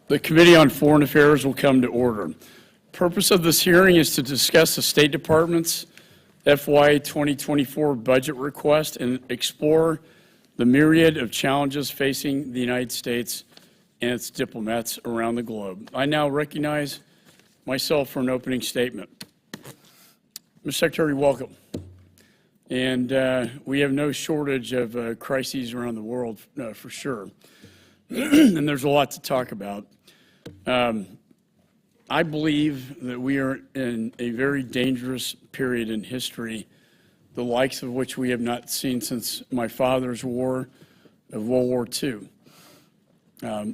The Committee on Foreign Affairs will come to order. Purpose of this hearing is to discuss the State Department's FY 2024 budget request and explore the myriad of challenges facing the United States and its diplomats around the globe. I now recognize myself for an opening statement. Mr. Secretary, welcome. And we have no shortage of crises around the world, for sure. And there's a lot to talk about. I believe that we are in a very dangerous period in history, the likes of which we have not seen since my father's war of World War II.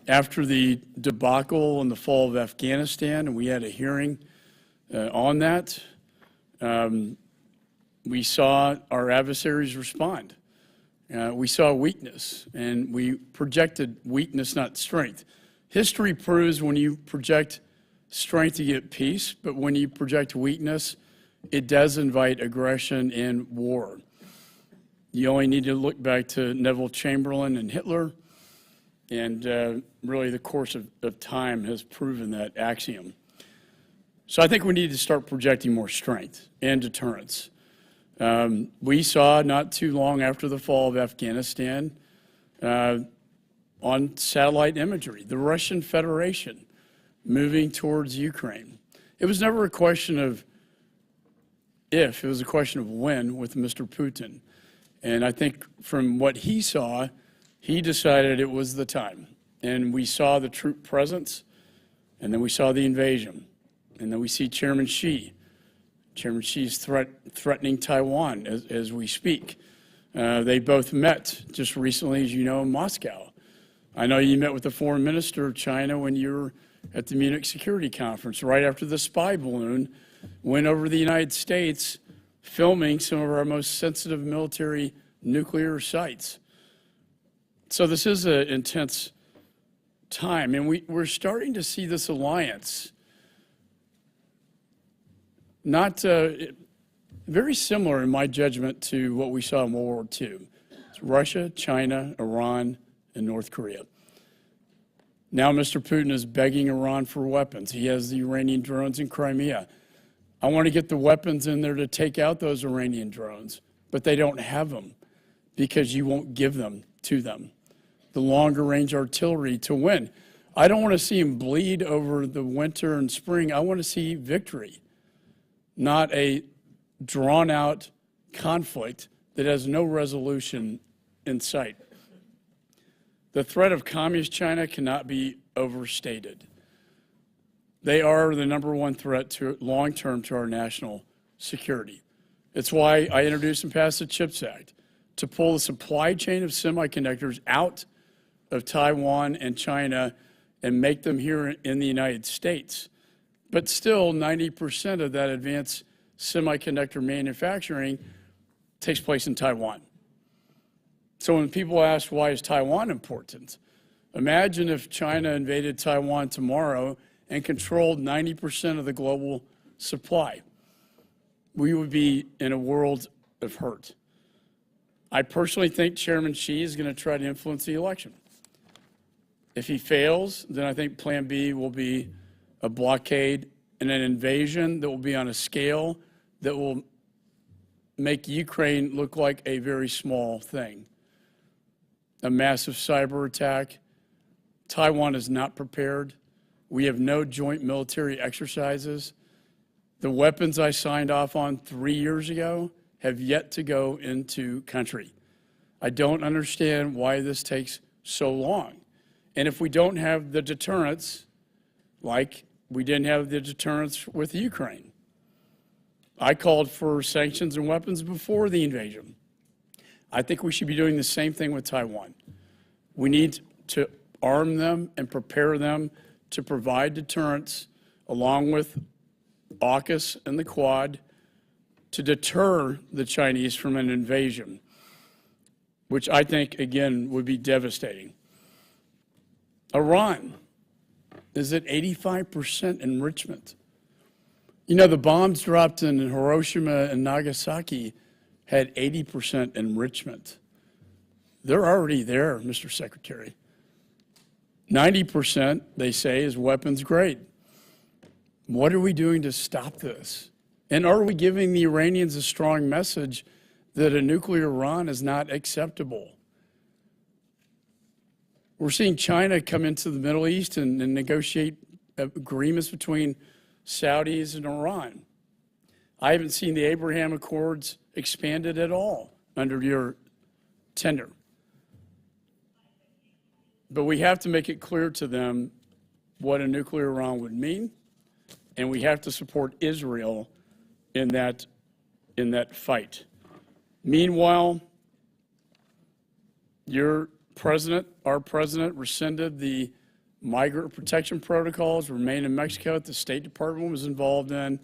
After the debacle and the fall of Afghanistan, and we had a hearing on that, we saw our adversaries respond. We saw weakness, and we projected weakness, not strength. History proves when you project strength, you get peace, but when you project weakness, it does invite aggression and war. You only need to look back to Neville Chamberlain and Hitler, and really the course of time has proven that axiom. So I think we need to start projecting more strength and deterrence. We saw not too long after the fall of Afghanistan on satellite imagery, the Russian Federation moving towards Ukraine. It was never a question of if, it was a question of when with Mr. Putin. And I think from what he saw, he decided it was the time. And we saw the troop presence, and then we saw the invasion. And then we see Chairman Xi. Chairman Xi's threatening Taiwan as we speak. They both met just recently, as you know, in Moscow. I know you met with the foreign minister of China when you were at the Munich Security Conference, right after the spy balloon went over the United States, filming some of our most sensitive military nuclear sites. So this is an intense time, and we're starting to see this alliance, not very similar in my judgment to what we saw in World War II. It's Russia, China, Iran, and North Korea. Now Mr. Putin is begging Iran for weapons. He has the Iranian drones in Crimea. I want to get the weapons in there to take out those Iranian drones, but they don't have them because you won't give them to them. The longer range artillery to win. I don't want to see him bleed over the winter and spring. I want to see victory, not a drawn-out conflict that has no resolution in sight. The threat of communist China cannot be overstated. They are the #1 threat to long-term to our national security. It's why I introduced and passed the CHIPS Act, to pull the supply chain of semiconductors out of Taiwan and China and make them here in the United States. But still, 90% of that advanced semiconductor manufacturing takes place in Taiwan. So when people ask, why is Taiwan important? Imagine if China invaded Taiwan tomorrow and controlled 90% of the global supply. We would be in a world of hurt. I personally think Chairman Xi is going to try to influence the election. If he fails, then I think Plan B will be a blockade and an invasion that will be on a scale that will make Ukraine look like a very small thing. A massive cyber attack. Taiwan is not prepared. We have no joint military exercises. The weapons I signed off on 3 years ago have yet to go into country. I don't understand why this takes so long. And if we don't have the deterrence, like we didn't have the deterrence with Ukraine. I called for sanctions and weapons before the invasion. I think we should be doing the same thing with Taiwan. We need to arm them and prepare them to provide deterrence along with AUKUS and the Quad to deter the Chinese from an invasion, which I think, again, would be devastating. Iran is at 85% enrichment. You know, the bombs dropped in Hiroshima and Nagasaki had 80% enrichment. They're already there, Mr. Secretary. 90%, they say, is weapons grade. What are we doing to stop this? And are we giving the Iranians a strong message that a nuclear Iran is not acceptable? We're seeing China come into the Middle East and negotiate agreements between Saudis and Iran. I haven't seen the Abraham Accords expanded at all under your tenure. But we have to make it clear to them what a nuclear Iran would mean, and we have to support Israel in that fight. Meanwhile, our president rescinded the migrant protection protocols, remain in Mexico, that the State Department was involved in,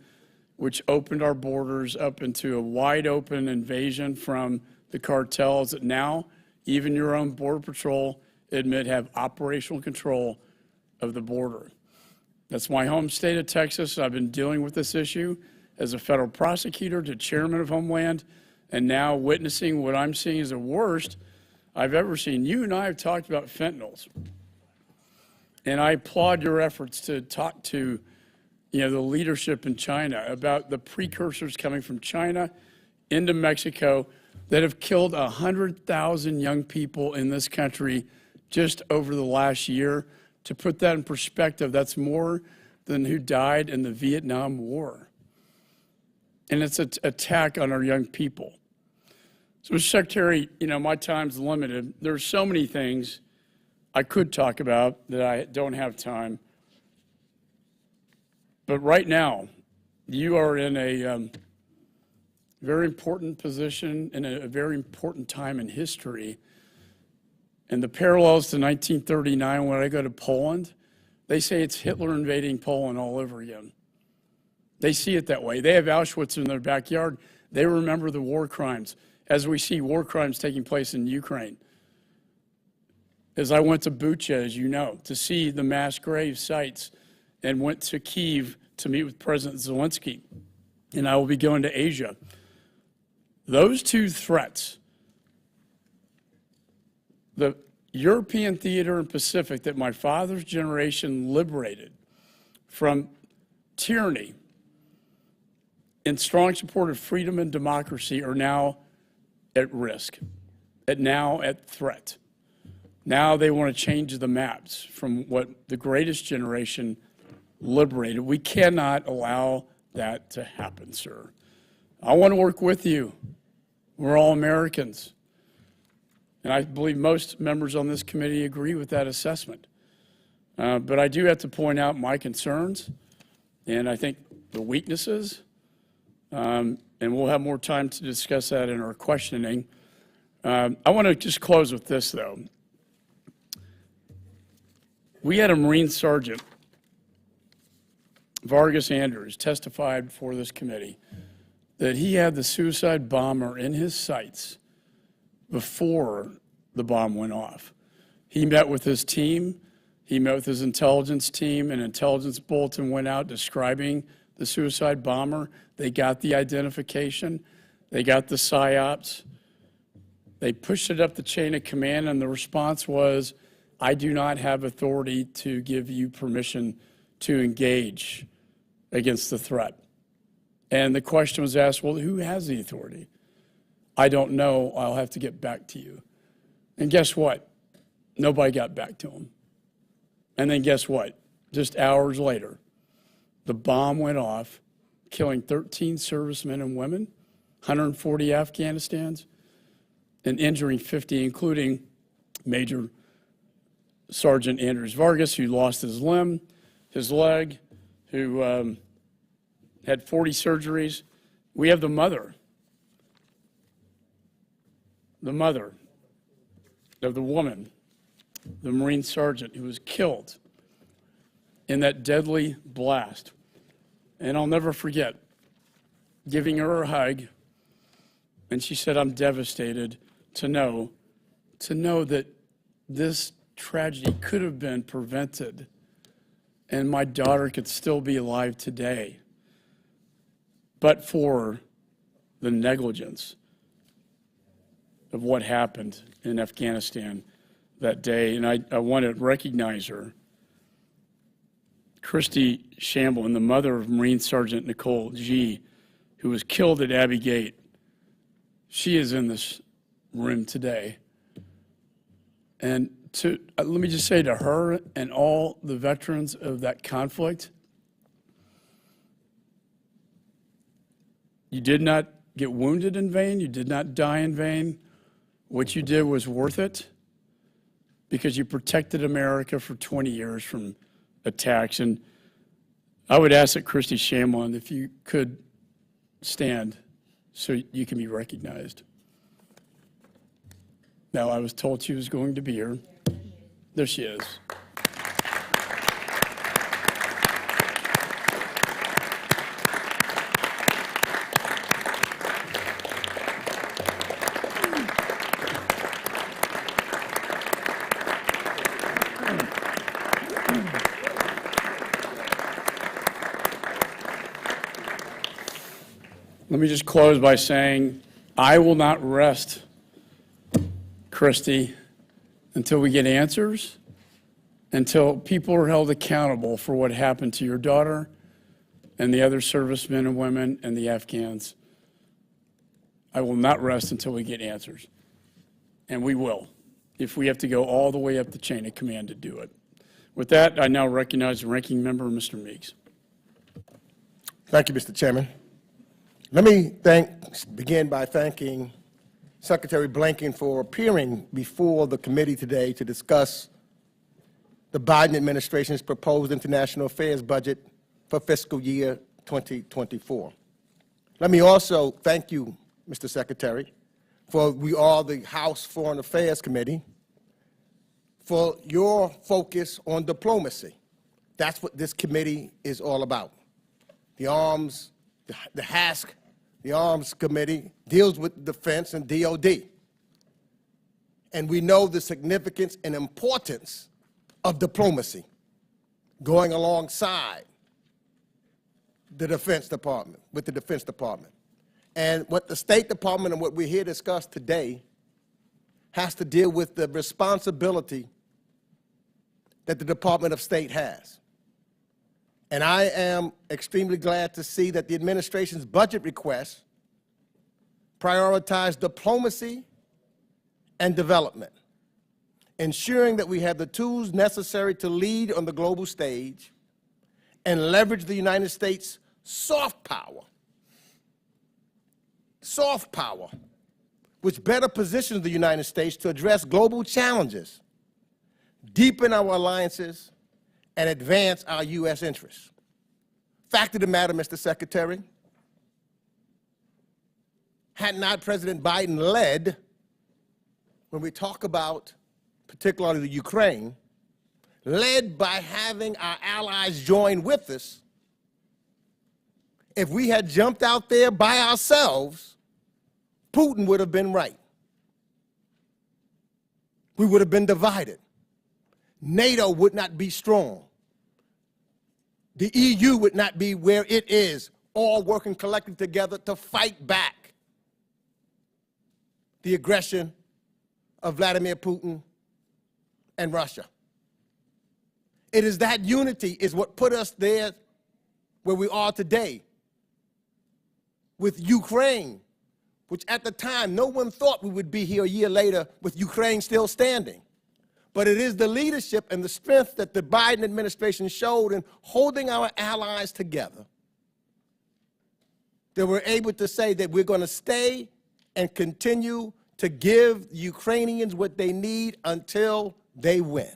which opened our borders up into a wide open invasion from the cartels that now even your own Border Patrol admit have operational control of the border. That's my home state of Texas. I've been dealing with this issue as a federal prosecutor to chairman of Homeland, and now witnessing what I'm seeing is the worst I've ever seen. You and I have talked about fentanyls, and I applaud your efforts to talk to the leadership in China about the precursors coming from China into Mexico that have killed 100,000 young people in this country just over the last year. To put that in perspective, that's more than who died in the Vietnam War. And it's an attack on our young people. So, Mr. Secretary, my time's limited. There's so many things I could talk about that I don't have time. But right now, you are in a very important position in a very important time in history. And the parallels to 1939, when I go to Poland, they say it's Hitler invading Poland all over again. They see it that way. They have Auschwitz in their backyard. They remember the war crimes, as we see war crimes taking place in Ukraine. As I went to Bucha, as you know, to see the mass grave sites, and went to Kyiv to meet with President Zelensky, and I will be going to Asia. Those two threats, the European theater and Pacific that my father's generation liberated from tyranny in strong support of freedom and democracy, are now at risk, at threat. Now they want to change the maps from what the greatest generation liberated. We cannot allow that to happen, sir. I want to work with you. We're all Americans. And I believe most members on this committee agree with that assessment. But I do have to point out my concerns, and I think the weaknesses, and we'll have more time to discuss that in our questioning. I want to just close with this, though. We had a Marine Sergeant, Vargas Andrews, testified before this committee that he had the suicide bomber in his sights before the bomb went off. He met with his team. He met with his intelligence team. An intelligence bulletin went out describing the suicide bomber. They got the identification. They got the psyops. They pushed it up the chain of command, and the response was, I do not have authority to give you permission to engage against the threat. And the question was asked, well, who has the authority? I don't know. I'll have to get back to you. And guess what? Nobody got back to him. And then guess what? Just hours later, the bomb went off, killing 13 servicemen and women, 140 Afghanistans, and injuring 50, including Major Sergeant Andrews Vargas, who lost his limb, his leg, who had 40 surgeries. We have the mother of the woman, the Marine Sergeant, who was killed in that deadly blast. And I'll never forget giving her a hug, and she said, I'm devastated to know that this tragedy could have been prevented and my daughter could still be alive today, but for the negligence of what happened in Afghanistan that day, and I want to recognize her. Christy Shamblin, the mother of Marine Sergeant Nicole G., who was killed at Abbey Gate. She is in this room today. And let me just say to her and all the veterans of that conflict, you did not get wounded in vain. You did not die in vain. What you did was worth it because you protected America for 20 years from attacks. And I would ask that Christy Shamblin, if you could stand so you can be recognized. Now, I was told she was going to be here. There she is. Let me just close by saying, I will not rest, Christy, until we get answers, until people are held accountable for what happened to your daughter and the other servicemen and women and the Afghans. I will not rest until we get answers. And we will, if we have to go all the way up the chain of command to do it. With that, I now recognize the ranking member, Mr. Meeks. Thank you, Mr. Chairman. Let me begin by thanking Secretary Blinken for appearing before the committee today to discuss the Biden administration's proposed international affairs budget for fiscal year 2024. Let me also thank you, Mr. Secretary, for we are the House Foreign Affairs Committee, for your focus on diplomacy. That's what this committee is all about. The HASC, the Arms Committee, deals with defense and DOD. And we know the significance and importance of diplomacy going alongside the Defense Department, with the Defense Department. And what the State Department and what we're here to discuss today has to deal with the responsibility that the Department of State has. And I am extremely glad to see that the administration's budget requests prioritize diplomacy and development, ensuring that we have the tools necessary to lead on the global stage and leverage the United States' soft power, which better positions the United States to address global challenges, deepen our alliances, and advance our U.S. interests. Fact of the matter, Mr. Secretary, had not President Biden led, when we talk about particularly the Ukraine, led by having our allies join with us, if we had jumped out there by ourselves, Putin would have been right. We would have been divided. NATO would not be strong. The EU would not be where it is, all working collectively together to fight back the aggression of Vladimir Putin and Russia. It is that unity is what put us there where we are today with Ukraine, which at the time no one thought we would be here a year later with Ukraine still standing. But it is the leadership and the strength that the Biden administration showed in holding our allies together that we're able to say that we're going to stay and continue to give the Ukrainians what they need until they win.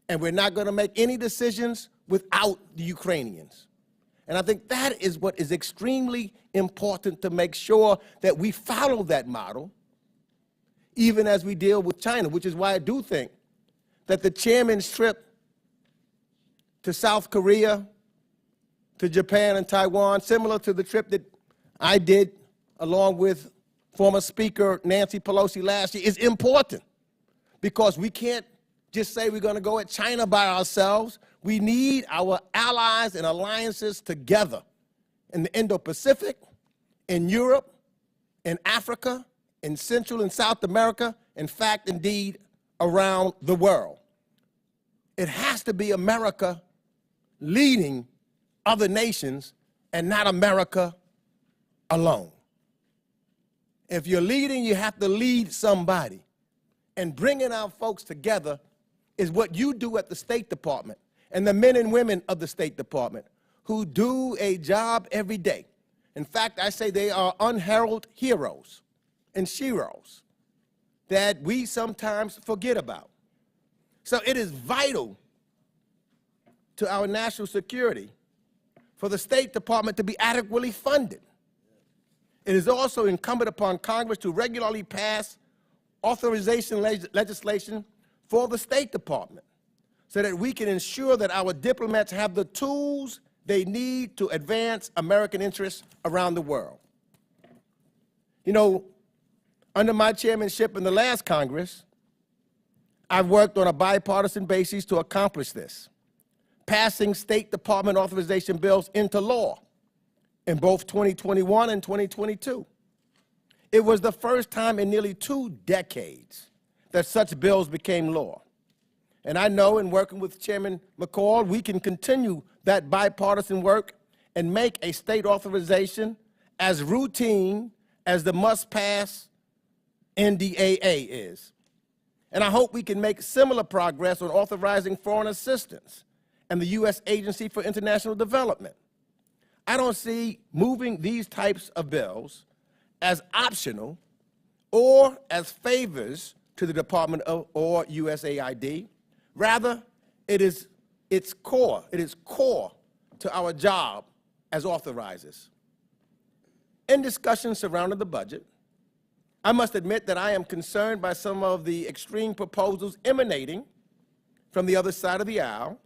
And we're not going to make any decisions without the Ukrainians. And I think that is what is extremely important, to make sure that we follow that model even as we deal with China, which is why I do think that the chairman's trip to South Korea, to Japan and Taiwan, similar to the trip that I did along with former Speaker Nancy Pelosi last year, is important, because we can't just say we're going to go at China by ourselves. We need our allies and alliances together in the Indo-Pacific, in Europe, in Africa, in Central and South America, in fact, indeed, around the world. It has to be America leading other nations and not America alone. If you're leading, you have to lead somebody. And bringing our folks together is what you do at the State Department and the men and women of the State Department who do a job every day. In fact, I say they are unheralded heroes and sheroes that we sometimes forget about. So it is vital to our national security for the State Department to be adequately funded. It is also incumbent upon Congress to regularly pass authorization legislation for the State Department so that we can ensure that our diplomats have the tools they need to advance American interests around the world. You know, under my chairmanship in the last Congress, I've worked on a bipartisan basis to accomplish this, passing State Department authorization bills into law in both 2021 and 2022. It was the first time in nearly 2 decades that such bills became law. And I know in working with Chairman McCall, we can continue that bipartisan work and make a state authorization as routine as the must-pass NDAA is. And I hope we can make similar progress on authorizing foreign assistance and the U.S. Agency for International Development. I don't see moving these types of bills as optional or as favors to the Department of, or USAID. Rather, it's core to our job as authorizers. In discussions surrounding the budget, I must admit that I am concerned by some of the extreme proposals emanating from the other side of the aisle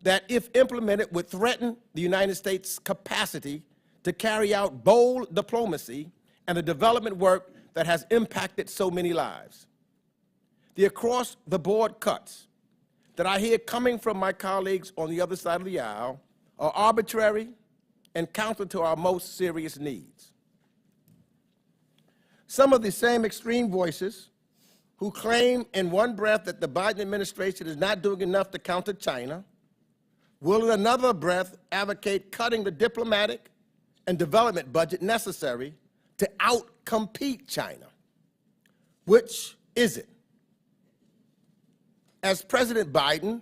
that, if implemented, would threaten the United States' capacity to carry out bold diplomacy and the development work that has impacted so many lives. The across-the-board cuts that I hear coming from my colleagues on the other side of the aisle are arbitrary and counter to our most serious needs. Some of the same extreme voices who claim in one breath that the Biden administration is not doing enough to counter China will in another breath advocate cutting the diplomatic and development budget necessary to outcompete China. Which is it? As President Biden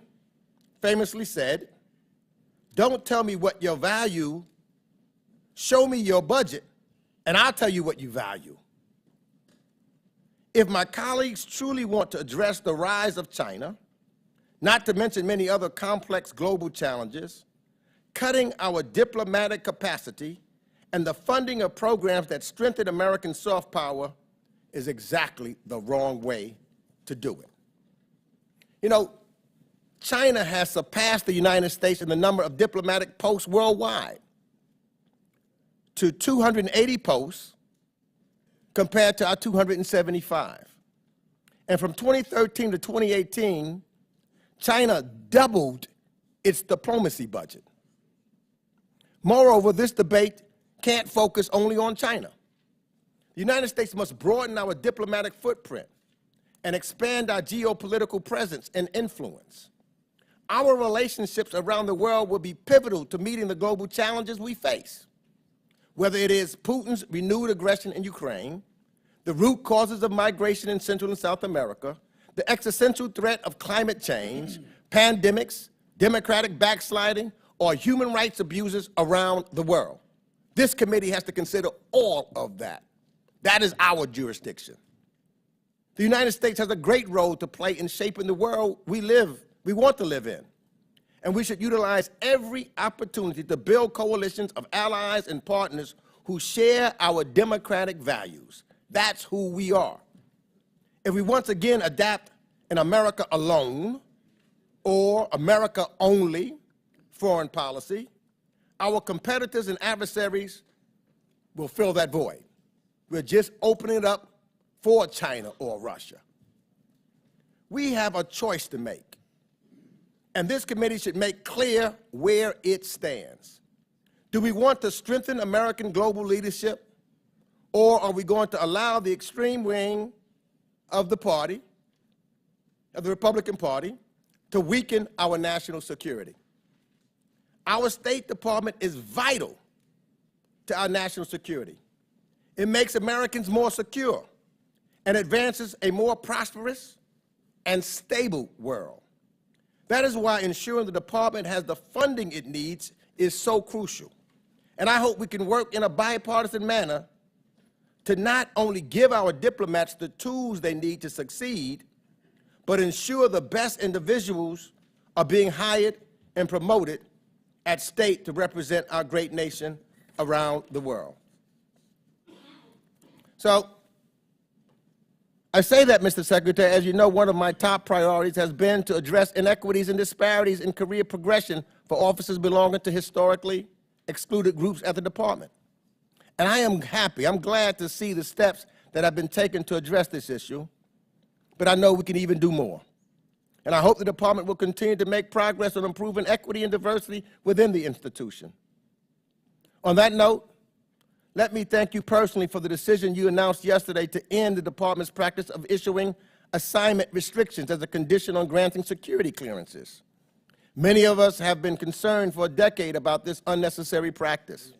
famously said, "Don't tell me what you value, show me your budget, and I'll tell you what you value." If my colleagues truly want to address the rise of China, not to mention many other complex global challenges, cutting our diplomatic capacity and the funding of programs that strengthen American soft power is exactly the wrong way to do it. You know, China has surpassed the United States in the number of diplomatic posts worldwide to 280 posts compared to our 275. And from 2013 to 2018, China doubled its diplomacy budget. Moreover, this debate can't focus only on China. The United States must broaden our diplomatic footprint and expand our geopolitical presence and influence. Our relationships around the world will be pivotal to meeting the global challenges we face, whether it is Putin's renewed aggression in Ukraine, the root causes of migration in Central and South America, the existential threat of climate change, pandemics, democratic backsliding, or human rights abuses around the world. This committee has to consider all of that. That is our jurisdiction. The United States has a great role to play in shaping the world we want to live in. And we should utilize every opportunity to build coalitions of allies and partners who share our democratic values. That's who we are. If we once again adapt an America alone or America only foreign policy, our competitors and adversaries will fill that void. We're just opening it up for China or Russia. We have a choice to make, and this committee should make clear where it stands. Do we want to strengthen American global leadership, or are we going to allow the extreme wing of the party, of the Republican Party to weaken our national security. Our State Department is vital to our national security. It makes Americans more secure and advances a more prosperous and stable world. That is why ensuring the department has the funding it needs is so crucial. And I hope we can work in a bipartisan manner to not only give our diplomats the tools they need to succeed, but ensure the best individuals are being hired and promoted at State to represent our great nation around the world. So, I say that, Mr. Secretary, as you know, one of my top priorities has been to address inequities and disparities in career progression for officers belonging to historically excluded groups at the department. And I am happy, I'm glad to see the steps that have been taken to address this issue, but I know we can even do more. And I hope the department will continue to make progress on improving equity and diversity within the institution. On that note, let me thank you personally for the decision you announced yesterday to end the department's practice of issuing assignment restrictions as a condition on granting security clearances. Many of us have been concerned for a decade about this unnecessary practice,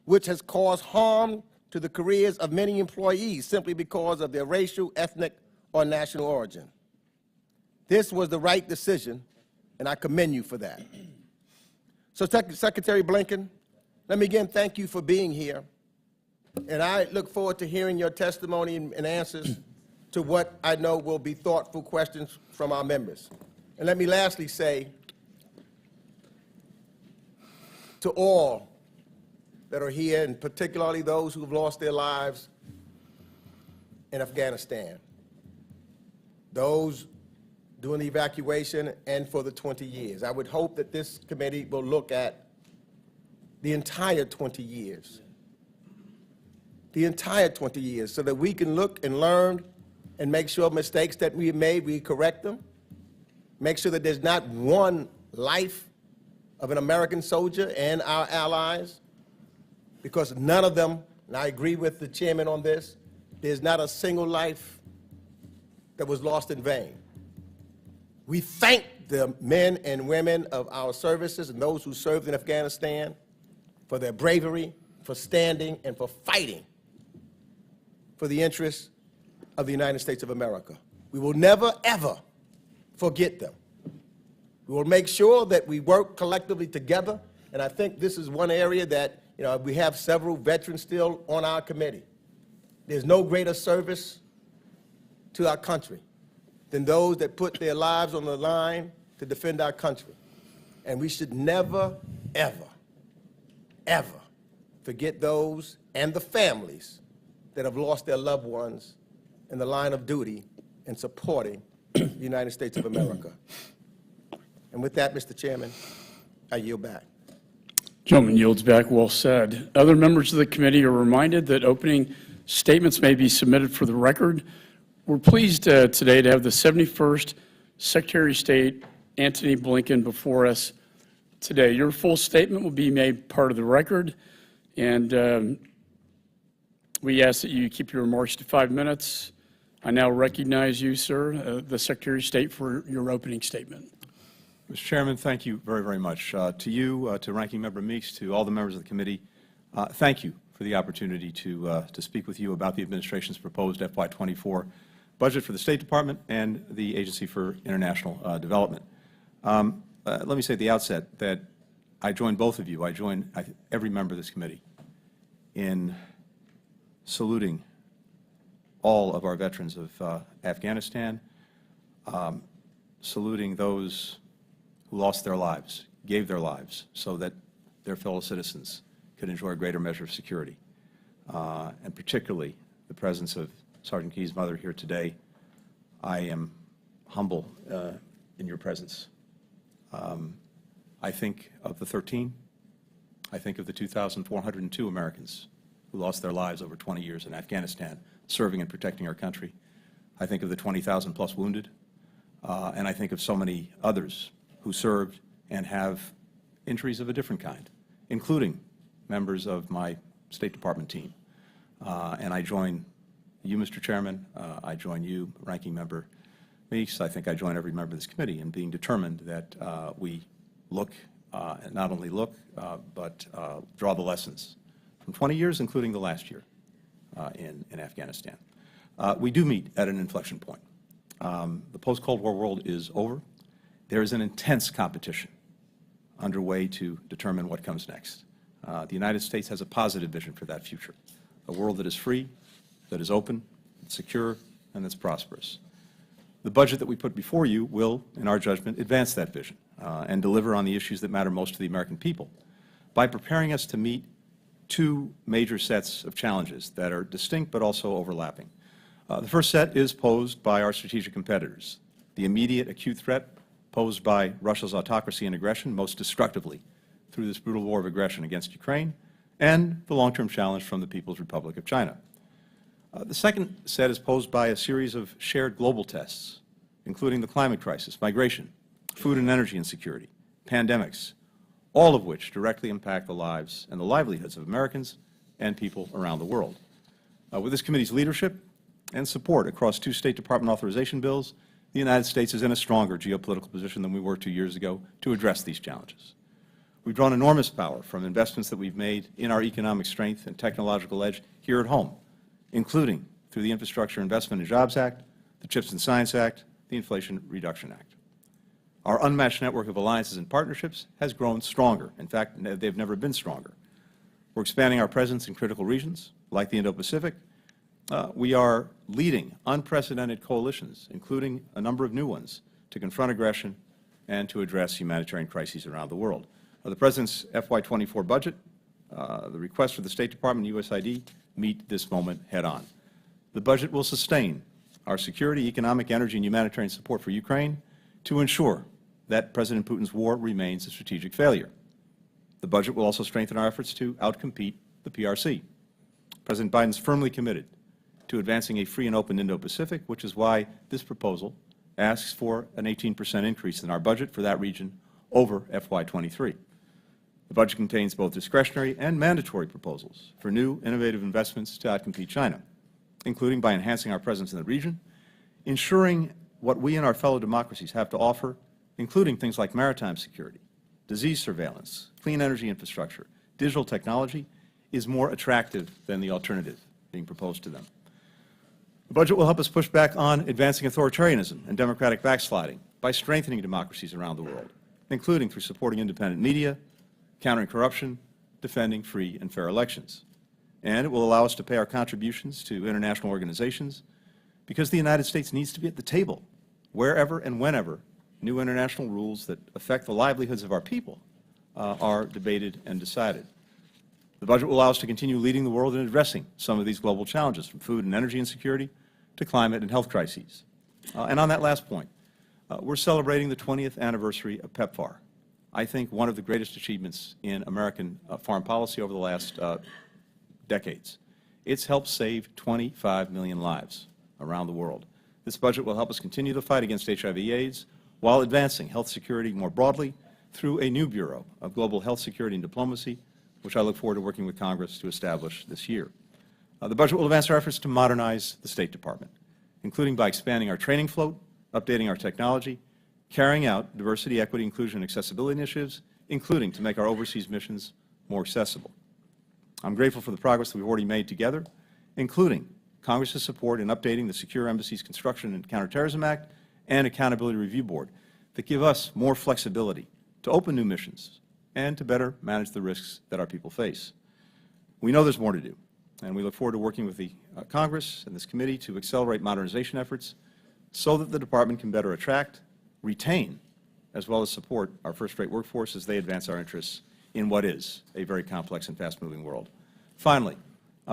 which has caused harm to the careers of many employees simply because of their racial, ethnic, or national origin. This was the right decision, and I commend you for that. So, Secretary Blinken, let me again thank you for being here, and I look forward to hearing your testimony and answers to what I know will be thoughtful questions from our members. And let me lastly say to all that are here, and particularly those who have lost their lives in Afghanistan, those during the evacuation and for the 20 years. I would hope that this committee will look at the entire 20 years, so that we can look and learn and make sure mistakes that we have made, we correct them, make sure that there's not one life of an American soldier and our allies, because none of them, and I agree with the chairman on this, there's not a single life that was lost in vain. We thank the men and women of our services and those who served in Afghanistan for their bravery, for standing, and for fighting for the interests of the United States of America. We will never, ever forget them. We will make sure that we work collectively together, and I think this is one area that, we have several veterans still on our committee. There's no greater service to our country than those that put their lives on the line to defend our country. And we should never, ever, ever forget those and the families that have lost their loved ones in the line of duty in supporting the United States of America. And with that, Mr. Chairman, I yield back. Gentleman yields back. Well said. Other members of the committee are reminded that opening statements may be submitted for the record. We're pleased today to have the 71st Secretary of State, Antony Blinken, before us today. Your full statement will be made part of the record, and we ask that you keep your remarks to 5 minutes. I now recognize you, sir, the Secretary of State, for your opening statement. Mr. Chairman, thank you very, very much. To you, to Ranking Member Meeks, to all the members of the committee, thank you for the opportunity to speak with you about the administration's proposed FY24 budget for the State Department and the Agency for International Development. Let me say at the outset that I join both of you, I join every member of this committee in saluting all of our veterans of Afghanistan, saluting those who lost their lives, gave their lives so that their fellow citizens could enjoy a greater measure of security, and particularly the presence of Sergeant Key's mother here today. I am humble in your presence. I think of the 13. I think of the 2,402 Americans who lost their lives over 20 years in Afghanistan, serving and protecting our country. I think of the 20,000 plus wounded, and I think of so many others who served and have injuries of a different kind, including members of my State Department team. And I join you, Mr. Chairman, I join you, Ranking Member weeks, I think I join every member of this committee in being determined that we look, and not only look, but draw the lessons from 20 years, including the last year in Afghanistan. We do meet at an inflection point. The post-Cold War world is over. There is an intense competition underway to determine what comes next. The United States has a positive vision for that future, a world that is free, that is open, secure, and that's prosperous. The budget that we put before you will, in our judgment, advance that vision and deliver on the issues that matter most to the American people by preparing us to meet two major sets of challenges that are distinct but also overlapping. The first set is posed by our strategic competitors, the immediate acute threat posed by Russia's autocracy and aggression most destructively through this brutal war of aggression against Ukraine, and the long-term challenge from the People's Republic of China. The second set is posed by a series of shared global tests, including the climate crisis, migration, food and energy insecurity, pandemics, all of which directly impact the lives and the livelihoods of Americans and people around the world. With this committee's leadership and support across two State Department authorization bills, the United States is in a stronger geopolitical position than we were 2 years ago to address these challenges. We've drawn enormous power from investments that we've made in our economic strength and technological edge here at home, including through the Infrastructure Investment and Jobs Act, the CHIPS and Science Act, the Inflation Reduction Act. Our unmatched network of alliances and partnerships has grown stronger. In fact, they've never been stronger. We're expanding our presence in critical regions, like the Indo-Pacific. We are leading unprecedented coalitions, including a number of new ones, to confront aggression and to address humanitarian crises around the world. The President's FY24 budget, the request for the State Department and USID meet this moment head-on. The budget will sustain our security, economic, energy, and humanitarian support for Ukraine to ensure that President Putin's war remains a strategic failure. The budget will also strengthen our efforts to outcompete the PRC. President Biden is firmly committed to advancing a free and open Indo-Pacific, which is why this proposal asks for an 18% increase in our budget for that region over FY23. The budget contains both discretionary and mandatory proposals for new, innovative investments to outcompete China, including by enhancing our presence in the region, ensuring what we and our fellow democracies have to offer, including things like maritime security, disease surveillance, clean energy infrastructure, digital technology, is more attractive than the alternative being proposed to them. The budget will help us push back on advancing authoritarianism and democratic backsliding by strengthening democracies around the world, including through supporting independent media, countering corruption, defending free and fair elections. And it will allow us to pay our contributions to international organizations because the United States needs to be at the table wherever and whenever new international rules that affect the livelihoods of our people are debated and decided. The budget will allow us to continue leading the world in addressing some of these global challenges, from food and energy insecurity to climate and health crises. And on that last point, we're celebrating the 20th anniversary of PEPFAR. I think one of the greatest achievements in American foreign policy over the last decades. It's helped save 25 million lives around the world. This budget will help us continue the fight against HIV/AIDS while advancing health security more broadly through a new Bureau of Global Health Security and Diplomacy, which I look forward to working with Congress to establish this year. The budget will advance our efforts to modernize the State Department, including by expanding our training float, updating our technology, carrying out diversity, equity, inclusion, and accessibility initiatives, including to make our overseas missions more accessible. I'm grateful for the progress that we've already made together, including Congress's support in updating the Secure Embassies Construction and Counterterrorism Act and Accountability Review Board that give us more flexibility to open new missions and to better manage the risks that our people face. We know there's more to do, and we look forward to working with the Congress and this committee to accelerate modernization efforts so that the Department can better attract, retain, as well as support our first-rate workforce as they advance our interests in what is a very complex and fast-moving world. Finally,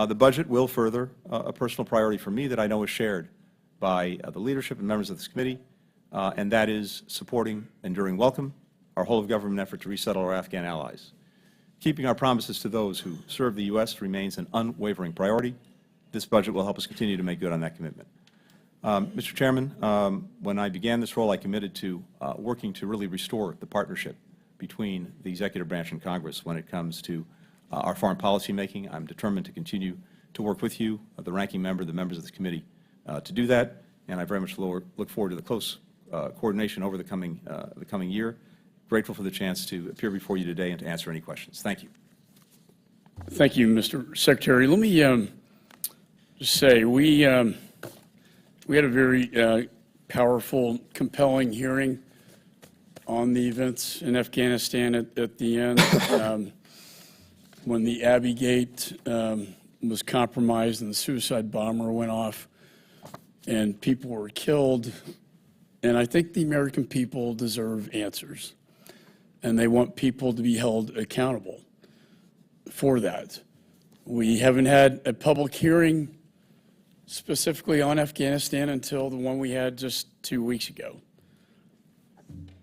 the budget will further a personal priority for me that I know is shared by the leadership and members of this committee, and that is supporting Enduring Welcome, our whole-of-government effort to resettle our Afghan allies. Keeping our promises to those who serve the U.S. remains an unwavering priority. This budget will help us continue to make good on that commitment. Mr. Chairman, when I began this role, I committed to working to really restore the partnership between the executive branch and Congress when it comes to our foreign policy making. I'm determined to continue to work with you, the ranking member, the members of this committee, to do that. and I very much look forward to the close coordination over the coming year. Grateful for the chance to appear before you today and to answer any questions. Thank you. Thank you, Mr. Secretary. Let me just say, we had a very powerful, compelling hearing on the events in Afghanistan at the end when the Abbey Gate was compromised and the suicide bomber went off and people were killed. And I think the American people deserve answers, and they want people to be held accountable for that. We haven't had a public hearing specifically on Afghanistan until the one we had just 2 weeks ago.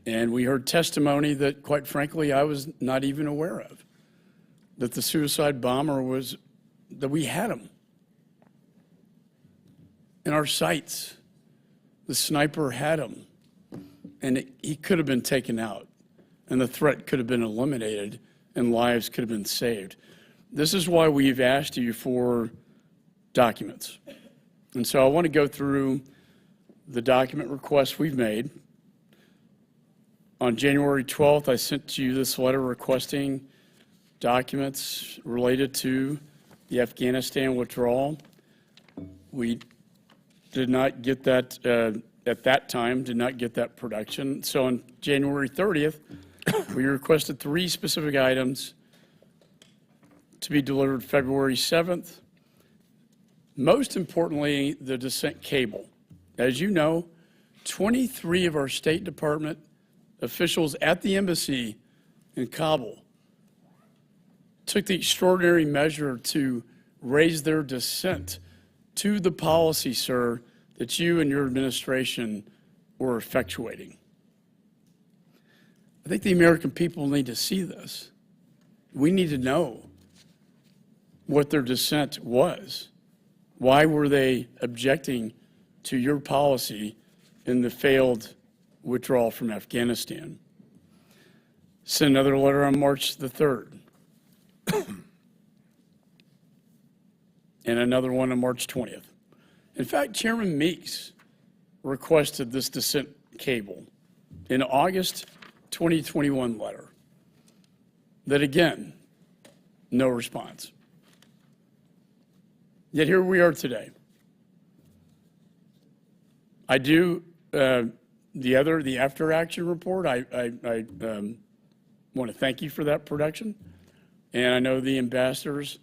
And we heard testimony that, quite frankly, I was not even aware of, that the suicide bomber was, that we had him in our sights. The sniper had him, and he could have been taken out, and the threat could have been eliminated, and lives could have been saved. This is why we've asked you for documents. And so I want to go through the document requests we've made. On January 12th, I sent you this letter requesting documents related to the Afghanistan withdrawal. We did not get that, at that time, did not get that production. So on January 30th, we requested 3 specific items to be delivered February 7th. Most importantly, the dissent cable. As you know, 23 of our State Department officials at the embassy in Kabul took the extraordinary measure to raise their dissent to the policy, sir, that you and your administration were effectuating. I think the American people need to see this. We need to know what their dissent was. Why were they objecting to your policy in the failed withdrawal from Afghanistan? Sent another letter on March the 3rd. And another one on March 20th. In fact, Chairman Meeks requested this dissent cable in August 2021 letter. That again, no response. Yet here we are today. I do the after action report. I want to thank you for that production, and I know the ambassador's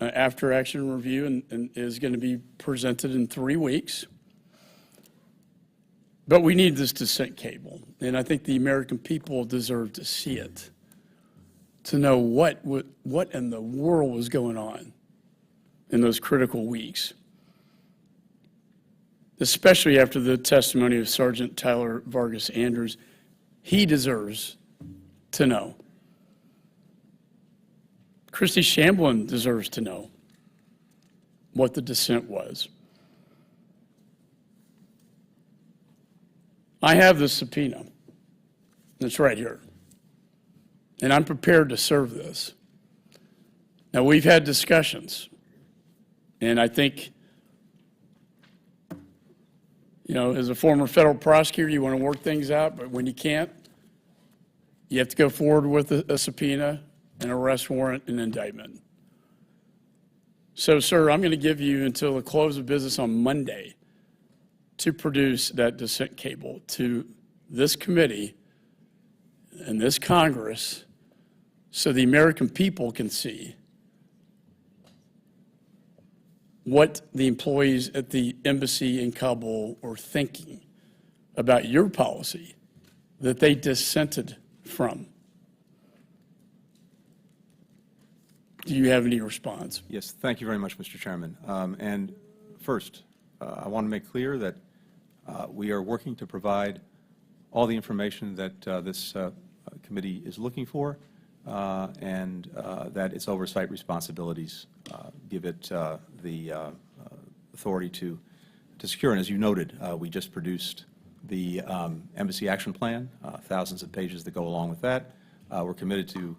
after action review and is going to be presented in 3 weeks. But we need this dissent cable, and I think the American people deserve to see it, to know what in the world was going on in those critical weeks, especially after the testimony of Sergeant Tyler Vargas Andrews. He deserves to know. Christy Shamblin deserves to know what the dissent was. I have the subpoena. It's right here. And I'm prepared to serve this. Now, we've had discussions. And I think, you know, as a former federal prosecutor, you want to work things out, but when you can't, you have to go forward with a subpoena, an arrest warrant, and indictment. So, sir, I'm going to give you until the close of business on Monday to produce that dissent cable to this committee and this Congress so the American people can see what the employees at the embassy in Kabul were thinking about your policy that they dissented from. Do you have any response? Yes, thank you very much, Mr. Chairman. And first, I want to make clear that we are working to provide all the information that this committee is looking for, and that its oversight responsibilities give it the authority to secure. And as you noted, we just produced the Embassy Action Plan, thousands of pages that go along with that. We're committed to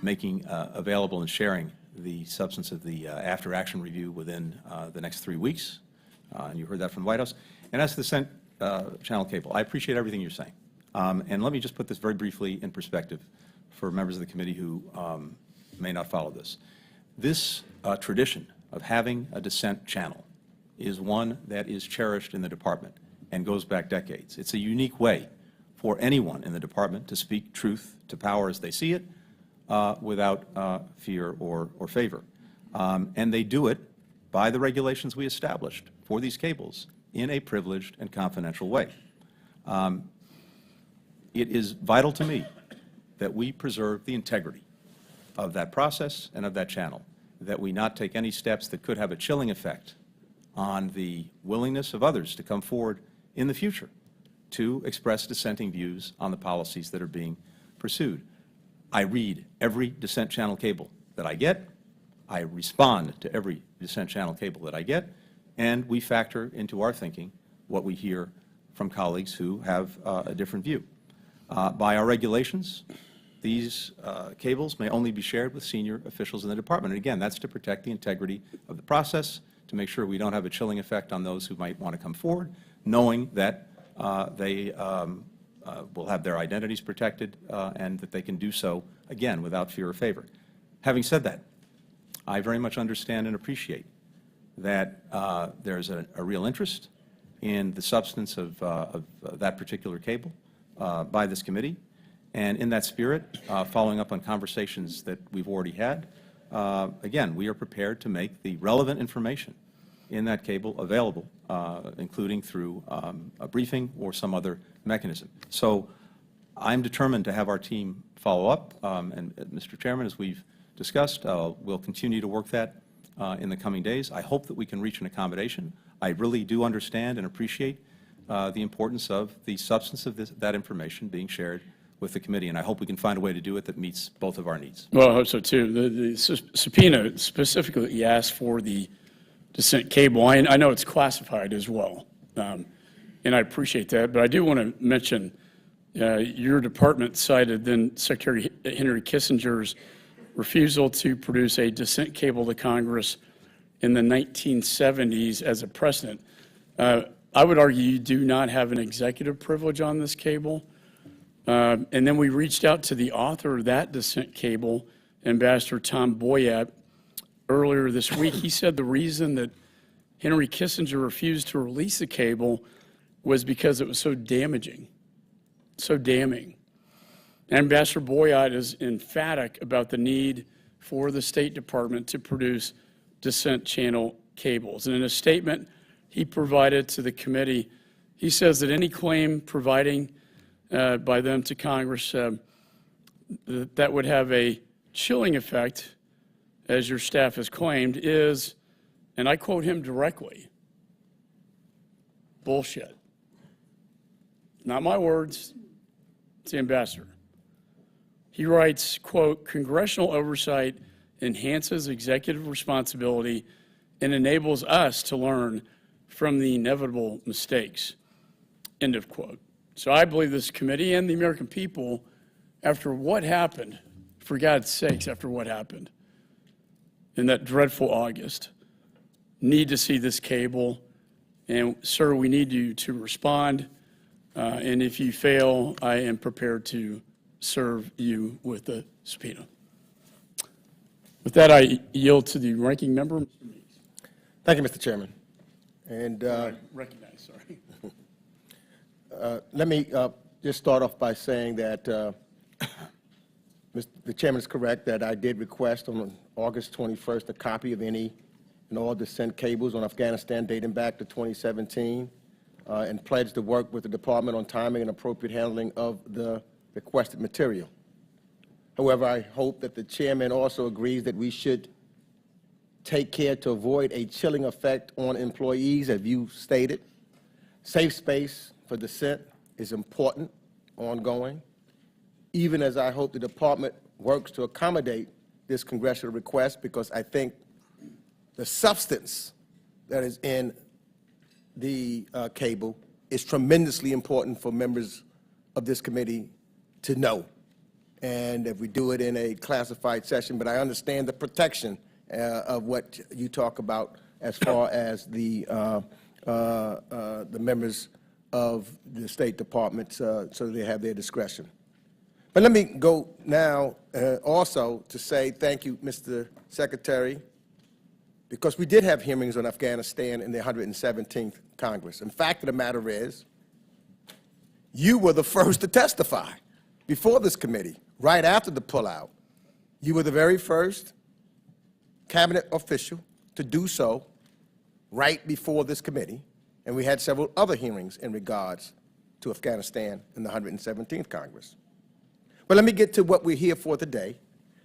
making available and sharing the substance of the after-action review within the next 3 weeks. and you heard that from the White House. And as to the Cent Channel cable, I appreciate everything you're saying. And let me just put this very briefly in perspective for members of the committee who may not follow this. This tradition of having a dissent channel is one that is cherished in the department and goes back decades. It's a unique way for anyone in the department to speak truth to power as they see it without fear or favor. And they do it by the regulations we established for these cables in a privileged and confidential way. It is vital to me that we preserve the integrity of that process and of that channel, that we not take any steps that could have a chilling effect on the willingness of others to come forward in the future to express dissenting views on the policies that are being pursued. I read every dissent channel cable that I get. I respond to every dissent channel cable that I get, and we factor into our thinking what we hear from colleagues who have a different view. By our regulations, these cables may only be shared with senior officials in the department. And again, that's to protect the integrity of the process, to make sure we don't have a chilling effect on those who might want to come forward, knowing that they will have their identities protected and that they can do so, again, without fear or favor. Having said that, I very much understand and appreciate that there's a real interest in the substance of that particular cable by this committee. And in that spirit, following up on conversations that we've already had, again, we are prepared to make the relevant information in that cable available, including through a briefing or some other mechanism. So I'm determined to have our team follow up. And Mr. Chairman, as we've discussed, we'll continue to work that in the coming days. I hope that we can reach an accommodation. I really do understand and appreciate the importance of the substance of that information being shared with the committee, and I hope we can find a way to do it that meets both of our needs. Well, I hope so too. The subpoena specifically asked for the dissent cable. I know it's classified as well, and I appreciate that, but I do want to mention your department cited then Secretary Henry Kissinger's refusal to produce a dissent cable to Congress in the 1970s as a precedent. I would argue you do not have an executive privilege on this cable. And then we reached out to the author of that dissent cable, Ambassador Tom Boyett, earlier this week. He said the reason that Henry Kissinger refused to release the cable was because it was so damaging, so damning. Ambassador Boyett is emphatic about the need for the State Department to produce dissent channel cables. And in a statement he provided to the committee, he says that any claim providing by them to Congress that would have a chilling effect, as your staff has claimed, is, and I quote him directly, bullshit. Not my words, it's the ambassador. He writes, quote, congressional oversight enhances executive responsibility and enables us to learn from the inevitable mistakes, end of quote. So I believe this committee and the American people, after what happened, for God's sakes, after what happened in that dreadful August, need to see this cable. And, sir, we need you to respond. And if you fail, I am prepared to serve you with a subpoena. With that, I yield to the ranking member. Thank you, Mr. Chairman. And Recognize, sorry. let me just start off by saying that the chairman is correct that I did request on August 21st a copy of any and all dissent cables on Afghanistan dating back to 2017 and pledged to work with the department on timing and appropriate handling of the requested material. However, I hope that the chairman also agrees that we should take care to avoid a chilling effect on employees, as you stated. Safe space for dissent is important, ongoing, even as I hope the department works to accommodate this congressional request, because I think the substance that is in the cable is tremendously important for members of this committee to know. And if we do it in a classified session, but I understand the protection of what you talk about as far as the the members of the State Department so they have their discretion. But let me go now also to say thank you, Mr. Secretary, because we did have hearings on Afghanistan in the 117th Congress. And fact of the matter is, you were the first to testify before this committee, right after the pullout. You were the very first cabinet official to do so right before this committee, and we had several other hearings in regards to Afghanistan in the 117th Congress. But let me get to what we're here for today.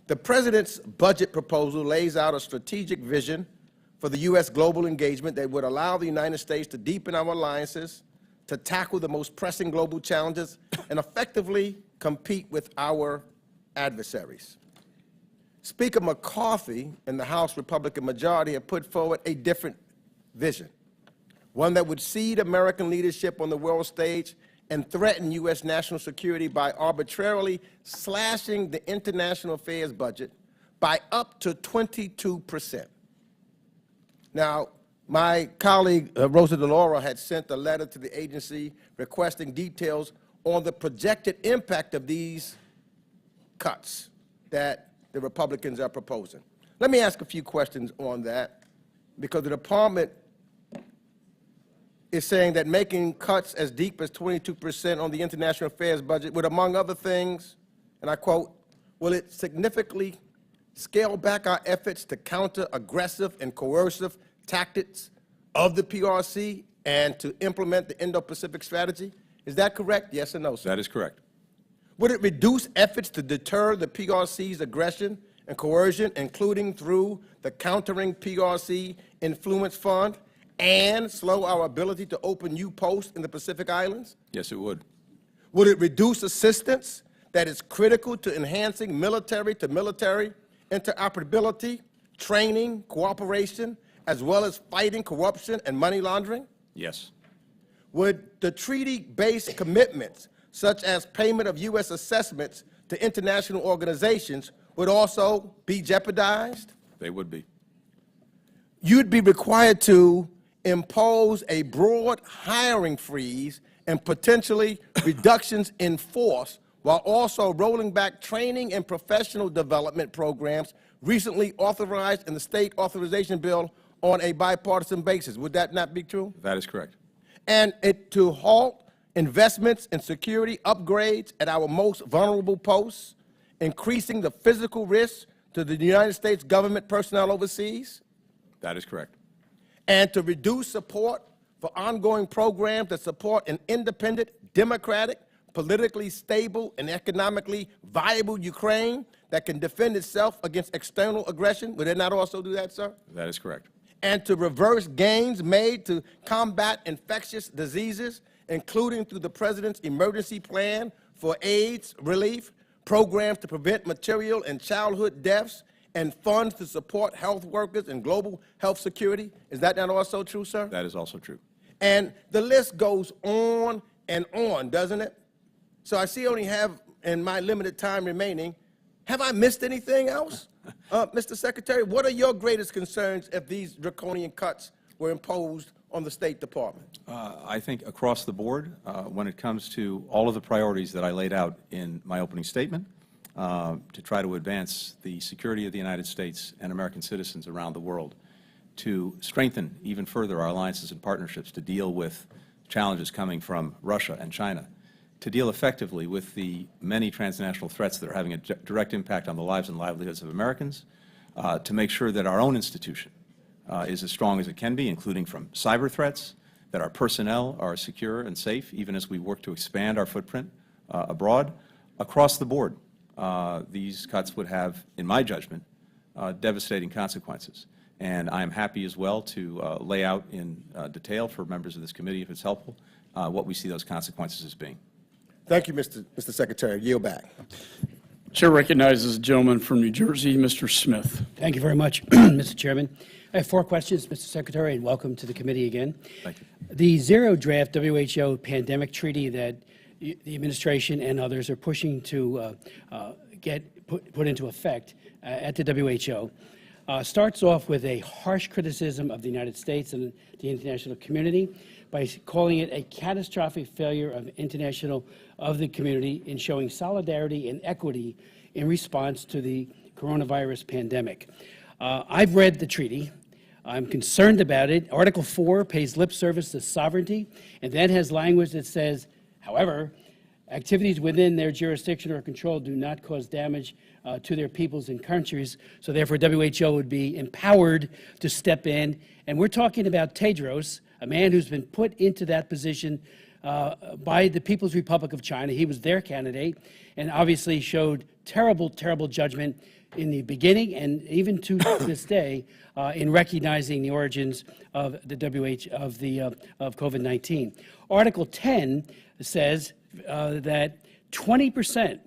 The President's budget proposal lays out a strategic vision for the U.S. global engagement that would allow the United States to deepen our alliances, to tackle the most pressing global challenges, and effectively compete with our adversaries. Speaker McCarthy and the House Republican majority have put forward a different vision, one that would cede American leadership on the world stage and threaten U.S. national security by arbitrarily slashing the international affairs budget by up to 22%. Now, my colleague Rosa DeLauro had sent a letter to the agency requesting details on the projected impact of these cuts that the Republicans are proposing. Let me ask a few questions on that, because the department is saying that making cuts as deep as 22% on the international affairs budget would, among other things, and I quote, will it significantly scale back our efforts to counter aggressive and coercive tactics of the PRC and to implement the Indo-Pacific strategy? Is that correct? Yes or no, sir? That is correct. Would it reduce efforts to deter the PRC's aggression and coercion, including through the Countering PRC Influence Fund, and slow our ability to open new posts in the Pacific Islands? Yes, it would. Would it reduce assistance that is critical to enhancing military-to-military interoperability, training, cooperation, as well as fighting corruption and money laundering? Yes. Would the treaty-based commitments, such as payment of U.S. assessments to international organizations, would also be jeopardized? They would be. You'd be required to impose a broad hiring freeze and potentially reductions in force, while also rolling back training and professional development programs recently authorized in the state authorization bill on a bipartisan basis. Would that not be true? That is correct. And to halt investments in security upgrades at our most vulnerable posts, increasing the physical risk to the United States government personnel overseas? That is correct. And to reduce support for ongoing programs that support an independent, democratic, politically stable, and economically viable Ukraine that can defend itself against external aggression? Would it not also do that, sir? That is correct. And to reverse gains made to combat infectious diseases, including through the President's emergency plan for AIDS relief, programs to prevent maternal and childhood deaths, and funds to support health workers and global health security? Is that not also true, sir? That is also true. And the list goes on and on, doesn't it? So I see I only have, in my limited time remaining, have I missed anything else? Mr. Secretary, what are your greatest concerns if these draconian cuts were imposed on the State Department? I think across the board, when it comes to all of the priorities that I laid out in my opening statement, to try to advance the security of the United States and American citizens around the world, to strengthen even further our alliances and partnerships to deal with challenges coming from Russia and China, to deal effectively with the many transnational threats that are having a direct impact on the lives and livelihoods of Americans, to make sure that our own institution is as strong as it can be, including from cyber threats, that our personnel are secure and safe, even as we work to expand our footprint abroad. Across the board, these cuts would have, in my judgment, devastating consequences. And I am happy as well to lay out in detail for members of this committee, if it's helpful, what we see those consequences as being. Thank you, Mr. Secretary. Yield back. Chair recognizes the gentleman from New Jersey, Mr. Smith. Thank you very much, Mr. Chairman. I have 4 questions, Mr. Secretary, and welcome to the committee again. Thank you. The zero draft WHO pandemic treaty that the administration and others are pushing to get put into effect at the WHO starts off with a harsh criticism of the United States and the international community by calling it a catastrophic failure of the community in showing solidarity and equity in response to the coronavirus pandemic. I've read the treaty. I'm concerned about it. Article 4 pays lip service to sovereignty, and that has language that says, however, activities within their jurisdiction or control do not cause damage to their peoples and countries, so therefore WHO would be empowered to step in. And we're talking about Tedros, a man who's been put into that position by the People's Republic of China. He was their candidate and obviously showed terrible, terrible judgment in the beginning and even to this day in recognizing the origins of the of COVID-19. Article 10 says that 20%,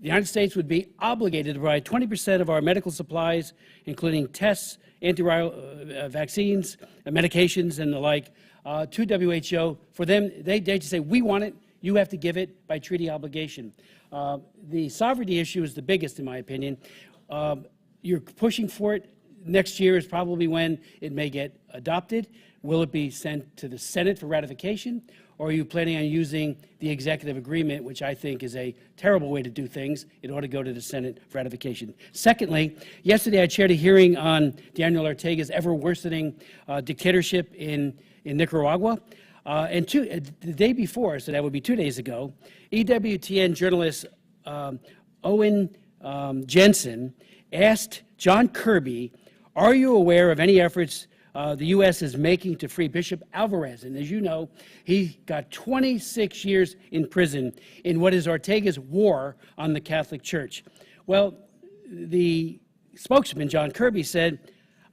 the United States would be obligated to provide 20% of our medical supplies, including tests, antiviral vaccines, medications, and the like, to WHO. For them, they just say, we want it, you have to give it by treaty obligation. The sovereignty issue is the biggest, in my opinion. You're pushing for it. Next year is probably when it may get adopted. Will it be sent to the Senate for ratification? Or are you planning on using the executive agreement, which I think is a terrible way to do things? It ought to go to the Senate for ratification. Secondly, yesterday I chaired a hearing on Daniel Ortega's ever-worsening dictatorship in Nicaragua. And the day before, so that would be 2 days ago, EWTN journalist Owen Jensen asked John Kirby, are you aware of any efforts the U.S. is making to free Bishop Alvarez? And as you know, he got 26 years in prison in what is Ortega's war on the Catholic Church. Well, the spokesman, John Kirby, said,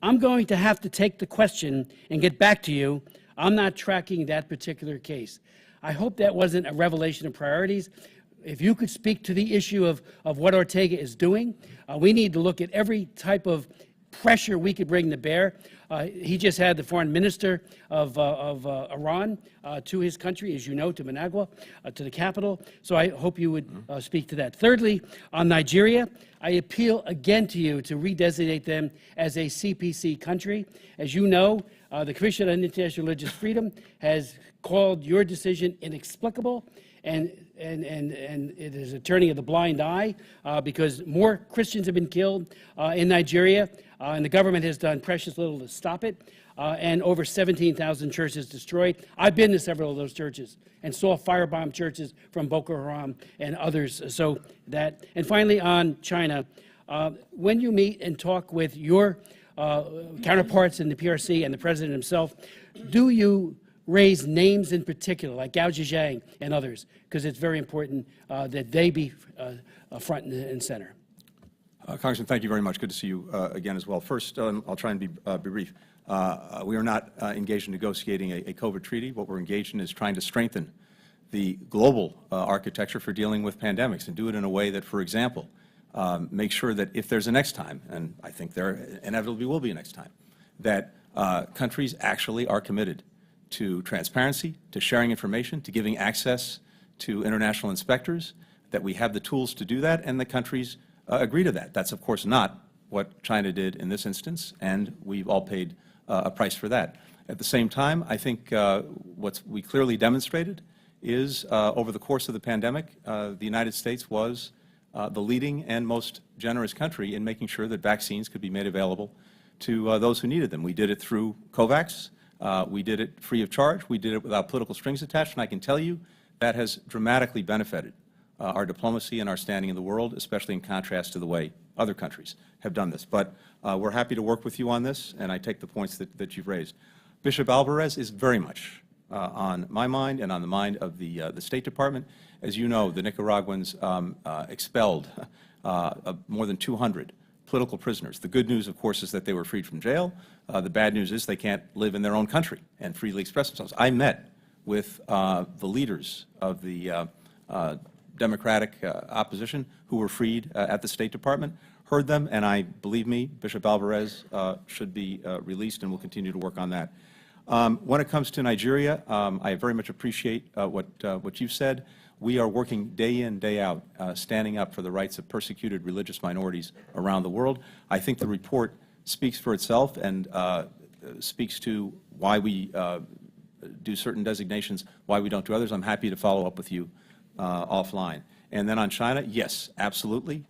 I'm going to have to take the question and get back to you. I'm not tracking that particular case. I hope that wasn't a revelation of priorities. If you could speak to the issue of what Ortega is doing, we need to look at every type of pressure we could bring to bear. He just had the foreign minister of Iran to his country, as you know, to Managua, to the capital. So I hope you would speak to that. Thirdly, on Nigeria, I appeal again to you to redesignate them as a CPC country. As you know, the Commission on International Religious Freedom has called your decision inexplicable, and it is a turning of the blind eye because more Christians have been killed in Nigeria, and the government has done precious little to stop it, and over 17,000 churches destroyed. I've been to several of those churches and saw firebombed churches from Boko Haram and others. So that, and finally on China, when you meet and talk with your counterparts in the PRC and the president himself, do you raise names in particular, like Gao Zhejiang and others, because it's very important that they be front and center. Congressman, thank you very much. Good to see you again as well. First, I'll try and be brief. We are not engaged in negotiating a COVID treaty. What we're engaged in is trying to strengthen the global architecture for dealing with pandemics and do it in a way that, for example, make sure that if there's a next time, and I think there inevitably will be a next time, that countries actually are committed to transparency, to sharing information, to giving access to international inspectors, that we have the tools to do that, and the countries agree to that. That's, of course, not what China did in this instance, and we've all paid a price for that. At the same time, I think what we clearly demonstrated is over the course of the pandemic, the United States was the leading and most generous country in making sure that vaccines could be made available to those who needed them. We did it through COVAX. We did it free of charge. We did it without political strings attached, and I can tell you that has dramatically benefited our diplomacy and our standing in the world, especially in contrast to the way other countries have done this. But we're happy to work with you on this, and I take the points that you've raised. Bishop Alvarez is very much on my mind and on the mind of the State Department. As you know, the Nicaraguans expelled more than 200 political prisoners. The good news, of course, is that they were freed from jail. The bad news is they can't live in their own country and freely express themselves. I met with the leaders of the Democratic opposition who were freed at the State Department, heard them, and believe me, Bishop Alvarez should be released, and we'll continue to work on that. When it comes to Nigeria, I very much appreciate what you've said. We are working day in, day out, standing up for the rights of persecuted religious minorities around the world. I think the report speaks for itself and speaks to why we do certain designations, why we don't do others. I'm happy to follow up with you offline. And then on China, yes, absolutely.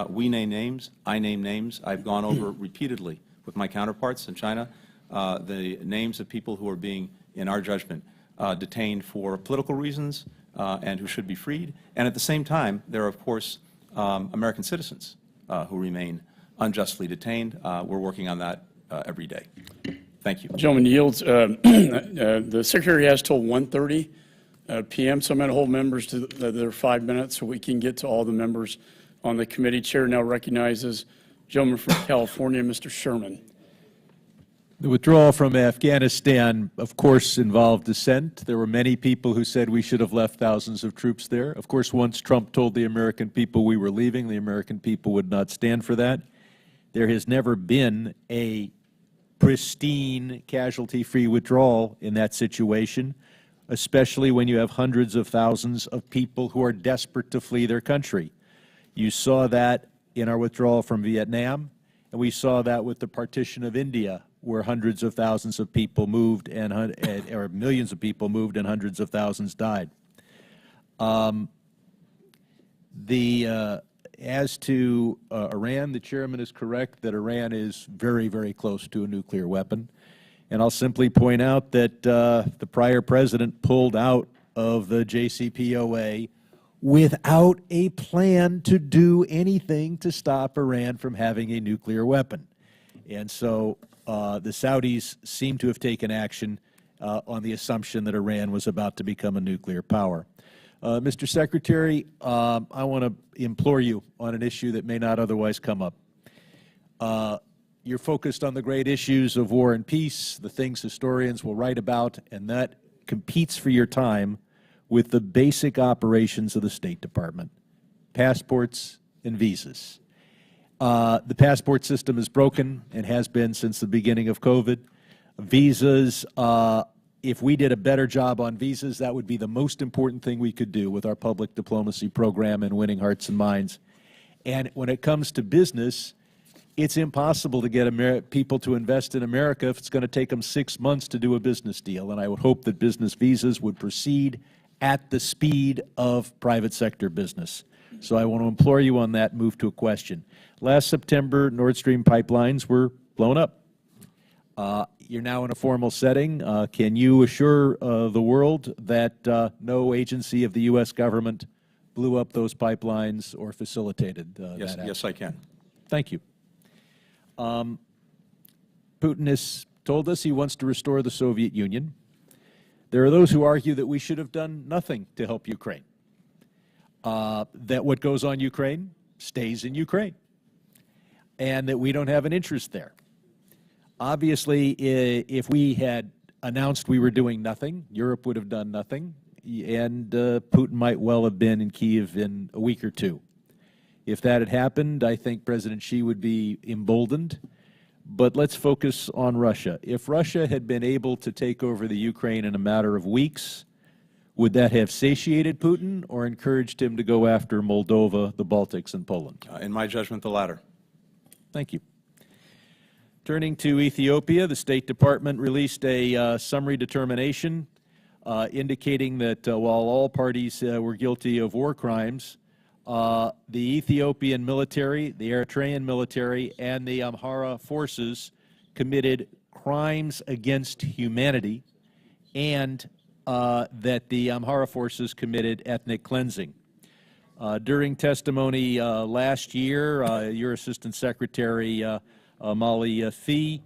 We name names. I name names. I've gone over repeatedly with my counterparts in China the names of people who are being, in our judgment, detained for political reasons and who should be freed. And at the same time, there are, of course, American citizens who remain unjustly detained. We're working on that every day. Thank you. Gentleman yields. The Secretary has till 1:30 p.m., so I'm going to hold members to their 5 minutes so we can get to all the members on the committee. Chair now recognizes gentleman from California, Mr. Sherman. The withdrawal from Afghanistan, of course, involved dissent. There were many people who said we should have left thousands of troops there. Of course, once Trump told the American people we were leaving, the American people would not stand for that. There has never been a pristine, casualty-free withdrawal in that situation, especially when you have hundreds of thousands of people who are desperate to flee their country. You saw that in our withdrawal from Vietnam, and we saw that with the partition of India, where hundreds of thousands of people moved or millions of people moved and hundreds of thousands died. As to Iran, the chairman is correct that Iran is very, very close to a nuclear weapon. And I'll simply point out that the prior president pulled out of the JCPOA without a plan to do anything to stop Iran from having a nuclear weapon. And so the Saudis seem to have taken action on the assumption that Iran was about to become a nuclear power. Mr. Secretary, I want to implore you on an issue that may not otherwise come up. You're focused on the great issues of war and peace, the things historians will write about, and that competes for your time with the basic operations of the State Department, passports and visas. The passport system is broken and has been since the beginning of COVID. Visas, if we did a better job on visas, that would be the most important thing we could do with our public diplomacy program and winning hearts and minds. And when it comes to business, it's impossible to get people to invest in America if it's going to take them 6 months to do a business deal. And I would hope that business visas would proceed at the speed of private sector business. So I want to implore you on that. Move to a question. Last September, Nord Stream pipelines were blown up. You're now in a formal setting. Can you assure the world that no agency of the U.S. government blew up those pipelines or facilitated that action? Yes, I can. Thank you. Putin has told us he wants to restore the Soviet Union. There are those who argue that we should have done nothing to help Ukraine, that what goes on Ukraine stays in Ukraine, and that we don't have an interest there. Obviously, if we had announced we were doing nothing, Europe would have done nothing, and Putin might well have been in Kyiv in a week or two. If that had happened, I think President Xi would be emboldened. But let's focus on Russia. If Russia had been able to take over the Ukraine in a matter of weeks, would that have satiated Putin or encouraged him to go after Moldova, the Baltics, and Poland? In my judgment, the latter. Thank you. Turning to Ethiopia, the State Department released a summary determination indicating that while all parties were guilty of war crimes, the Ethiopian military, the Eritrean military, and the Amhara forces committed crimes against humanity, and that the Amhara forces committed ethnic cleansing. During testimony last year, your Assistant Secretary Molly Fee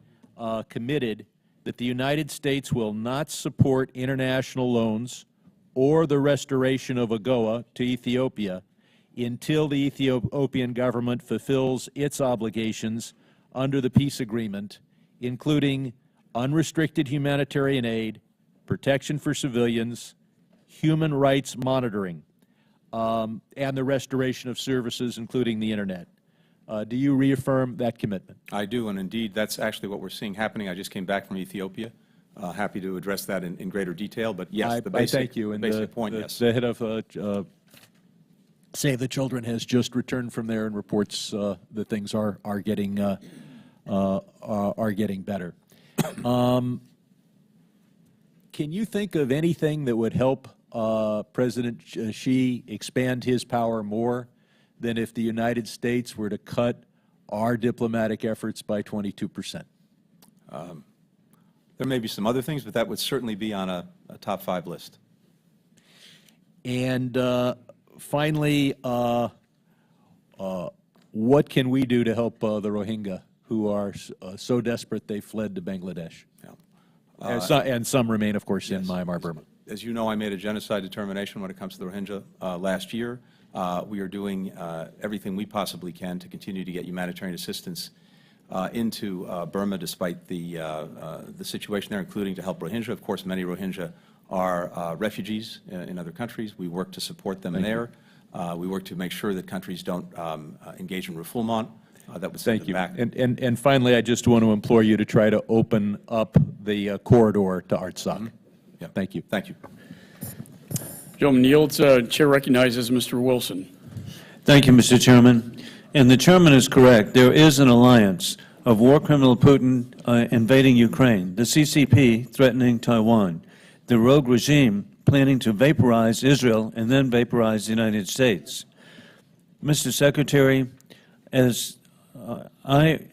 committed that the United States will not support international loans or the restoration of AGOA to Ethiopia until the Ethiopian government fulfills its obligations under the peace agreement, including unrestricted humanitarian aid, protection for civilians, human rights monitoring, and the restoration of services, including the Internet. Do you reaffirm that commitment? I do, and indeed, that's actually what we're seeing happening. I just came back from Ethiopia. Happy to address that in greater detail, but yes, the basic, thank you. And basic point, yes. The head of Save the Children has just returned from there and reports that things are getting are getting better. Can you think of anything that would help President Xi expand his power more than if the United States were to cut our diplomatic efforts by 22%? There may be some other things, but that would certainly be on a top 5 list. And finally, what can we do to help the Rohingya, who are so desperate they fled to Bangladesh? Yeah. And some remain, of course, in Myanmar, Burma. As you know, I made a genocide determination when it comes to the Rohingya last year. We are doing everything we possibly can to continue to get humanitarian assistance into Burma, despite the situation there, including to help Rohingya. Of course, many Rohingya are refugees in other countries. We work to support them there. We work to make sure that countries don't engage in refoulement. That would send them back. And finally, I just want to implore you to try to open up the corridor to Artsakh. Yeah. Thank you. Thank you. Gentleman yields. Chair recognizes Mr. Wilson. Thank you, Mr. Chairman. And the chairman is correct. There is an alliance of war criminal Putin invading Ukraine, the CCP threatening Taiwan, the rogue regime planning to vaporize Israel and then vaporize the United States. Mr. Secretary, as I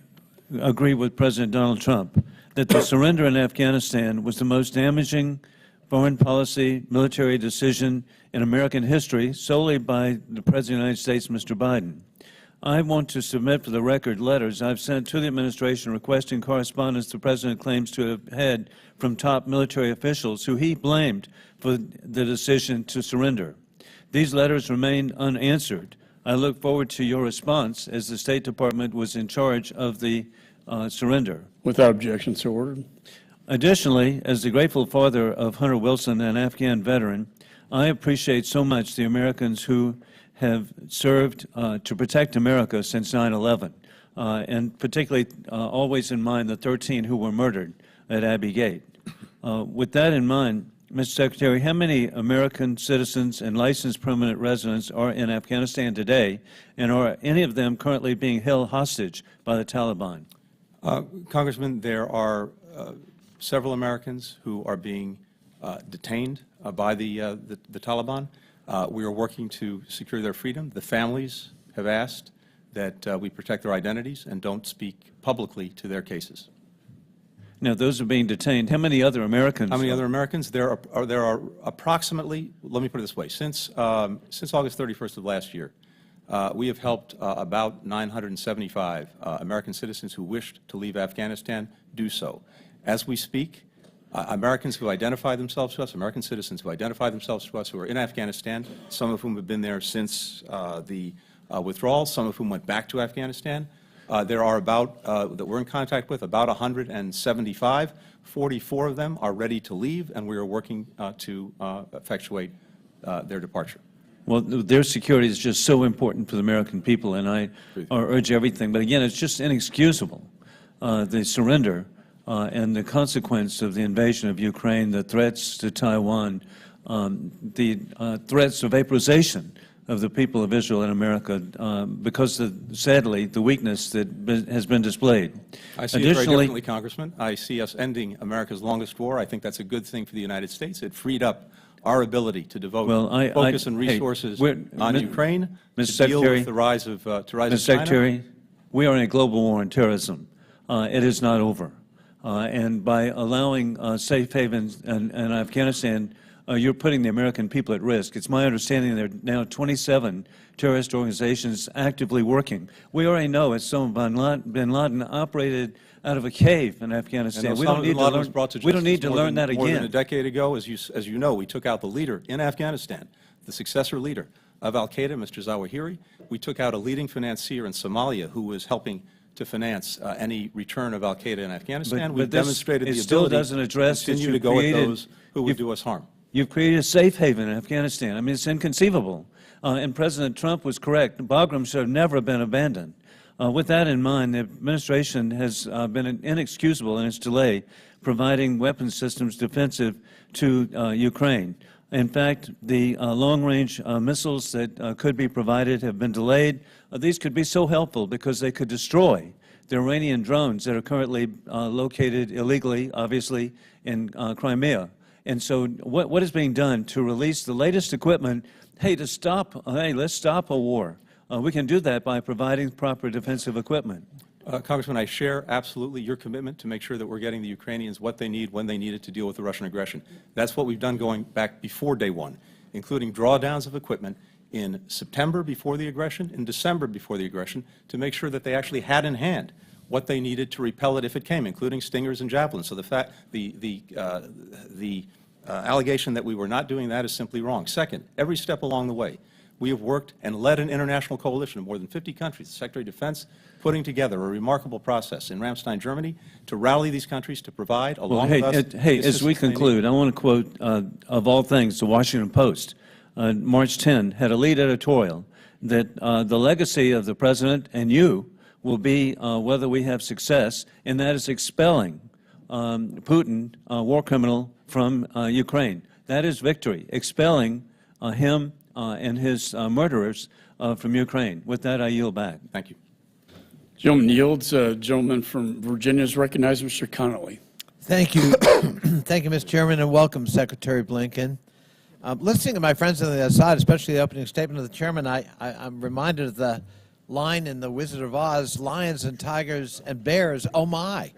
agree with President Donald Trump that the surrender in Afghanistan was the most damaging foreign policy military decision in American history solely by the President of the United States, Mr. Biden. I want to submit for the record letters I've sent to the administration requesting correspondence the President claims to have had from top military officials who he blamed for the decision to surrender. These letters remain unanswered. I look forward to your response as the State Department was in charge of the surrender. Without objection, so ordered. Additionally, as the grateful father of Hunter Wilson, an Afghan veteran, I appreciate so much the Americans who have served to protect America since 9/11, and particularly always in mind the 13 who were murdered at Abbey Gate. With that in mind, Mr. Secretary, how many American citizens and licensed permanent residents are in Afghanistan today, and are any of them currently being held hostage by the Taliban? Congressman, there are several Americans who are being detained by the Taliban. We are working to secure their freedom. The families have asked that we protect their identities and don't speak publicly to their cases. Now, those are being detained. How many other Americans? How many other Americans? There are approximately, let me put it this way, since August 31st of last year, we have helped about 975 American citizens who wished to leave Afghanistan do so. As we speak, Americans who identify themselves to us, American citizens who identify themselves to us who are in Afghanistan, some of whom have been there since the withdrawal, some of whom went back to Afghanistan. There are about, that we're in contact with, about 175. 44 of them are ready to leave, and we are working to effectuate their departure. Well, their security is just so important for the American people, and I urge everything. But again, it's just inexcusable, the surrender and the consequence of the invasion of Ukraine, the threats to Taiwan, the threats of vaporization of the people of Israel and America because of, sadly, the weakness that has been displayed. I see it very differently, Congressman. I see us ending America's longest war. I think that's a good thing for the United States. It freed up our ability to devote focus and resources on Ukraine to deal with the rise of China. Mr. Secretary, we are in a global war on terrorism. It is not over. And by allowing safe havens in Afghanistan, you're putting the American people at risk. It's my understanding there are now 27 terrorist organizations actively working. We already know Osama bin Laden operated out of a cave in Afghanistan. We don't need to learn that again. More than a decade ago, as you know, we took out the leader in Afghanistan, the successor leader of al-Qaeda, Mr. Zawahiri. We took out a leading financier in Somalia who was helping to finance any return of al-Qaeda in Afghanistan. We've demonstrated the ability to continue to go at those who would do us harm. You've created a safe haven in Afghanistan. I mean, it's inconceivable. And President Trump was correct. Bagram should have never been abandoned. With that in mind, the administration has been inexcusable in its delay providing weapon systems defensive to Ukraine. In fact, the long-range missiles that could be provided have been delayed. These could be so helpful because they could destroy the Iranian drones that are currently located illegally, obviously, in Crimea. And so what is being done to release the latest equipment, let's stop a war. We can do that by providing proper defensive equipment. Congressman, I share absolutely your commitment to make sure that we're getting the Ukrainians what they need when they need it to deal with the Russian aggression. That's what we've done going back before day one, including drawdowns of equipment in September before the aggression, in December before the aggression, to make sure that they actually had in hand what they needed to repel it if it came, including Stingers and Javelins. So the allegation that we were not doing that is simply wrong. Second, every step along the way, we have worked and led an international coalition of more than 50 countries, the Secretary of Defense, putting together a remarkable process in Ramstein, Germany, to rally these countries to provide, along with us, as we conclude, I want to quote, of all things, the Washington Post, March 10, had a lead editorial that the legacy of the President and you will be whether we have success, and that is expelling Putin, war criminal, from Ukraine. That is victory, expelling him and his murderers from Ukraine. With that, I yield back. Thank you. Gentleman yields. Gentleman from Virginia is recognized, Mr. Connolly. Thank you. Thank you, Mr. Chairman, and welcome, Secretary Blinken. Listening to my friends on the other side, especially the opening statement of the chairman, I'm reminded of the line in The Wizard of Oz, lions and tigers and bears, oh my.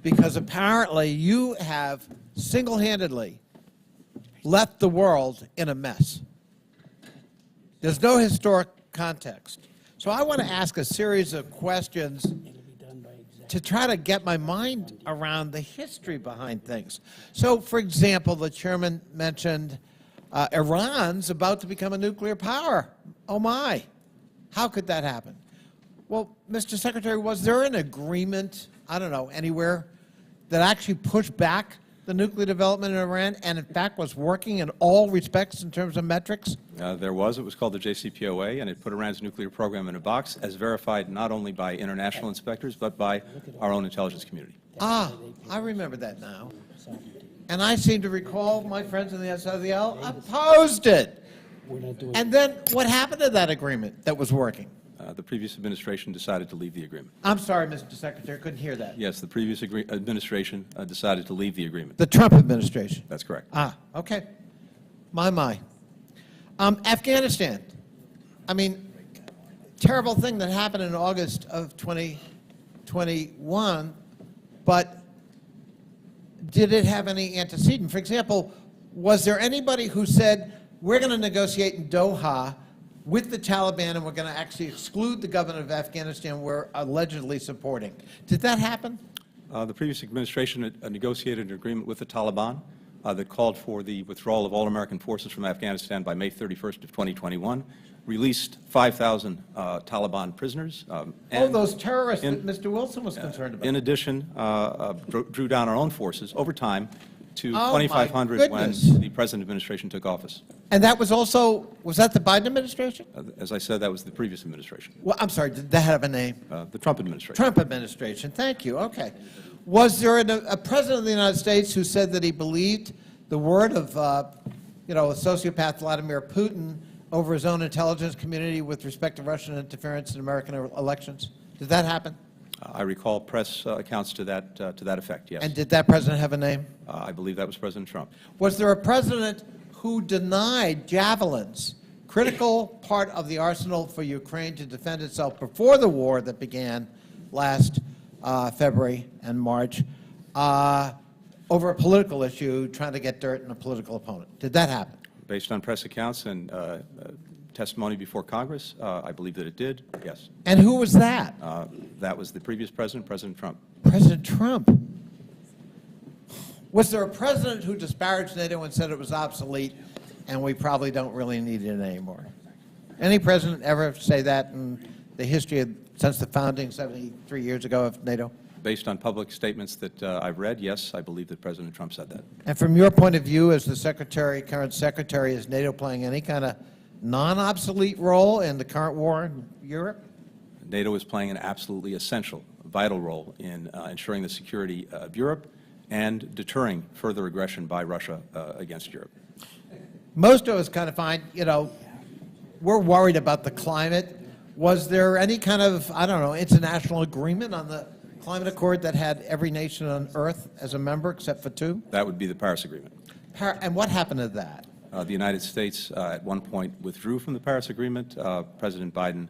Because apparently you have single-handedly left the world in a mess. There's no historic context. So I want to ask a series of questions to try to get my mind around the history behind things. So, for example, the chairman mentioned Iran's about to become a nuclear power. Oh my, how could that happen? Well, Mr. Secretary, was there an agreement, I don't know, anywhere, that actually pushed back the nuclear development in Iran and, in fact, was working in all respects in terms of metrics? There was. It was called the JCPOA, and it put Iran's nuclear program in a box, as verified not only by international inspectors, but by our own intelligence community. Ah, I remember that now. And I seem to recall my friends on the other side of the aisle opposed it. And then what happened to that agreement that was working? The previous administration decided to leave the agreement. I'm sorry, Mr. Secretary, couldn't hear that. Yes, the previous administration decided to leave the agreement. The Trump administration. That's correct. Ah, okay. My. Afghanistan. I mean, terrible thing that happened in August of 2021, but did it have any antecedent? For example, was there anybody who said, we're going to negotiate in Doha with the Taliban and we're going to actually exclude the government of Afghanistan we're allegedly supporting? Did that happen? The previous administration negotiated an agreement with the Taliban that called for the withdrawal of all American forces from Afghanistan by May 31st of 2021, released 5,000 Taliban prisoners. Those terrorists that Mr. Wilson was concerned about. In addition, drew down our own forces over time to Oh, 2,500 when goodness. the present administration took office. And that was also, was that the Biden administration? As I said, that was the previous administration, Well, I'm sorry, did that have a name? the Trump administration. Trump administration, thank you, okay. Was there a president of the United States who said that he believed the word of, a sociopath Vladimir Putin over his own intelligence community with respect to Russian interference in American elections? Did that happen? I recall press accounts to that effect, yes. And did that president have a name? I believe that was President Trump. Was there a president who denied javelins, critical part of the arsenal for Ukraine to defend itself before the war that began last February and March, over a political issue, trying to get dirt on a political opponent? Did that happen? Based on press accounts and testimony before Congress, I believe that it did, yes. And who was that? That was the previous president, President Trump. President Trump. Was there a president who disparaged NATO and said it was obsolete and we probably don't really need it anymore? Any president ever say that in the history of, since the founding 73 years ago of NATO? Based on public statements that I've read, yes, I believe that President Trump said that. And from your point of view as the current secretary, is NATO playing any kind of non-obsolete role in the current war in Europe? NATO is playing an absolutely essential, vital role in ensuring the security of Europe and deterring further aggression by Russia against Europe. Most of us kind of find, we're worried about the climate, Was there any kind of, I don't know, international agreement on the climate accord that had every nation on Earth as a member except for 2? That would be the Paris Agreement. And what happened to that? The United States at one point withdrew from the Paris Agreement. President Biden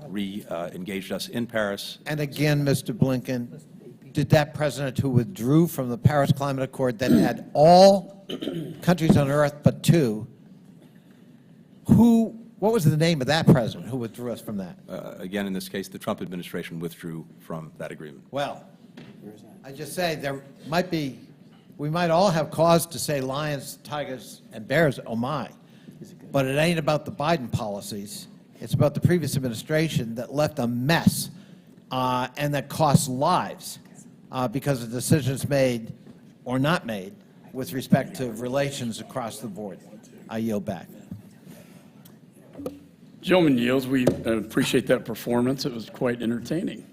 re-engaged us in Paris. And again, Mr. Blinken, did that president who withdrew from the Paris Climate Accord that had all countries on Earth but 2, what was the name of that president who withdrew us from that? Again, in this case, the Trump administration withdrew from that agreement. Well, I just say there might be, we might all have cause to say lions, tigers, and bears, oh my, but it ain't about the Biden policies. It's about the previous administration that left a mess and that cost lives because of decisions made or not made with respect to relations across the board. I yield back. Gentleman yields. We appreciate that performance. It was quite entertaining.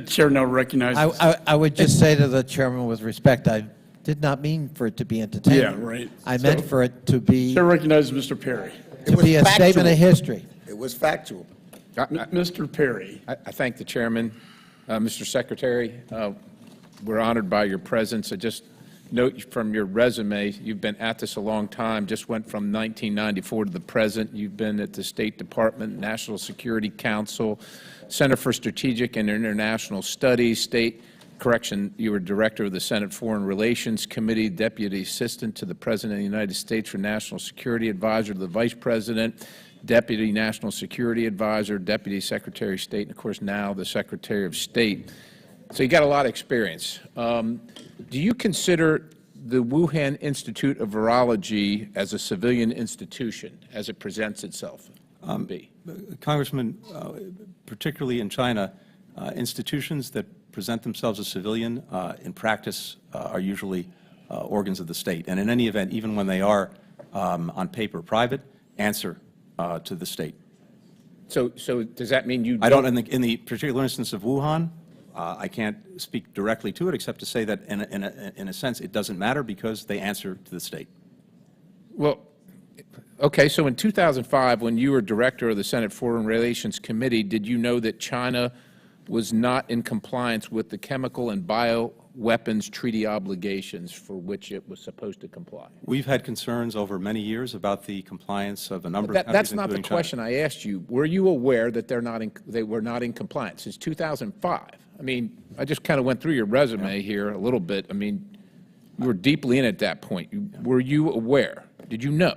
Chair now recognizes. I would just say to the chairman with respect, I did not mean for it to be entertaining. Yeah, right. I meant for it to be Chair recognizes Mr. Perry. to be a statement of history. It was factual. Mr. Perry. I thank the chairman. Mr. Secretary, we're honored by your presence. I just note from your resume, you've been at this a long time, just went from 1994 to the present. You've been at the State Department, National Security Council, Center for Strategic and International Studies, you were director of the Senate Foreign Relations Committee, Deputy Assistant to the President of the United States for National Security Advisor to the Vice President, Deputy National Security Advisor, Deputy Secretary of State, and of course now the Secretary of State. So you got a lot of experience. Do you consider the Wuhan Institute of Virology as a civilian institution as it presents itself? Congressman, particularly in China, institutions that present themselves as civilian in practice are usually organs of the state. And in any event, even when they are on paper private, answer to the state. So does that mean you I don't, in the particular instance of Wuhan, I can't speak directly to it except to say that in a sense it doesn't matter because they answer to the state. Well, okay, so in 2005, when you were director of the Senate Foreign Relations Committee, did you know that China was not in compliance with the chemical and bioweapons treaty obligations for which it was supposed to comply? We've had concerns over many years about the compliance of a number of countries, That's not the including China. question I asked you. Were you aware that they were not in compliance since 2005? I mean, I just kind of went through your resume here a little bit. I mean, you were deeply in at that point. Were you aware? Did you know?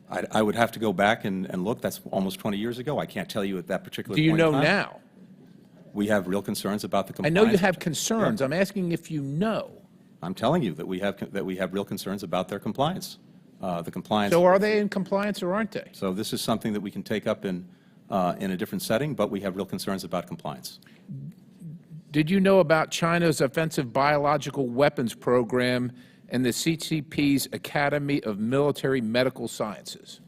I would have to go back and look. That's almost 20 years ago. I can't tell you at that particular Do you point in know time. now? We have real concerns about the I compliance. know you have concerns. Yeah. I'm asking if you know. I'm telling you that we have real concerns about their compliance. The compliance. So are they in compliance or aren't they? So this is something that we can take up in a different setting, but we have real concerns about compliance. Did you know about China's offensive biological weapons program and the CCP's Academy of Military Medical Sciences?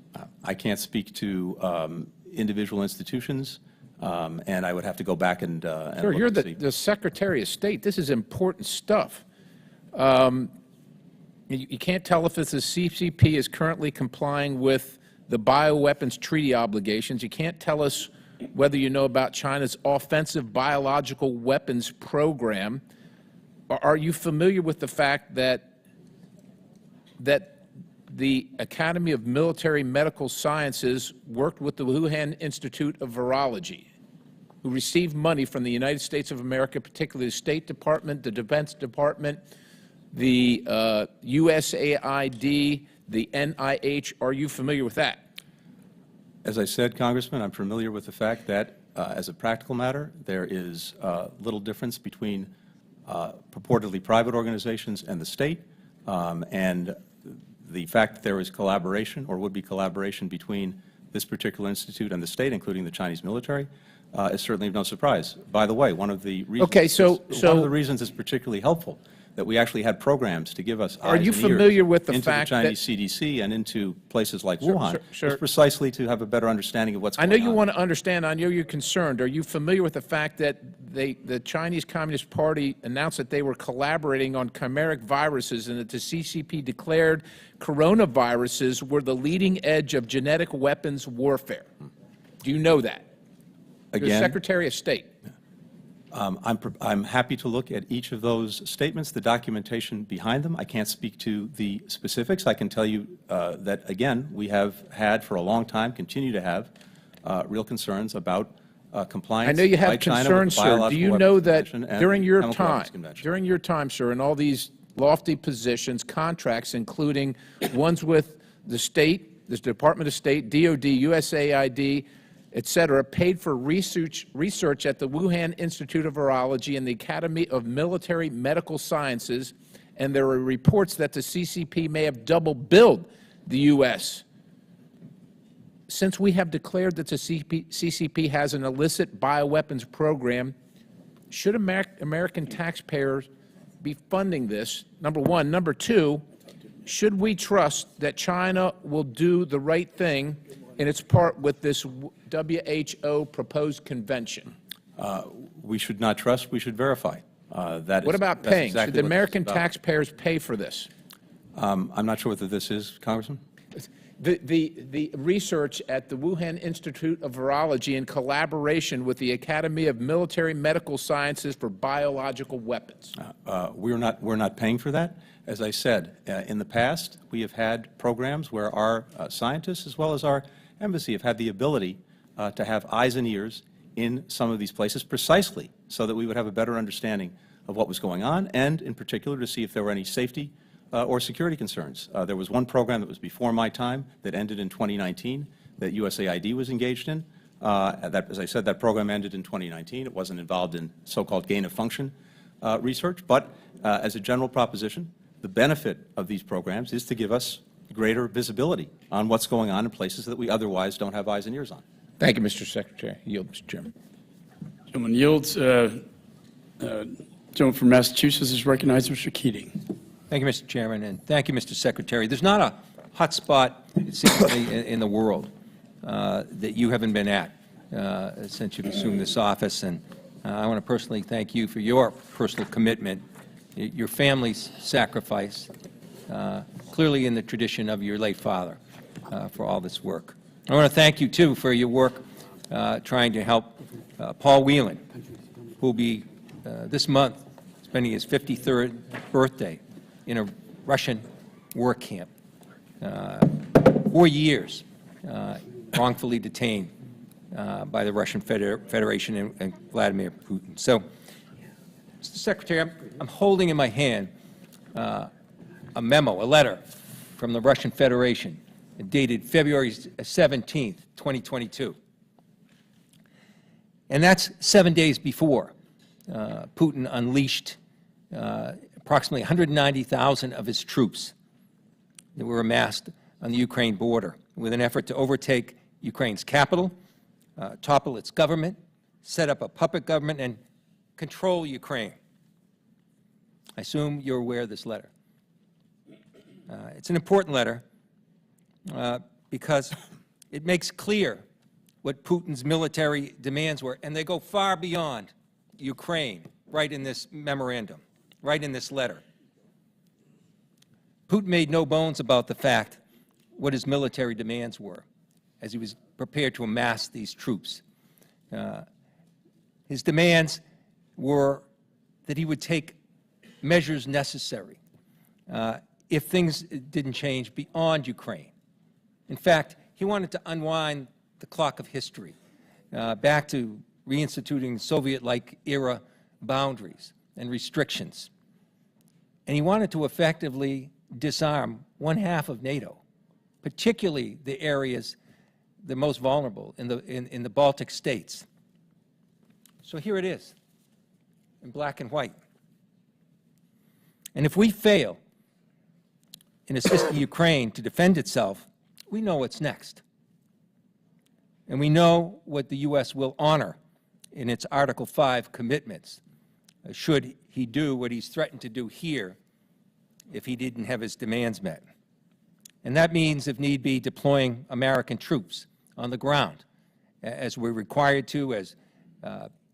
I can't speak to individual institutions, and I would have to go back and Sure, look you're to see. the Secretary of State. This is important stuff. You can't tell if the CCP is currently complying with the bioweapons treaty obligations. You can't tell us whether you know about China's offensive biological weapons program. Are you familiar with the fact that the Academy of Military Medical Sciences worked with the Wuhan Institute of Virology, who received money from the United States of America, particularly the State Department, the Defense Department, the USAID, the NIH? Are you familiar with that? As I said, Congressman, I'm familiar with the fact that, as a practical matter, there is little difference between purportedly private organizations and the state, and the fact that there is collaboration or would be collaboration between this particular institute and the state, including the Chinese military, is certainly of no surprise. By the way, one of the reasons, one of the reasons it's particularly helpful that we actually had programs to give us eyes and ears familiar with the into fact the Chinese CDC and into places like Wuhan, sure. is precisely to have a better understanding of what's I going know on. you want to understand. I know you're concerned. Are you familiar with the fact that the Chinese Communist Party announced that they were collaborating on chimeric viruses and that the CCP declared coronaviruses were the leading edge of genetic weapons warfare? Do you know that? You're Again, Secretary of State. I'm happy to look at each of those statements, the documentation behind them. I can't speak to the specifics. I can tell you that, again, we have had for a long time, continue to have, real concerns about compliance I know you by have China with concerns, the sir. Do Biological you Weapons know that Convention and during the your Chemical Weapons time, Convention. sir, in all these lofty positions, contracts, including ones with the state, the Department of State, DOD, USAID, et cetera, paid for research at the Wuhan Institute of Virology and the Academy of Military Medical Sciences, and there are reports that the CCP may have double-billed the U.S. Since we have declared that the CCP has an illicit bioweapons program, should American taxpayers be funding this, number one? Number two, should we trust that China will do the right thing in its part with this WHO proposed convention? We should not trust, we should verify. What about that's paying? exactly Should the what American this is about. taxpayers pay for this? I'm not sure whether this is, Congressman? The research at the Wuhan Institute of Virology in collaboration with the Academy of Military Medical Sciences for Biological Weapons. We're not paying for that. As I said, in the past, we have had programs where our scientists, as well as our embassy, have had the ability to have eyes and ears in some of these places precisely so that we would have a better understanding of what was going on, and in particular to see if there were any safety or security concerns. There was one program that was before my time that ended in 2019 that USAID was engaged in. As I said, that program ended in 2019. It wasn't involved in so-called gain-of-function research, but as a general proposition, the benefit of these programs is to give us greater visibility on what's going on in places that we otherwise don't have eyes and ears on. Thank you, Mr. Secretary. Yield, Mr. Chairman. Gentleman yields. Gentleman from Massachusetts is recognized, Mr. Keating. Thank you, Mr. Chairman, and thank you, Mr. Secretary. There's not a hot spot, seemingly, in the world that you haven't been at since you've assumed this office, and I want to personally thank you for your personal commitment, your family's sacrifice, clearly in the tradition of your late father, for all this work. I want to thank you, too, for your work trying to help Paul Whelan, who will be this month spending his 53rd birthday in a Russian war camp. 4 years wrongfully detained by the Russian Federation and Vladimir Putin. So, Mr. Secretary, I'm holding in my hand a memo, a letter from the Russian Federation dated February 17th, 2022. And that's 7 days before Putin unleashed approximately 190,000 of his troops that were amassed on the Ukraine border with an effort to overtake Ukraine's capital, topple its government, set up a puppet government, and control Ukraine. I assume you're aware of this letter. It's an important letter because it makes clear what Putin's military demands were, and they go far beyond Ukraine, right in this memorandum, right in this letter. Putin made no bones about the fact what his military demands were as he was prepared to amass these troops. His demands were that he would take measures necessary if things didn't change beyond Ukraine. In fact, he wanted to unwind the clock of history back to reinstituting Soviet-like era boundaries and restrictions. And he wanted to effectively disarm one half of NATO, particularly the areas the most vulnerable in the Baltic states. So here it is, in black and white. And if we fail in assisting Ukraine to defend itself, we know what's next. And we know what the U.S. will honor in its Article 5 commitments, should he do what he's threatened to do here if he didn't have his demands met. And that means, if need be, deploying American troops on the ground, as we're required to, as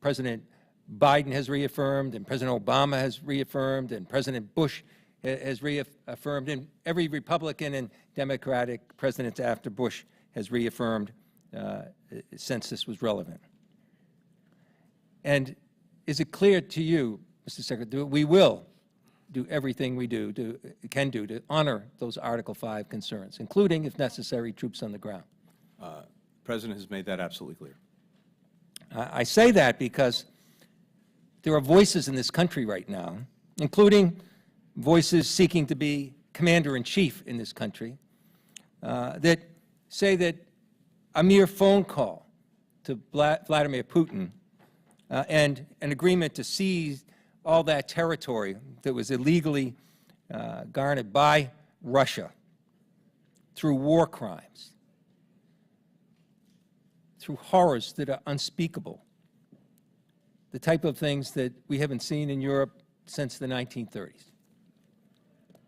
President Biden has reaffirmed, and President Obama has reaffirmed, and President Bush has reaffirmed, and every Republican and Democratic president after Bush has reaffirmed since this was relevant. And is it clear to you, Mr. Secretary, we will do everything we can do to honor those Article 5 concerns, including, if necessary, troops on the ground? The President has made that absolutely clear. I say that because there are voices in this country right now, including voices seeking to be commander-in-chief in this country, that say that a mere phone call to Vladimir Putin and an agreement to seize all that territory that was illegally garnered by Russia through war crimes, through horrors that are unspeakable, the type of things that we haven't seen in Europe since the 1930s.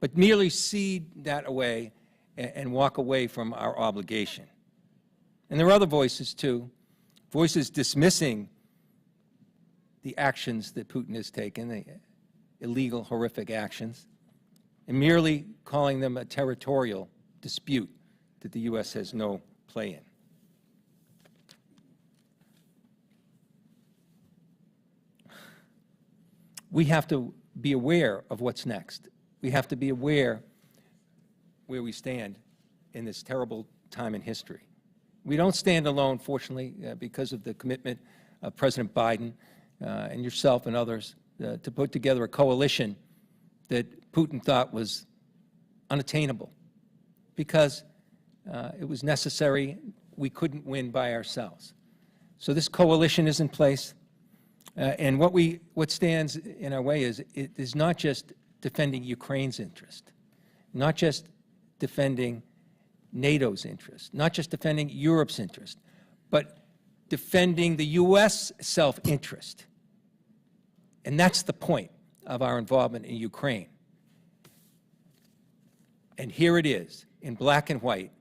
But merely cede that away and walk away from our obligation. And there are other voices, too, voices dismissing the actions that Putin has taken, the illegal, horrific actions, and merely calling them a territorial dispute that the U.S. has no play in. We have to be aware of what's next. We have to be aware where we stand in this terrible time in history. We don't stand alone, fortunately, because of the commitment of President Biden and yourself and others to put together a coalition that Putin thought was unattainable because it was necessary. We couldn't win by ourselves. So this coalition is in place. And what stands in our way is it is not just defending Ukraine's interest, not just defending NATO's interest, not just defending Europe's interest, but defending the U.S. self-interest. And that's the point of our involvement in Ukraine. And here it is, in black and white,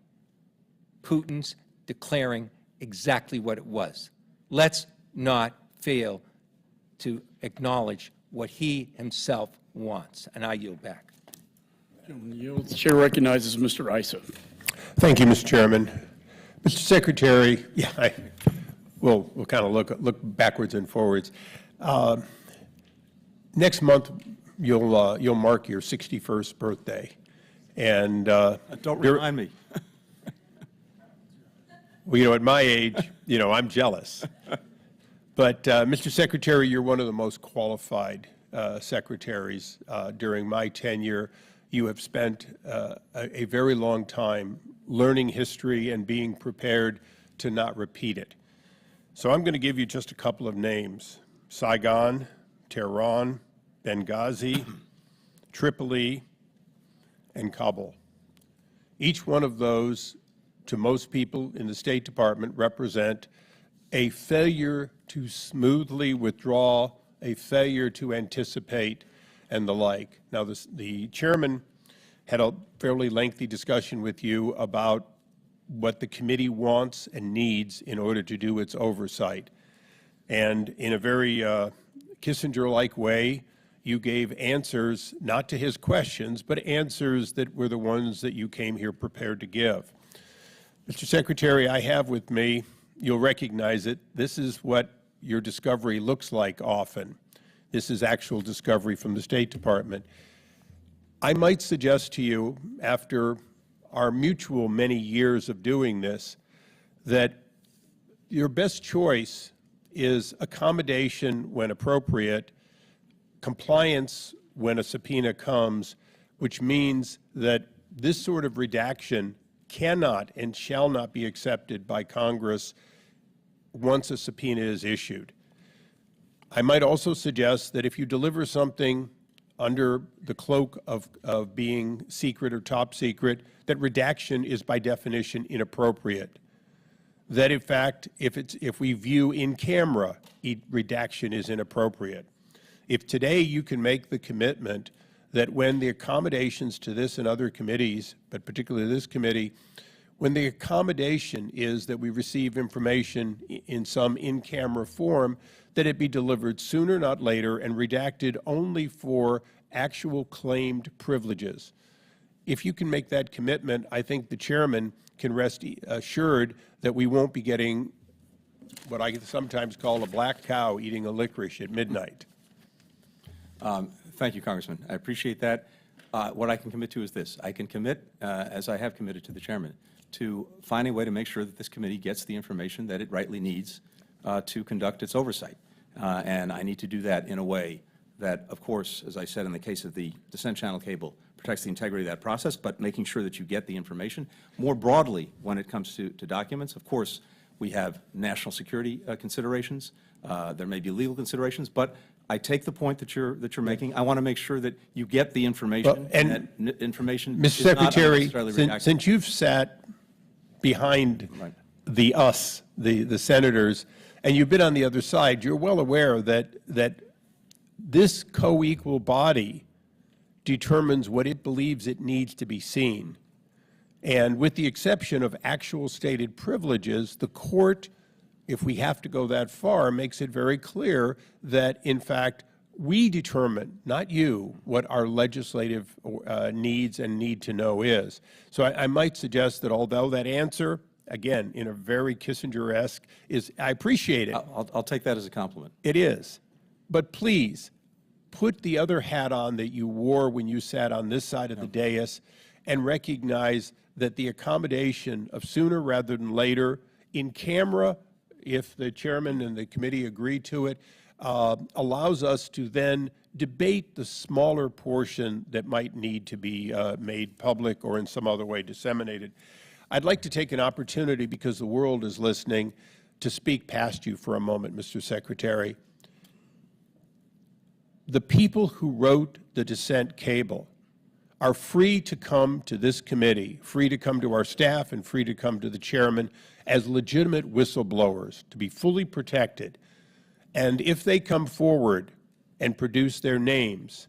Putin's declaring exactly what it was. Let's not fail to acknowledge what he himself wants. And I yield back. The chair recognizes Mr. Issa. Thank you, Mr. Chairman. Mr. Secretary, we'll kind of look backwards and forwards. Next month, you'll mark your 61st birthday, and Don't remind me. well, at my age, I'm jealous. But Mr. Secretary, you're one of the most qualified secretaries during my tenure. You have spent a very long time learning history and being prepared to not repeat it. So I'm going to give you just a couple of names: Saigon, Tehran, Benghazi, Tripoli, and Kabul. Each one of those, to most people in the State Department, represent a failure to smoothly withdraw, a failure to anticipate, and the like. Now, the chairman had a fairly lengthy discussion with you about what the committee wants and needs in order to do its oversight. And in a very Kissinger-like way, you gave answers, not to his questions, but answers that were the ones that you came here prepared to give. Mr. Secretary, I have with me, you'll recognize it, this is what your discovery looks like often. This is actual discovery from the State Department. I might suggest to you, after our mutual many years of doing this, that your best choice is accommodation when appropriate, compliance when a subpoena comes, which means that this sort of redaction cannot and shall not be accepted by Congress once a subpoena is issued. I might also suggest that if you deliver something under the cloak of being secret or top secret, that redaction is by definition inappropriate. That in fact, if we view in camera, redaction is inappropriate. If today you can make the commitment that when the accommodations to this and other committees, but particularly this committee, when the accommodation is that we receive information in some in-camera form, that it be delivered sooner, not later, and redacted only for actual claimed privileges. if you can make that commitment, I think the chairman can rest assured that we won't be getting what I sometimes call a black cow eating a licorice at midnight. Thank you, Congressman. I appreciate that. What I can commit to is this. I can commit, as I have committed to the chairman, to find a way to make sure that this committee gets the information that it rightly needs to conduct its oversight. And I need to do that in a way that, of course, as I said in the case of the Descent Channel cable, protects the integrity of that process, but making sure that you get the information. More broadly, when it comes to documents, of course, we have national security considerations. There may be legal considerations, but I take the point that you're making. I want to make sure that you get the information, and that information Mr. is not Secretary, unnecessarily redacted. since you've sat behind the senators, and you've been on the other side, you're well aware that this co-equal body determines what it believes it needs to be seen. And with the exception of actual stated privileges, the court, if we have to go that far, makes it very clear that, in fact, we determine, not you, what our legislative needs and need to know is. So I might suggest that although that answer, again, in a very Kissinger-esque, is, I appreciate it. I'll take that as a compliment. It is. But please, put the other hat on that you wore when you sat on this side of the dais and recognize that the accommodation of sooner rather than later, in camera, if the chairman and the committee agree to it, allows us to then debate the smaller portion that might need to be made public or in some other way disseminated. I'd like to take an opportunity, because the world is listening, to speak past you for a moment, Mr. Secretary. The people who wrote the dissent cable are free to come to this committee, free to come to our staff, and free to come to the chairman as legitimate whistleblowers, to be fully protected. And if they come forward and produce their names,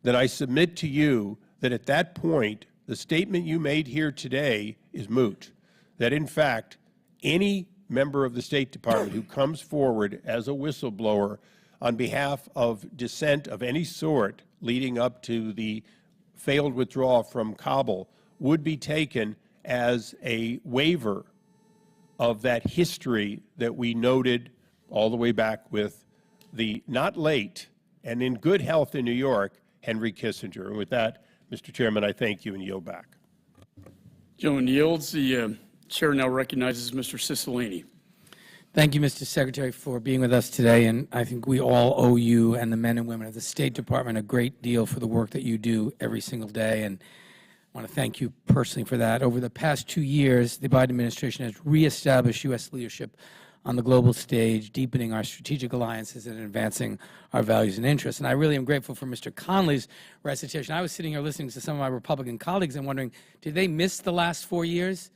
then I submit to you that at that point, the statement you made here today is moot. That, in fact, any member of the State Department who comes forward as a whistleblower on behalf of dissent of any sort leading up to the failed withdrawal from Kabul would be taken as a waiver of that history that we noted all the way back with the not late and in good health in New York, Henry Kissinger. And with that, Mr. Chairman, I thank you and yield back. Gentleman yields. The chair now recognizes Mr. Cicilline. Thank you, Mr. Secretary, for being with us today, and I think we all owe you and the men and women of the State Department a great deal for the work that you do every single day, and I want to thank you personally for that. Over the past 2 years, the Biden administration has reestablished U.S. leadership on the global stage, deepening our strategic alliances and advancing our values and interests. And I really am grateful for Mr. Connolly's recitation. I was sitting here listening to some of my Republican colleagues and wondering, did they miss the last 4 years?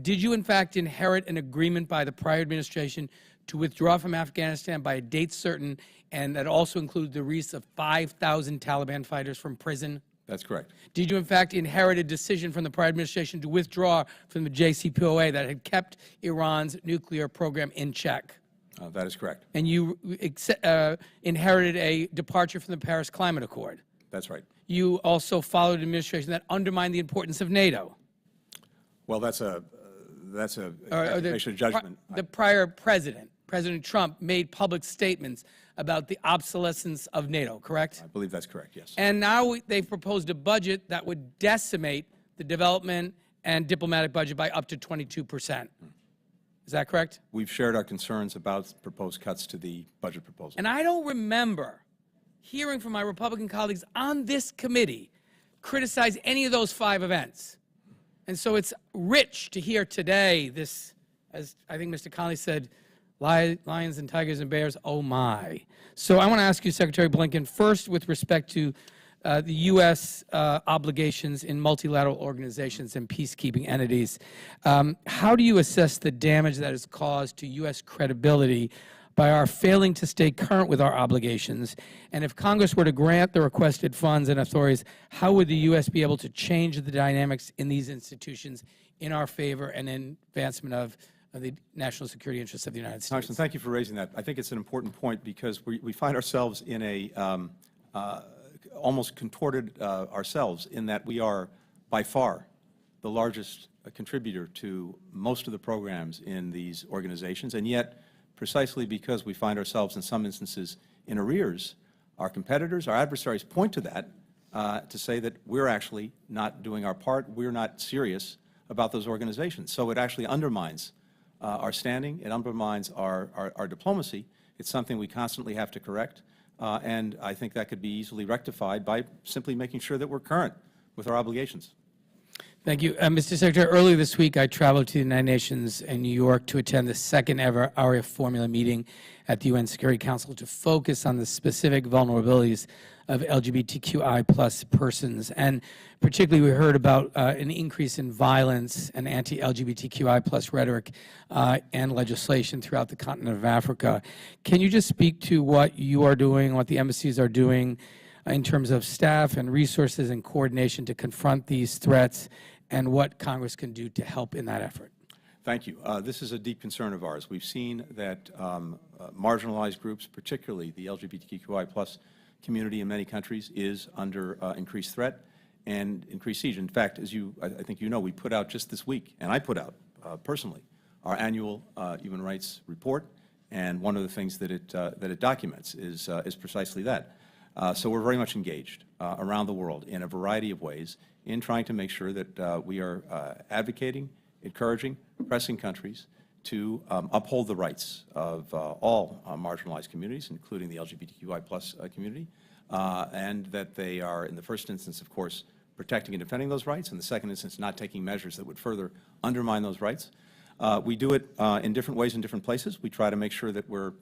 Did you, in fact, inherit an agreement by the prior administration to withdraw from Afghanistan by a date certain, and that also included the release of 5,000 Taliban fighters from prison? That's correct. Did you, in fact, inherit a decision from the prior administration to withdraw from the JCPOA that had kept Iran's nuclear program in check? That is correct. And you inherited a departure from the Paris Climate Accord. That's right. You also followed an administration that undermined the importance of NATO. Well, that's a judgment. The prior president, President Trump, made public statements about the obsolescence of NATO, correct? I believe that's correct, yes. And now they've proposed a budget that would decimate the development and diplomatic budget by up to 22%. Is that correct? We've shared our concerns about proposed cuts to the budget proposal. And I don't remember hearing from my Republican colleagues on this committee criticize any of those 5 events. And so it's rich to hear today this, as I think Mr. Connolly said, lions and tigers and bears, oh my. So I want to ask you, Secretary Blinken, first with respect to the U.S. obligations in multilateral organizations and peacekeeping entities. How do you assess the damage that is caused to U.S. credibility by our failing to stay current with our obligations? And if Congress were to grant the requested funds and authorities, how would the U.S. be able to change the dynamics in these institutions in our favor and in advancement of the national security interests of the United States? Congressman, thank you for raising that. I think it's an important point because we find ourselves in a almost contorted ourselves in that we are, by far the largest contributor to most of the programs in these organizations, and yet, precisely because we find ourselves in some instances in arrears, our competitors, our adversaries point to that to say that we're actually not doing our part, we're not serious about those organizations. So it actually undermines our standing, it undermines our diplomacy. It's something we constantly have to correct, and I think that could be easily rectified by simply making sure that we're current with our obligations. Thank you. Mr. Secretary, earlier this week I traveled to the United Nations in New York to attend the second ever ARIA Formula meeting at the UN Security Council to focus on the specific vulnerabilities of LGBTQI plus persons. And particularly we heard about an increase in violence and anti-LGBTQI plus rhetoric and legislation throughout the continent of Africa. Can you just speak to what you are doing, what the embassies are doing in terms of staff and resources and coordination to confront these threats, and what Congress can do to help in that effort? Thank you. This is a deep concern of ours. We've seen that marginalized groups, particularly the LGBTQI plus community in many countries, is under increased threat and increased siege. In fact, as I think you know, we put out just this week, and I put out personally, our annual human rights report, and one of the things that it documents is precisely that. So we're very much engaged around the world in a variety of ways in trying to make sure that we are advocating, encouraging, pressing countries to uphold the rights of all marginalized communities, including the LGBTQI plus community, and that they are, in the first instance, of course, protecting and defending those rights, in the second instance, not taking measures that would further undermine those rights. We do it in different ways in different places. We try to make sure that we're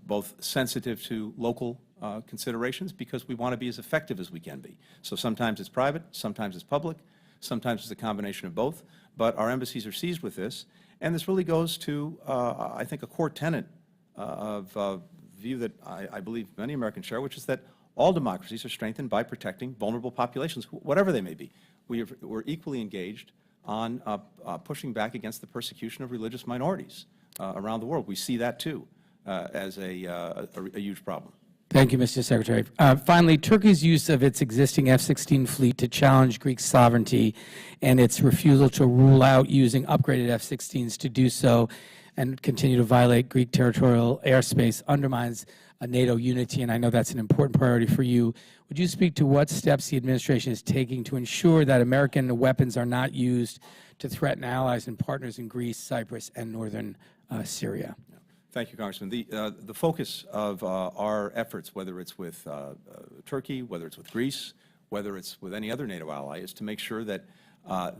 both sensitive to local considerations, because we want to be as effective as we can be. So sometimes it's private, sometimes it's public, sometimes it's a combination of both, but our embassies are seized with this, and this really goes to, I think, a core tenet of view that I believe many Americans share, which is that all democracies are strengthened by protecting vulnerable populations, whatever they may be. We're equally engaged on pushing back against the persecution of religious minorities around the world. We see that, too, as a huge problem. Thank you, Mr. Secretary. Finally, Turkey's use of its existing F-16 fleet to challenge Greek sovereignty and its refusal to rule out using upgraded F-16s to do so and continue to violate Greek territorial airspace undermines NATO unity, and I know that's an important priority for you. Would you speak to what steps the administration is taking to ensure that American weapons are not used to threaten allies and partners in Greece, Cyprus, and northern Syria? Thank you, Congressman. The focus of our efforts, whether it's with Turkey, whether it's with Greece, whether it's with any other NATO ally, is to make sure that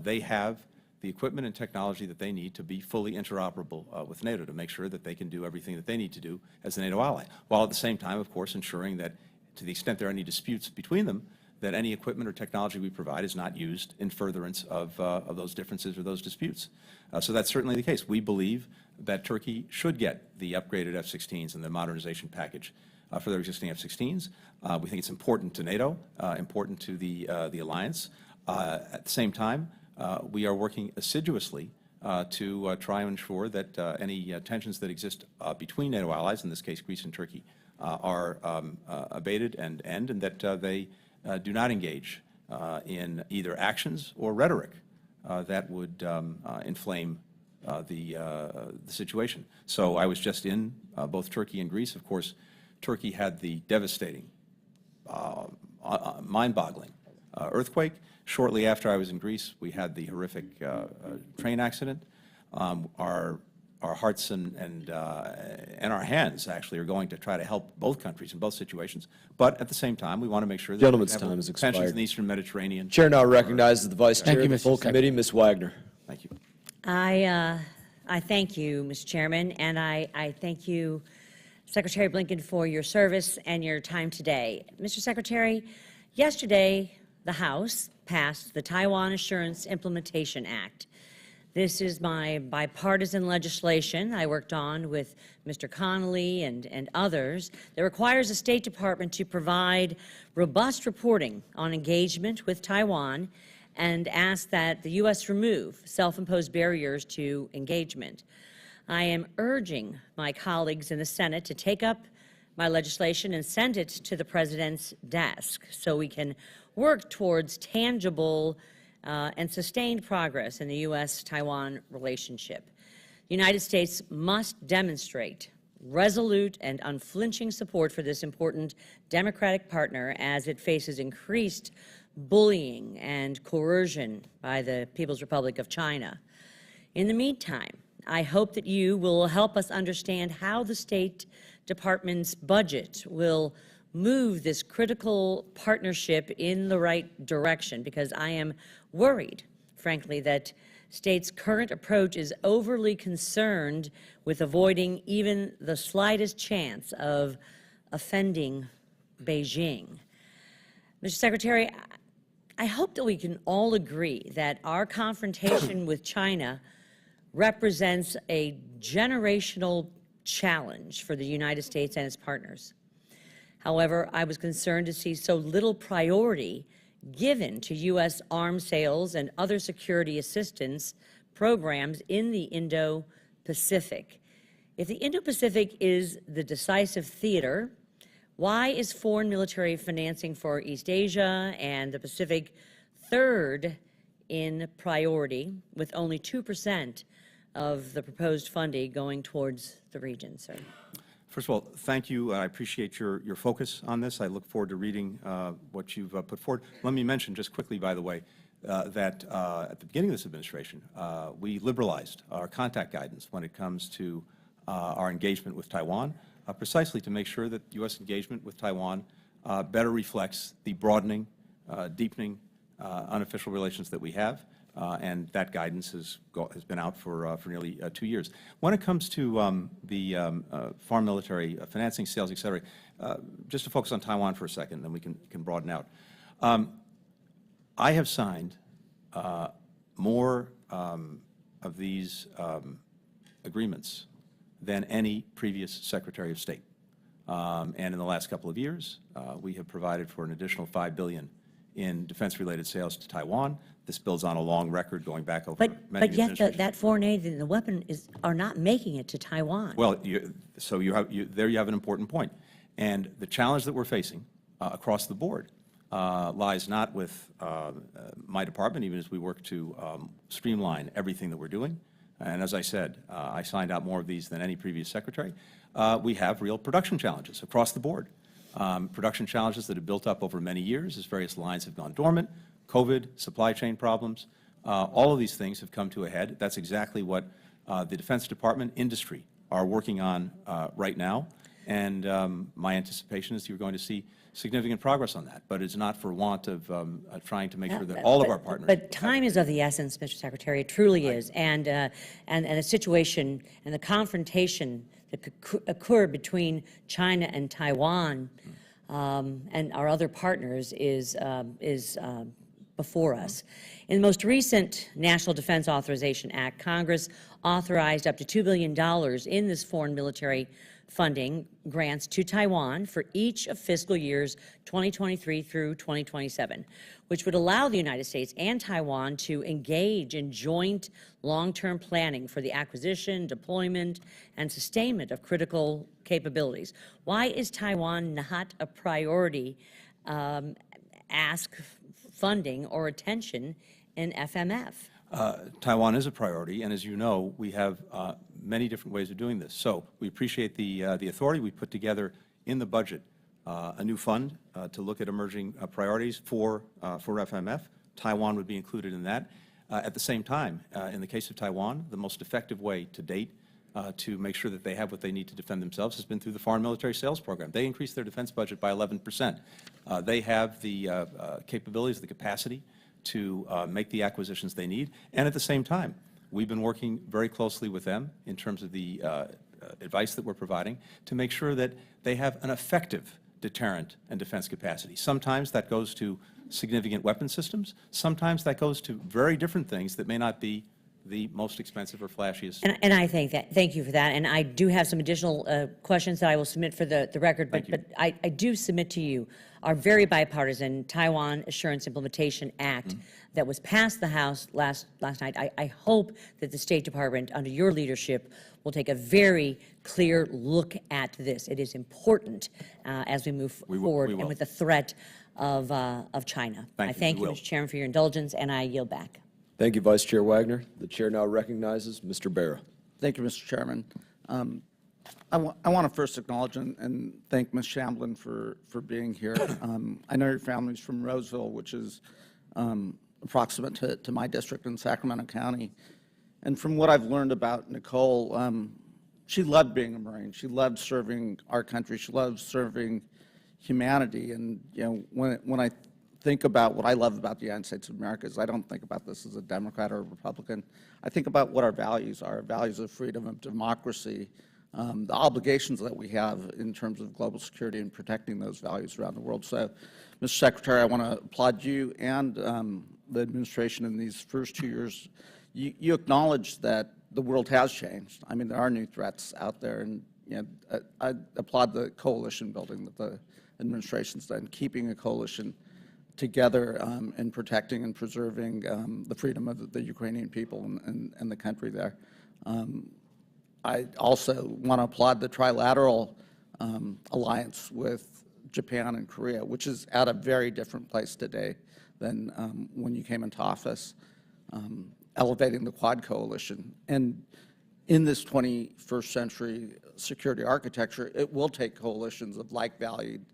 they have the equipment and technology that they need to be fully interoperable with NATO, to make sure that they can do everything that they need to do as a NATO ally, while at the same time, of course, ensuring that to the extent there are any disputes between them, that any equipment or technology we provide is not used in furtherance of those differences or those disputes. So that's certainly the case. We believe that Turkey should get the upgraded F-16s and the modernization package for their existing F-16s. We think it's important to NATO, important to the alliance. At the same time, we are working assiduously to try and ensure that any tensions that exist between NATO allies, in this case Greece and Turkey, are abated and end, and that they do not engage in either actions or rhetoric that would inflame the situation. So I was just in both Turkey and Greece. Of course, Turkey had the devastating, mind-boggling earthquake. Shortly after I was in Greece, we had the horrific train accident. Our hearts and our hands actually are going to try to help both countries in both situations. But at the same time, we want to make sure that Gentleman's time has expired. tensions in the Eastern Mediterranean. Chair now recognizes the Vice Chair of the full committee, Ms. Wagner. Thank you. I thank you, Mr. Chairman, and I thank you, Secretary Blinken, for your service and your time today. Mr. Secretary, yesterday the House passed the Taiwan Assurance Implementation Act. This is my bipartisan legislation I worked on with Mr. Connolly and others that requires the State Department to provide robust reporting on engagement with Taiwan and ask that the U.S. remove self-imposed barriers to engagement. I am urging my colleagues in the Senate to take up my legislation and send it to the President's desk so we can work towards tangible and sustained progress in the U.S.-Taiwan relationship. The United States must demonstrate resolute and unflinching support for this important democratic partner as it faces increased bullying and coercion by the People's Republic of China. In the meantime, I hope that you will help us understand how the State Department's budget will move this critical partnership in the right direction, because I am worried, frankly, that State's current approach is overly concerned with avoiding even the slightest chance of offending Beijing. Mr. Secretary, I hope that we can all agree that our confrontation with China represents a generational challenge for the United States and its partners. However, I was concerned to see so little priority given to U.S. arms sales and other security assistance programs in the Indo-Pacific. If the Indo-Pacific is the decisive theater, why is foreign military financing for East Asia and the Pacific third in priority, with only 2% of the proposed funding going towards the region, sir? First of all, thank you. I appreciate your focus on this. I look forward to reading what you've put forward. Let me mention just quickly, by the way, that at the beginning of this administration, we liberalized our contact guidance when it comes to our engagement with Taiwan, precisely to make sure that U.S. engagement with Taiwan better reflects the broadening, deepening unofficial relations that we have. And that guidance has been out for nearly 2 years. When it comes to the foreign military financing, sales, et cetera, just to focus on Taiwan for a second, then we can broaden out. I have signed more of these agreements than any previous Secretary of State. And in the last couple of years, we have provided for an additional $5 billion in defense-related sales to Taiwan. This builds on a long record going back over many But yet that foreign aid and the weapon are not making it to Taiwan. Well, there you have an important point. And the challenge that we're facing across the board lies not with my department, even as we work to streamline everything that we're doing. And as I said, I signed out more of these than any previous secretary. We have real production challenges across the board. Production challenges that have built up over many years as various lines have gone dormant, COVID, supply chain problems. All of these things have come to a head. That's exactly what the Defense Department, industry are working on right now. And my anticipation is you're going to see significant progress on that. But it's not for want of trying to make sure that all of our partners. But time is of the essence, Mr. Secretary. It truly is. And the situation and the confrontation that could occur between China and Taiwan and our other partners is before us. In the most recent National Defense Authorization Act, Congress authorized up to $2 billion in this foreign military funding grants to Taiwan for each of fiscal years 2023 through 2027, which would allow the United States and Taiwan to engage in joint long-term planning for the acquisition, deployment, and sustainment of critical capabilities. Why is Taiwan not a priority ask funding or attention in FMF? Taiwan is a priority, and as you know, we have many different ways of doing this. So we appreciate the authority. We put together in the budget a new fund to look at emerging priorities for FMF. Taiwan would be included in that. At the same time, in the case of Taiwan, the most effective way to date to make sure that they have what they need to defend themselves has been through the Foreign Military Sales Program. They increased their defense budget by 11%. They have the capabilities, the capacity to make the acquisitions they need. And at the same time, we've been working very closely with them in terms of the advice that we're providing to make sure that they have an effective deterrent and defense capacity. Sometimes that goes to significant weapon systems. Sometimes that goes to very different things that may not be the most expensive or flashiest. And I thank you for that. And I do have some additional questions that I will submit for the record. But I do submit to you our very bipartisan Taiwan Assurance Implementation Act that was passed the House last night. I hope that the State Department, under your leadership, will take a very clear look at this. It is important as we move forward and with the threat of China. Thank I you. thank We you, will. Mr. Chairman, for your indulgence, and I yield back. Thank you, Vice Chair Wagner. The chair now recognizes Mr. Barra. Thank you, Mr. Chairman. I want to first acknowledge and thank Ms. Shamblin for being here. I know your family's from Roseville, which is approximate to my district in Sacramento County. And from what I've learned about Nicole, she loved being a Marine. She loved serving our country. She loved serving humanity. And when I think about what I love about the United States of America is I don't think about this as a Democrat or a Republican. I think about what our values are, values of freedom, of democracy, the obligations that we have in terms of global security and protecting those values around the world. So, Mr. Secretary, I want to applaud you and the administration in these first 2 years. You acknowledge that the world has changed. I mean, there are new threats out there, and I applaud the coalition building that the administration's done, keeping a coalition together in protecting and preserving the freedom of the Ukrainian people and the country there. I also want to applaud the trilateral alliance with Japan and Korea, which is at a very different place today than when you came into office, elevating the Quad coalition. And in this 21st century security architecture, it will take coalitions of like-valued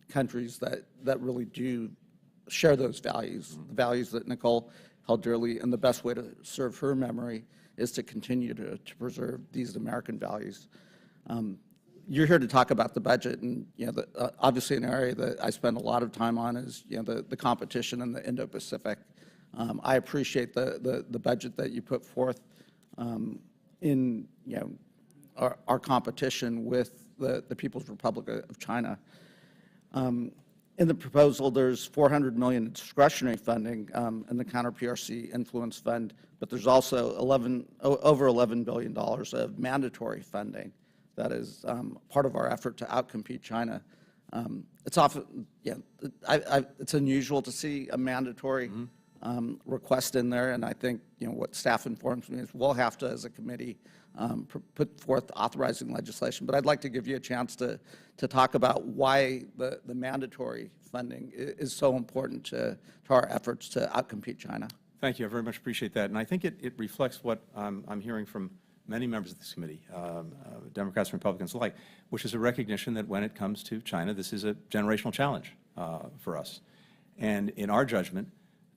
countries that really do share those values, the values that Nicole held dearly, and the best way to serve her memory is to continue to preserve these American values. You're here to talk about the budget, and obviously an area that I spend a lot of time on is the competition in the Indo-Pacific. I appreciate the budget that you put forth in our competition with the People's Republic of China. In the proposal, there's $400 million in discretionary funding in the counter-PRC influence fund, but there's also over $11 billion of mandatory funding that is part of our effort to outcompete China. It's often, it's unusual to see a mandatory request in there, and I think what staff informs me is we'll have to, as a committee, put forth authorizing legislation. But I'd like to give you a chance to talk about why the mandatory funding is so important to our efforts to outcompete China. Thank you. I very much appreciate that. And I think it reflects what I'm hearing from many members of this committee, Democrats and Republicans alike, which is a recognition that when it comes to China, this is a generational challenge for us. And in our judgment,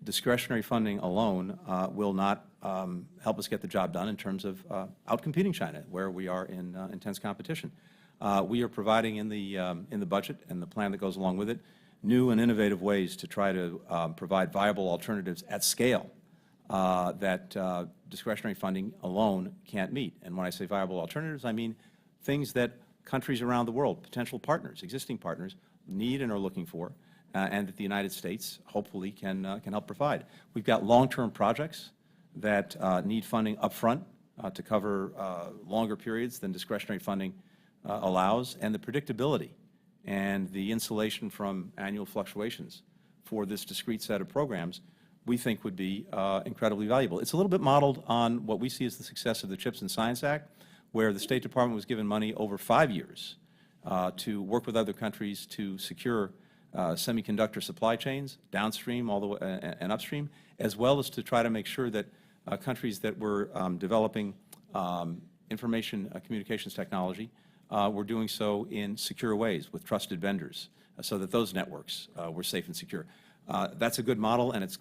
discretionary funding alone will not help us get the job done in terms of outcompeting China, where we are in intense competition. We are providing in the budget and the plan that goes along with it new and innovative ways to try to provide viable alternatives at scale that discretionary funding alone can't meet. And when I say viable alternatives, I mean things that countries around the world, potential partners, existing partners, need and are looking for, and that the United States hopefully can help provide. We've got long-term projects that need funding up front to cover longer periods than discretionary funding allows, and the predictability and the insulation from annual fluctuations for this discrete set of programs we think would be incredibly valuable. It's a little bit modeled on what we see as the success of the CHIPS and Science Act, where the State Department was given money over 5 years to work with other countries to secure semiconductor supply chains, downstream all the way, and upstream, as well as to try to make sure that countries that were developing information communications technology were doing so in secure ways with trusted vendors so that those networks were safe and secure. That's a good model, and it's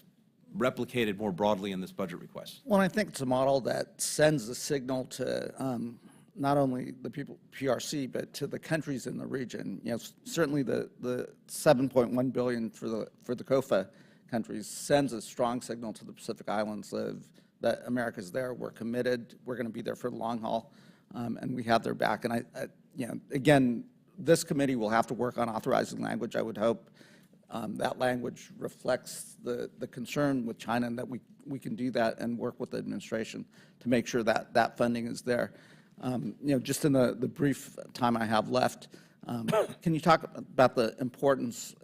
replicated more broadly in this budget request. Well, I think it's a model that sends a signal to not only the people PRC, but to the countries in the region. Certainly the $7.1 billion for the COFA countries sends a strong signal to the Pacific Islands that America's there. We're committed. We're going to be there for the long haul, and we have their back. And again, this committee will have to work on authorizing language. I would hope that language reflects the concern with China, and that we can do that and work with the administration to make sure that that funding is there. Just in the brief time I have left, can you talk about the importance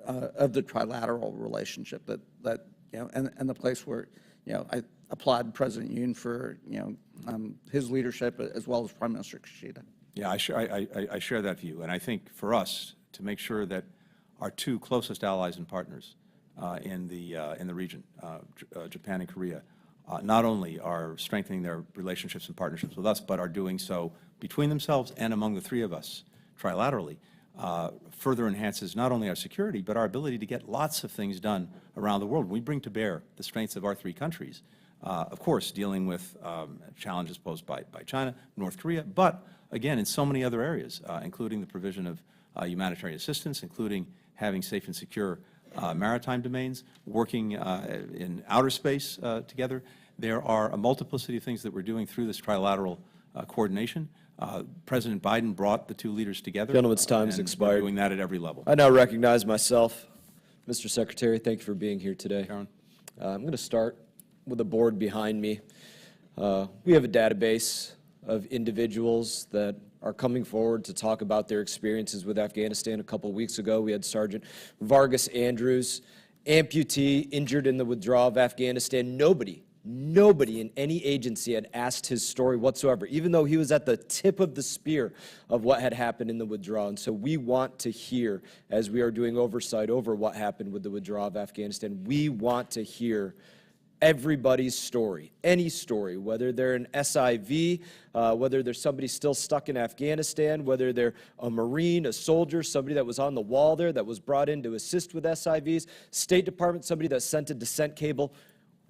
of the trilateral relationship and the place where I applaud President Yoon for his leadership as well as Prime Minister Kishida. Yeah, I share that view, and I think for us to make sure that our two closest allies and partners in the region, Japan and Korea, not only are strengthening their relationships and partnerships with us, but are doing so between themselves and among the three of us trilaterally, further enhances not only our security, but our ability to get lots of things done around the world. We bring to bear the strengths of our three countries, of course, dealing with challenges posed by China, North Korea, but again, in so many other areas, including the provision of humanitarian assistance, including having safe and secure maritime domains, working in outer space together. There are a multiplicity of things that we're doing through this trilateral coordination. President Biden brought the two leaders together. Gentleman's time has expired. We're doing that at every level. I now recognize myself. Mr. Secretary, thank you for being here today. Karen. I'm going to start with the board behind me. We have a database of individuals that are coming forward to talk about their experiences with Afghanistan. A couple weeks ago, we had Sergeant Vargas Andrews, amputee, injured in the withdrawal of Afghanistan. Nobody in any agency had asked his story whatsoever, even though he was at the tip of the spear of what had happened in the withdrawal. And so we want to hear, as we are doing oversight over what happened with the withdrawal of Afghanistan, we want to hear everybody's story, any story, whether they're an SIV, whether there's somebody still stuck in Afghanistan, whether they're a Marine, a soldier, somebody that was on the wall there that was brought in to assist with SIVs, State Department, somebody that sent a dissent cable.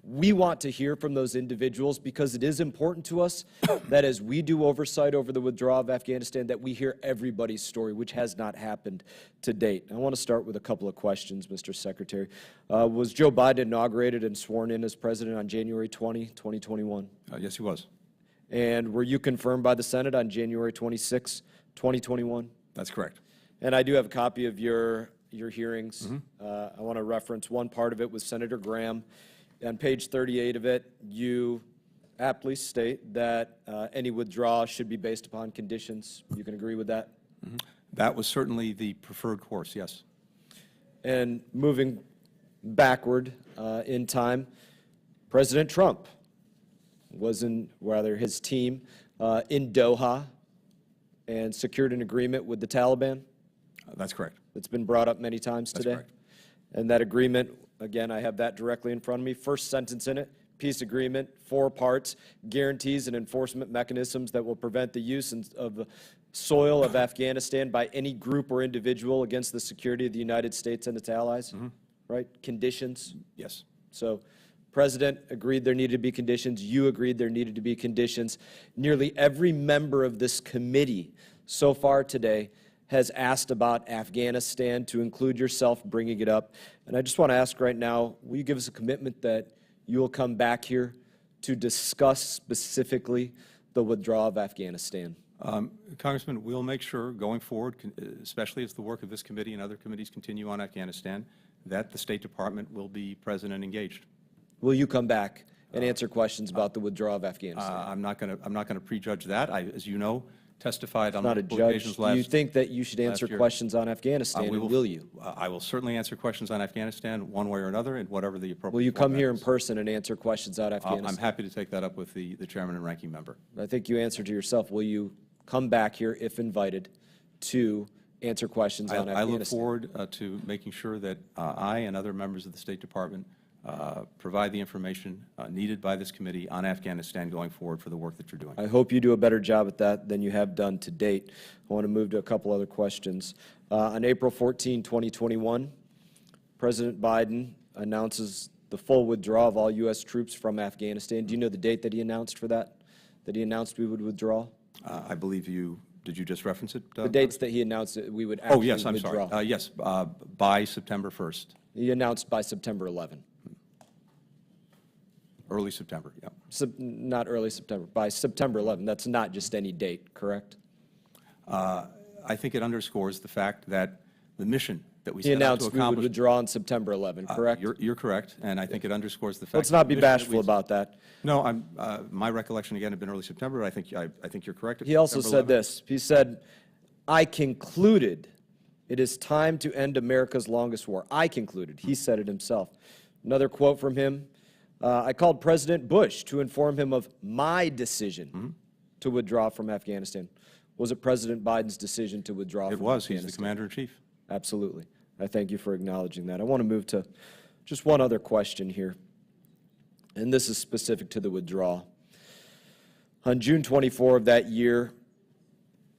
We want to hear from those individuals because it is important to us that as we do oversight over the withdrawal of Afghanistan, that we hear everybody's story, which has not happened to date. I want to start with a couple of questions, Mr. Secretary. Was Joe Biden inaugurated and sworn in as president on January 20, 2021? Yes, he was. And were you confirmed by the Senate on January 26, 2021? That's correct. And I do have a copy of your hearings. I want to reference one part of it with Senator Graham. On page 38 of it, you aptly state that any withdrawal should be based upon conditions. You can agree with that? That was certainly the preferred course, yes. And moving backward in time, President Trump was his team in Doha and secured an agreement with the Taliban. That's correct. It's been brought up many times today. That's correct. And that agreement, again, I have that directly in front of me. First sentence in it, peace agreement, 4 parts, guarantees and enforcement mechanisms that will prevent the use of the soil of Afghanistan by any group or individual against the security of the United States and its allies, right? Conditions. Yes. So President agreed there needed to be conditions. You agreed there needed to be conditions. Nearly every member of this committee so far today has asked about Afghanistan, to include yourself bringing it up. And I just want to ask right now, will you give us a commitment that you will come back here to discuss specifically the withdrawal of Afghanistan? Congressman, we'll make sure going forward, especially as the work of this committee and other committees continue on Afghanistan, that the State Department will be present and engaged. Will you come back and answer questions about the withdrawal of Afghanistan? I'm not going to prejudge that. as you know, testified on Not a multiple judge. occasions Do you think that you should answer questions on Afghanistan, and will you? I will certainly answer questions on Afghanistan one way or another, and whatever the appropriate. Will you come format here in is. person and answer questions on Afghanistan? I'm happy to take that up with the chairman and ranking member. I think you answered to yourself. Will you come back here, if invited, to answer questions on Afghanistan? I look forward to making sure that I and other members of the State Department provide the information needed by this committee on Afghanistan going forward for the work that you're doing. I hope you do a better job at that than you have done to date. I want to move to a couple other questions. On April 14, 2021, President Biden announces the full withdrawal of all U.S. troops from Afghanistan. Do you know the date that he announced for that? That he announced we would withdraw? I believe you, did you just reference it? The dates that he announced that we would actually withdraw. Oh, yes, I'm sorry. Yes, by September 1st. He announced by September 11. Early September, yeah. Not early September, by September 11. That's not just any date, correct? I think it underscores the fact that the mission that we He set out to announced we would accomplish. withdraw on September 11, correct? You're correct, and I think it underscores the fact. Let's not be that the mission that bashful about that. No, my recollection again had been early September. I think you're correct. He also September said this. He said, "I concluded it is time to end America's longest war." I concluded. He said it himself. Another quote from him. I called President Bush to inform him of my decision to withdraw from Afghanistan. Was it President Biden's decision to withdraw from Afghanistan? It was. He's the commander-in-chief. Absolutely. I thank you for acknowledging that. I want to move to just one other question here, and this is specific to the withdrawal. On June 24 of that year,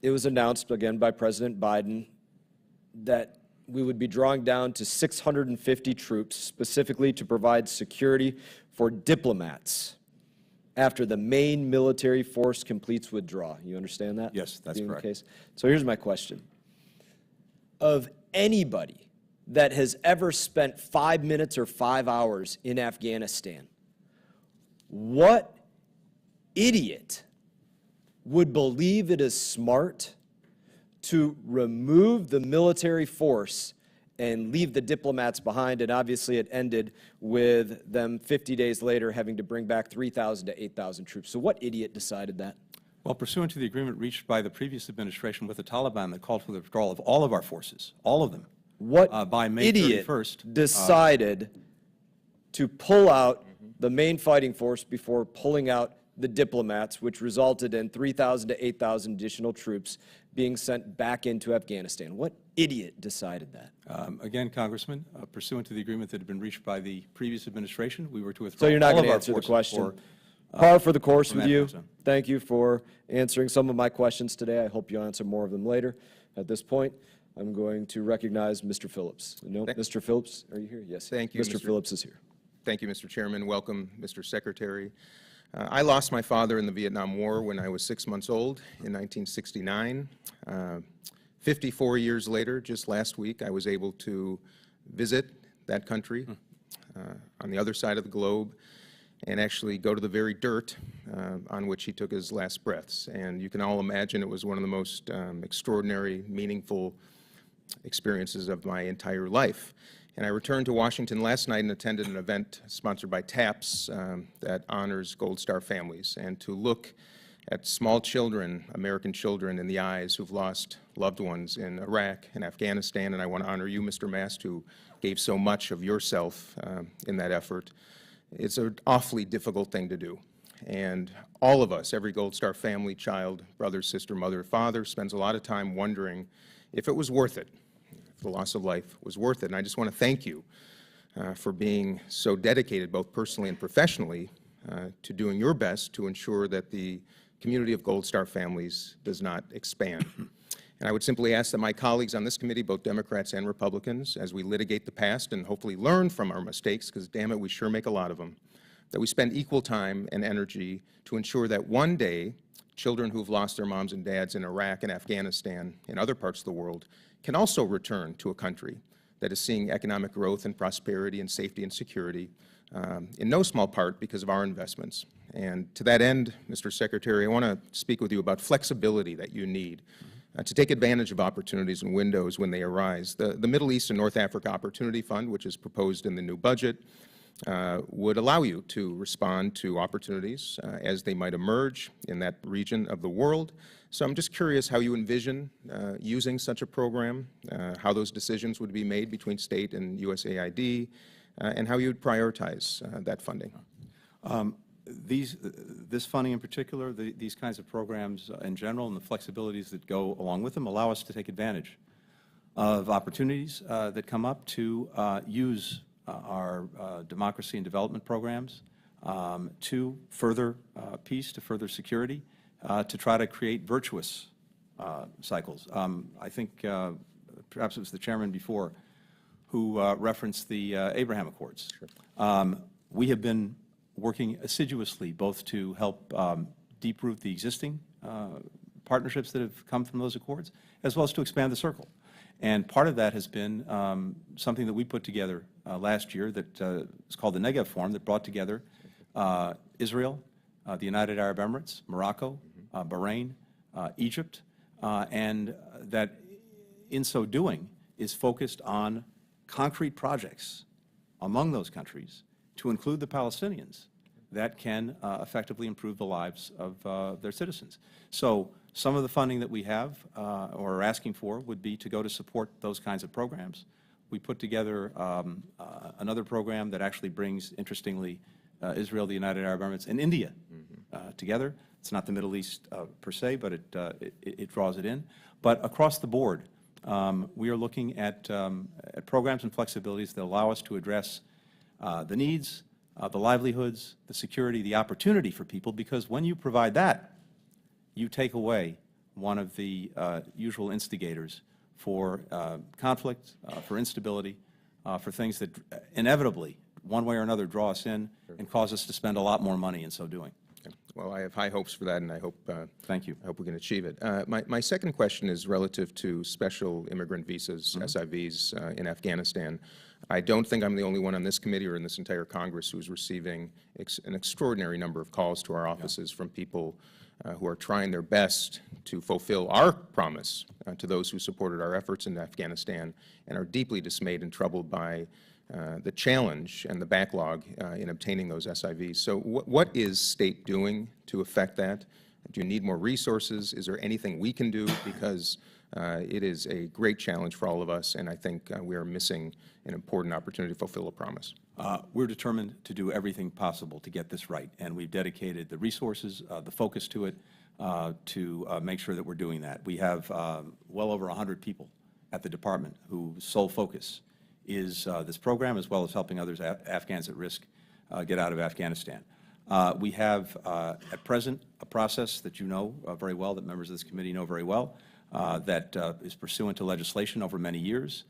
it was announced again by President Biden that we would be drawing down to 650 troops, specifically to provide security for diplomats after the main military force completes withdrawal. You understand that? Yes, that's being the correct. case? So here's my question. Of anybody that has ever spent 5 minutes or 5 hours in Afghanistan, what idiot would believe it is smart to remove the military force and leave the diplomats behind? And obviously it ended with them 50 days later having to bring back 3,000 to 8,000 troops. So what idiot decided that? Well, pursuant to the agreement reached by the previous administration with the Taliban that called for the withdrawal of all of our forces, all of them, What by May idiot 31st, decided to pull out the main fighting force before pulling out the diplomats, which resulted in 3,000 to 8,000 additional troops being sent back into Afghanistan? What idiot decided that? Again, Congressman, pursuant to the agreement that had been reached by the previous administration, we were to withdraw So you're not all going of to our answer the forces question. for, Par for the course from with you. Afghanistan. Thank you for answering some of my questions today. I hope you'll answer more of them later. At this point, I'm going to recognize Mr. Phillips. No, Mr. Phillips, are you here? Yes. Thank you, Mr. Phillips is here. Thank you, Mr. Chairman. Welcome, Mr. Secretary. I lost my father in the Vietnam War when I was 6 months old in 1969. 54 years later, just last week, I was able to visit that country on the other side of the globe and actually go to the very dirt on which he took his last breaths. And you can all imagine it was one of the most extraordinary, meaningful experiences of my entire life. And I returned to Washington last night and attended an event sponsored by TAPS that honors Gold Star families, and to look at small children, American children, in the eyes who've lost loved ones in Iraq and Afghanistan. And I want to honor you, Mr. Mast, who gave so much of yourself in that effort. It's an awfully difficult thing to do. And all of us, every Gold Star family, child, brother, sister, mother, father, spends a lot of time wondering if it was worth it, if the loss of life was worth it. And I just want to thank you for being so dedicated, both personally and professionally, to doing your best to ensure that the community of Gold Star families does not expand. And I would simply ask that my colleagues on this committee, both Democrats and Republicans, as we litigate the past and hopefully learn from our mistakes, because damn it, we sure make a lot of them, that we spend equal time and energy to ensure that one day children who've lost their moms and dads in Iraq and Afghanistan and other parts of the world can also return to a country that is seeing economic growth and prosperity and safety and security, in no small part because of our investments. And to that end, Mr. Secretary, I want to speak with you about flexibility that you need to take advantage of opportunities and windows when they arise. The Middle East and North Africa Opportunity Fund, which is proposed in the new budget, would allow you to respond to opportunities as they might emerge in that region of the world. So I'm just curious how you envision using such a program, how those decisions would be made between state and USAID, and how you would prioritize that funding. This funding in particular, these kinds of programs in general, and the flexibilities that go along with them allow us to take advantage of opportunities that come up to use our democracy and development programs to further peace, to further security, to try to create virtuous cycles. I think perhaps it was the chairman before who referenced the Abraham Accords. Sure. We have been working assiduously both to help deep-root the existing partnerships that have come from those accords, as well as to expand the circle. And part of that has been something that we put together last year that is called the Negev Forum, that brought together Israel, the United Arab Emirates, Morocco, Bahrain, Egypt, and that in so doing is focused on concrete projects among those countries to include the Palestinians that can effectively improve the lives of their citizens. So some of the funding that we have or are asking for would be to go to support those kinds of programs. We put together another program that actually brings, interestingly, Israel, the United Arab Emirates, and India together. It's not the Middle East per se, but it draws it in. But across the board, we are looking at programs and flexibilities that allow us to address the needs, the livelihoods, the security, the opportunity for people, because when you provide that, you take away one of the usual instigators for conflict, for instability, for things that inevitably, one way or another, draw us in and cause us to spend a lot more money in so doing. Okay. Well, I have high hopes for that, and I hope. Thank you. I hope we can achieve it. My second question is relative to special immigrant visas, SIVs, in Afghanistan. I don't think I'm the only one on this committee or in this entire Congress who's receiving an extraordinary number of calls to our offices from people who are trying their best to fulfill our promise to those who supported our efforts in Afghanistan and are deeply dismayed and troubled by the challenge and the backlog in obtaining those SIVs. So what is State doing to affect that? Do you need more resources? Is there anything we can do? Because it is a great challenge for all of us, and I think we are missing an important opportunity to fulfill a promise. We're determined to do everything possible to get this right, and we've dedicated the resources, the focus to it, to make sure that we're doing that. We have well over 100 people at the department whose sole focus is this program, as well as helping others, Afghans at risk, get out of Afghanistan. We have, at present, a process that you know very well, that members of this committee know very well, that is pursuant to legislation over many years,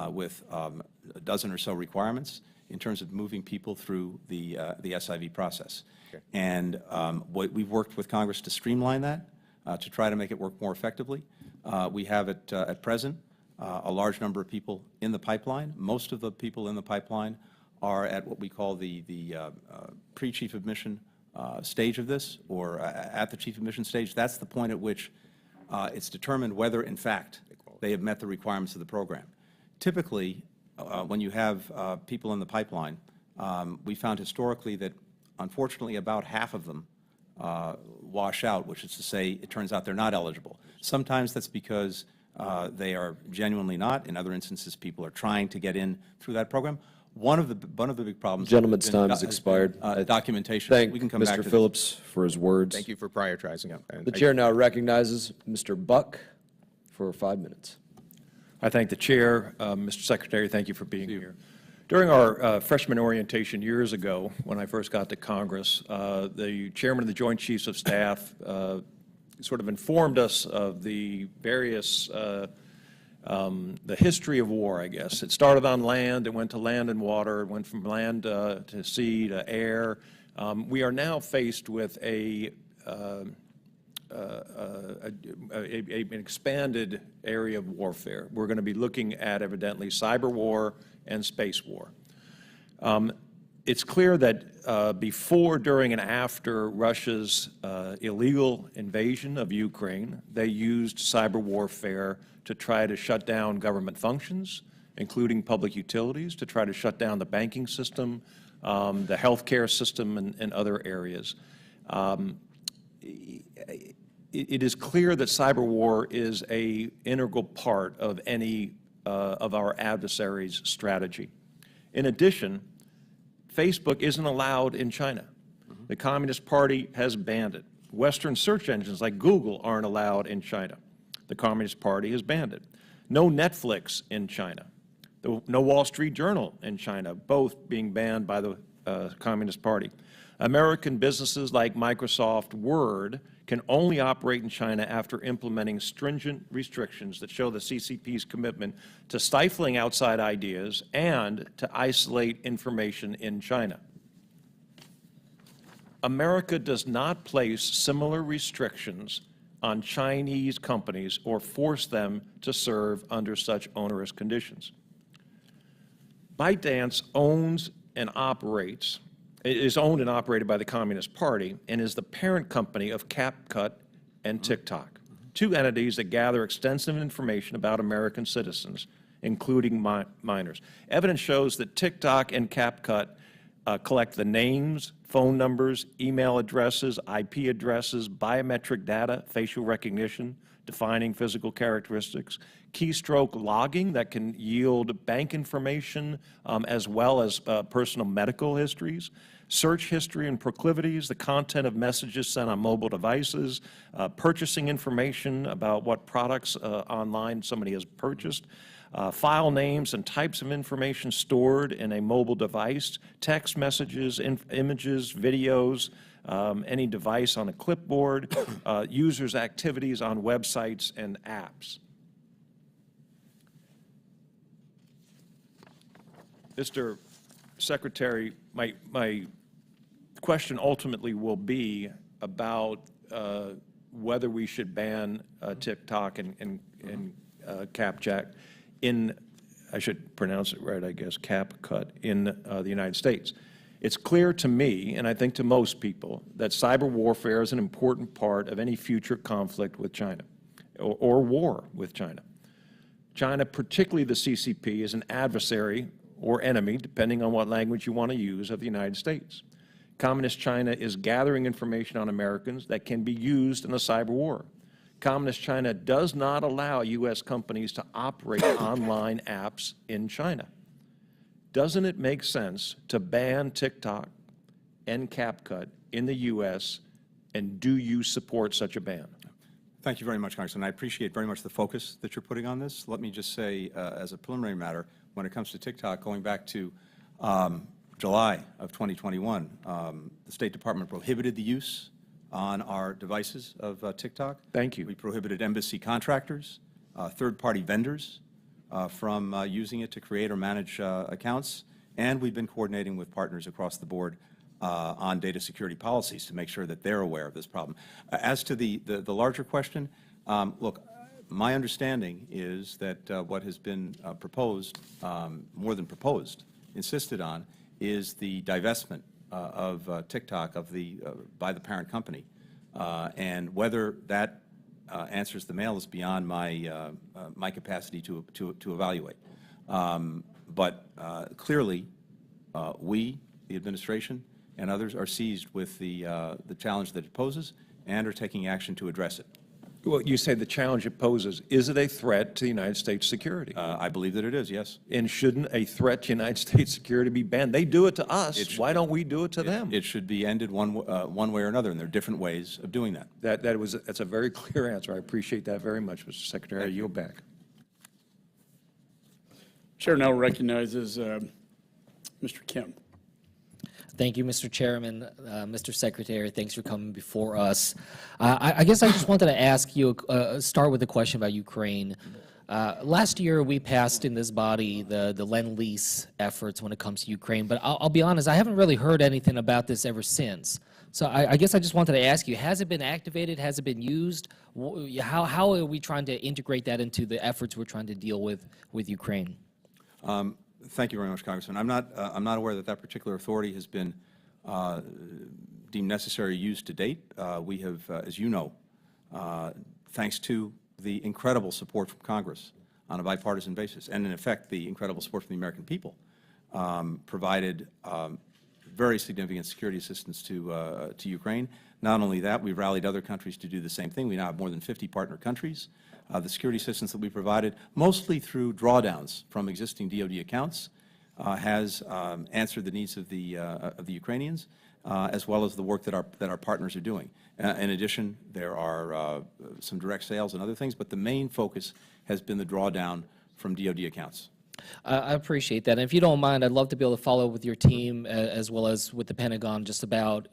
with a dozen or so requirements in terms of moving people through the SIV process. Okay. And we've worked with Congress to streamline that, to try to make it work more effectively. We have at present a large number of people in the pipeline. Most of the people in the pipeline are at what we call the pre-chief of mission stage of this, or at the chief of mission stage. That's the point at which it's determined whether, in fact, they have met the requirements of the program. Typically, when you have people in the pipeline, we found historically that, unfortunately, about half of them wash out, which is to say, it turns out they're not eligible. Sometimes that's because they are genuinely not. In other instances, people are trying to get in through that program. One of the big problems. Gentleman's time has expired. Documentation. Thank We can come back Mr. to Phillips for his words. Thank you for prioritizing. The chair now recognizes Mr. Buck for 5 minutes. I thank the chair. Mr. Secretary, thank you for being here. During our freshman orientation years ago, when I first got to Congress, the chairman of the Joint Chiefs of Staff sort of informed us of the various, the history of war, I guess. It started on land, it went to land and water, it went from land to sea to air. We are now faced with an expanded area of warfare. We're going to be looking at, evidently, cyber war and space war. It's clear that before, during, and after Russia's illegal invasion of Ukraine, they used cyber warfare to try to shut down government functions, including public utilities, to try to shut down the banking system, the healthcare system, and other areas. It is clear that cyber war is an integral part of any of our adversaries' strategy. In addition, Facebook isn't allowed in China. The Communist Party has banned it. Western search engines like Google aren't allowed in China. The Communist Party has banned it. No Netflix in China. No Wall Street Journal in China, both being banned by the Communist Party. American businesses like Microsoft Word can only operate in China after implementing stringent restrictions that show the CCP's commitment to stifling outside ideas and to isolate information in China. America does not place similar restrictions on Chinese companies or force them to serve under such onerous conditions. ByteDance owns and operates is owned and operated by the Communist Party and is the parent company of CapCut and TikTok, two entities that gather extensive information about American citizens, including minors. Evidence shows that TikTok and CapCut collect the names, phone numbers, email addresses, IP addresses, biometric data, facial recognition, defining physical characteristics, keystroke logging that can yield bank information as well as personal medical histories, search history and proclivities, the content of messages sent on mobile devices, purchasing information about what products online somebody has purchased, file names and types of information stored in a mobile device, text messages, images, videos, any device on a clipboard, users' activities on websites and apps. Mr. Secretary, my question ultimately will be about whether we should ban TikTok and CapChat in, I should pronounce it right, I guess, CapCut in the United States. It's clear to me, and I think to most people, that cyber warfare is an important part of any future conflict with China or war with China. China, particularly the CCP, is an adversary or enemy, depending on what language you want to use, of the United States. Communist China is gathering information on Americans that can be used in a cyber war. Communist China does not allow U.S. companies to operate online apps in China. Doesn't it make sense to ban TikTok and CapCut in the U.S., and do you support such a ban? Thank you very much, Congressman. I appreciate very much the focus that you're putting on this. Let me just say, as a preliminary matter, when it comes to TikTok, going back to July of 2021, the State Department prohibited the use on our devices of TikTok. Thank you. We prohibited embassy contractors, third-party vendors from using it to create or manage accounts, and we've been coordinating with partners across the board on data security policies to make sure that they're aware of this problem. As to the larger question, look, my understanding is that what has been proposed, more than proposed, insisted on, is the divestment of TikTok by the parent company. And whether that answers the mail is beyond my capacity to evaluate. But clearly, we, the administration, and others are seized with the challenge that it poses and are taking action to address it. Well, you say the challenge it poses. Is it a threat to the United States security? I believe that it is, yes. And shouldn't a threat to United States security be banned? They do it to us. Why don't we do it to them? It should be ended one way or another, and there are different ways of doing that. That's a very clear answer. I appreciate that very much, Mr. Secretary. I yield back. Chair now recognizes Mr. Kim. Thank you, Mr. Chairman. Mr. Secretary, thanks for coming before us. I guess I just wanted to ask you, start with a question about Ukraine. Last year, we passed in this body the Lend-Lease efforts when it comes to Ukraine, but I'll be honest, I haven't really heard anything about this ever since. So I guess I just wanted to ask you, has it been activated? Has it been used? How are we trying to integrate that into the efforts we're trying to deal with Ukraine? Thank you very much, Congressman. I'm not aware that that particular authority has been deemed necessary to use to date. We have, as you know, thanks to the incredible support from Congress on a bipartisan basis, and in effect the incredible support from the American people, provided very significant security assistance to Ukraine. Not only that, we've rallied other countries to do the same thing. We now have more than 50 partner countries. The security assistance that we provided, mostly through drawdowns from existing DoD accounts, has answered the needs of the Ukrainians, as well as the work that our partners are doing. In addition, there are some direct sales and other things, but the main focus has been the drawdown from DoD accounts. I appreciate that. And if you don't mind, I'd love to be able to follow up with your team as well as with the Pentagon just about,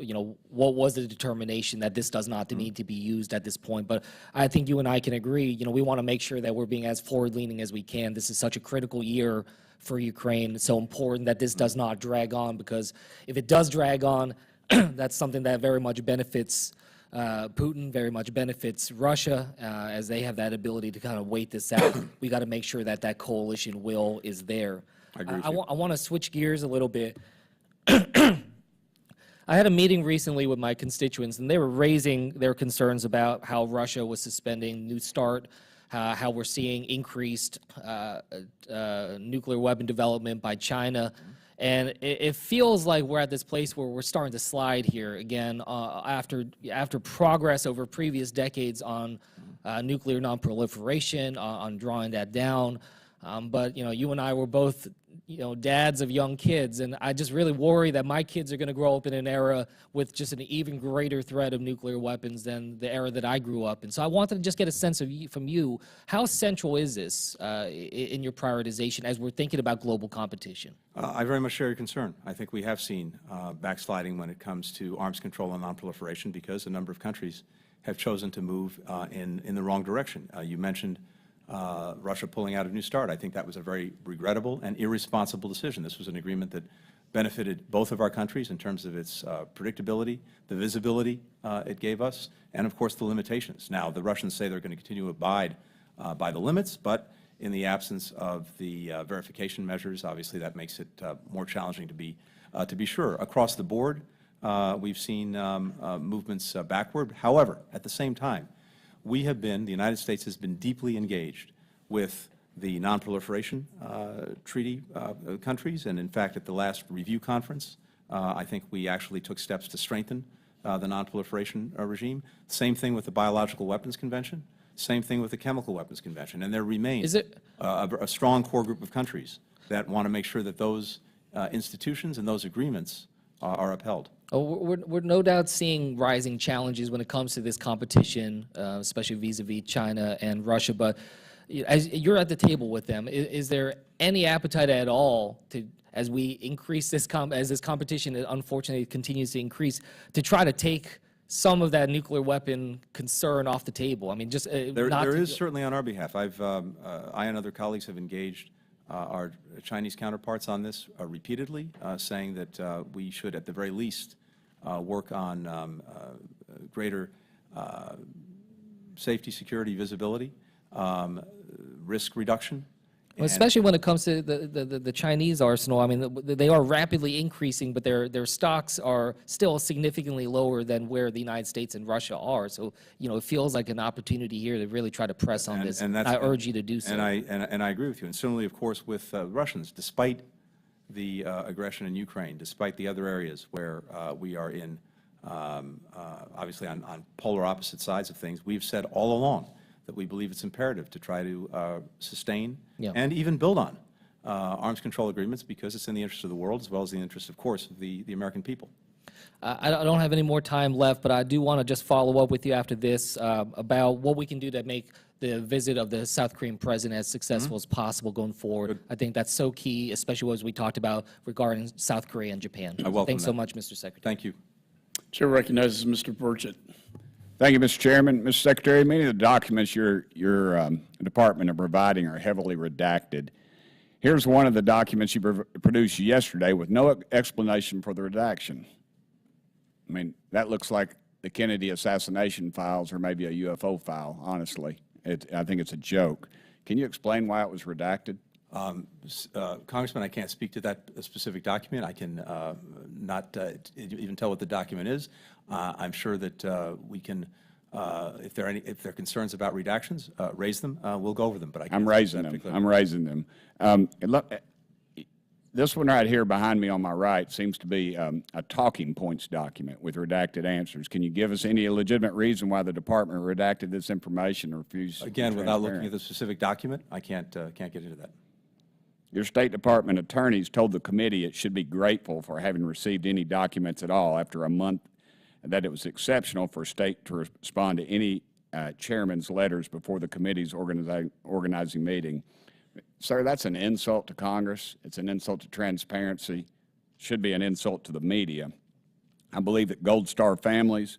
what was the determination that this does not need to be used at this point. But I think you and I can agree, we want to make sure that we're being as forward-leaning as we can. This is such a critical year for Ukraine. It's so important that this does not drag on, because if it does drag on, that's something that very much benefits Putin, very much benefits Russia, as they have that ability to kind of wait this out. We got to make sure that that coalition will is there. I agree with you. I want to switch gears a little bit. I had a meeting recently with my constituents, and they were raising their concerns about how Russia was suspending New START, how we're seeing increased nuclear weapon development by China. And it feels like we're at this place where we're starting to slide here again after progress over previous decades on nuclear nonproliferation, on drawing that down. But, you and I were both, dads of young kids, and I just really worry that my kids are going to grow up in an era with just an even greater threat of nuclear weapons than the era that I grew up in. So I wanted to just get a sense from you, how central is this in your prioritization as we're thinking about global competition? I very much share your concern. I think we have seen backsliding when it comes to arms control and nonproliferation because a number of countries have chosen to move in the wrong direction. You mentioned Russia pulling out of New START. I think that was a very regrettable and irresponsible decision. This was an agreement that benefited both of our countries in terms of its predictability, the visibility it gave us, and of course the limitations. Now, the Russians say they're going to continue to abide by the limits, but in the absence of the verification measures, obviously that makes it more challenging to be sure. Across the board, we've seen movements backward. However, at the same time, the United States has been deeply engaged with the nonproliferation treaty countries, and in fact, at the last review conference, I think we actually took steps to strengthen the nonproliferation regime. Same thing with the Biological Weapons Convention, same thing with the Chemical Weapons Convention, and there remains a strong core group of countries that want to make sure that those institutions and those agreements are upheld. We're no doubt seeing rising challenges when it comes to this competition, especially vis-a-vis China and Russia. But as you're at the table with them, is there any appetite at all to, as we increase this as this competition unfortunately continues to increase, to try to take some of that nuclear weapon concern off the table? I mean, just there is certainly on our behalf. I and other colleagues have engaged our Chinese counterparts on this repeatedly, saying that we should, at the very least, work on greater safety, security, visibility, risk reduction. Well, especially when it comes to the Chinese arsenal. I mean, they are rapidly increasing, but their stocks are still significantly lower than where the United States and Russia are. So, it feels like an opportunity here to really try to press on this. And I urge you to do so. And I agree with you. And similarly, of course, with Russians, despite the aggression in Ukraine, despite the other areas where we are in, obviously on polar opposite sides of things, we've said all along that we believe it's imperative to try to sustain and even build on arms control agreements because it's in the interest of the world as well as the interest, of course, of the American people. I don't have any more time left, but I do want to just follow up with you after this about what we can do to make the visit of the South Korean president as successful as possible going forward. Good. I think that's so key, especially as we talked about regarding South Korea and Japan. I welcome Thanks so much, Mr. Secretary. Thank you. Chair recognizes Mr. Burchett. Thank you, Mr. Chairman. Mr. Secretary, many of the documents your department are providing are heavily redacted. Here's one of the documents you produced yesterday with no explanation for the redaction. I mean, that looks like the Kennedy assassination files or maybe a UFO file, honestly. I think it's a joke. Can you explain why it was redacted? Congressman, I can't speak to that specific document. I can not even tell what the document is. I'm sure that we can, if there are concerns about redactions, raise them. We'll go over them. But I'm raising them. I'm raising them. This one right here behind me on my right seems to be a talking points document with redacted answers. Can you give us any legitimate reason why the department redacted this information or refused? Again, without looking at the specific document, I can't get into that. Your State Department attorneys told the committee it should be grateful for having received any documents at all after a month, and that it was exceptional for a state to respond to any chairman's letters before the committee's organizing meeting. Sir, that's an insult to Congress. It's an insult to transparency. It should be an insult to the media. I believe that Gold Star families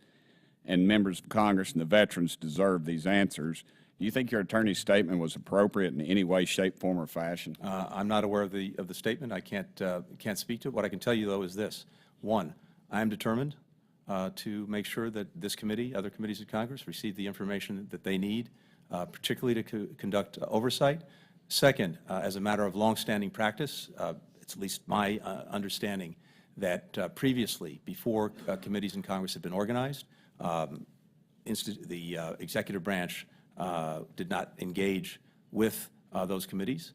and members of Congress and the veterans deserve these answers. Do you think your attorney's statement was appropriate in any way, shape, form, or fashion? I'm not aware of the statement. I can't speak to it. What I can tell you, though, is this. One, I am determined to make sure that this committee, other committees of Congress, receive the information that they need, particularly to conduct oversight. Second, as a matter of longstanding practice, it's at least my understanding that previously, before committees in Congress had been organized, the executive branch did not engage with those committees.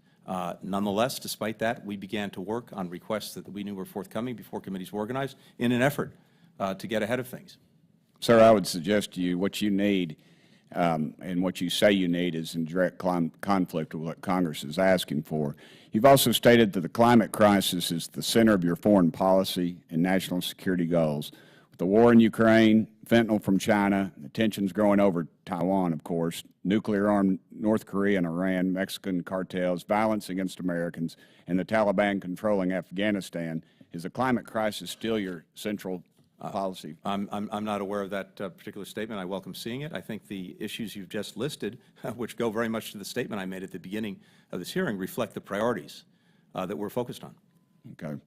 Nonetheless, despite that, we began to work on requests that we knew were forthcoming before committees were organized in an effort to get ahead of things. Sir, I would suggest to you what you need and what you say you need is in direct conflict with what Congress is asking for. You've also stated that the climate crisis is the center of your foreign policy and national security goals. With the war in Ukraine, fentanyl from China, the tensions growing over Taiwan, of course, nuclear-armed North Korea and Iran, Mexican cartels, violence against Americans, and the Taliban controlling Afghanistan, is the climate crisis still your central policy? I'm not aware of that particular statement. I welcome seeing it. I think the issues you've just listed, which go very much to the statement I made at the beginning of this hearing, reflect the priorities that we're focused on. Okay.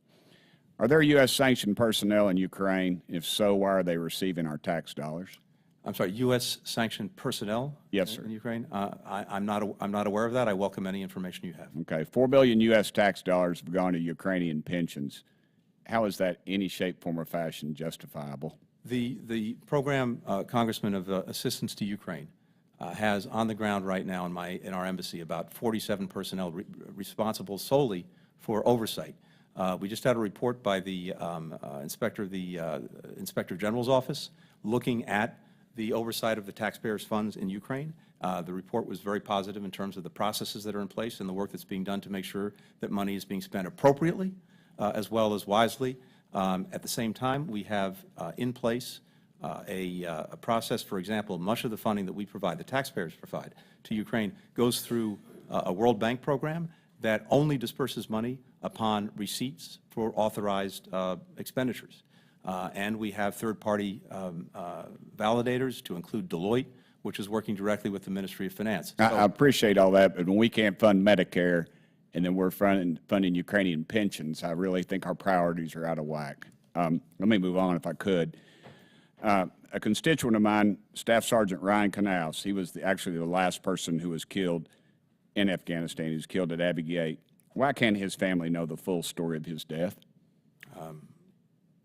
Are there U.S. sanctioned personnel in Ukraine? If so, why are they receiving our tax dollars? I'm sorry, U.S. sanctioned personnel? Yes, sir. In Ukraine? I'm not aware of that. I welcome any information you have. Okay. $4 billion U.S. tax dollars have gone to Ukrainian pensions. How is that any shape, form, or fashion justifiable? The program, Congressman, of assistance to Ukraine has on the ground right now in our embassy about 47 personnel responsible solely for oversight. We just had a report by the Inspector General's office looking at the oversight of the taxpayers' funds in Ukraine. The report was very positive in terms of the processes that are in place and the work that's being done to make sure that money is being spent appropriately as well as wisely. At the same time, we have in place a process. For example, much of the funding that we provide, the taxpayers provide to Ukraine, goes through a World Bank program that only disperses money upon receipts for authorized expenditures. And we have third-party validators, to include Deloitte, which is working directly with the Ministry of Finance. I appreciate all that, but when we can't fund Medicare and then we're funding Ukrainian pensions, I really think our priorities are out of whack. Let me move on if I could. A constituent of mine, Staff Sergeant Ryan Canals, he was actually the last person who was killed in Afghanistan. He was killed at Abbey Gate. Why can't his family know the full story of his death?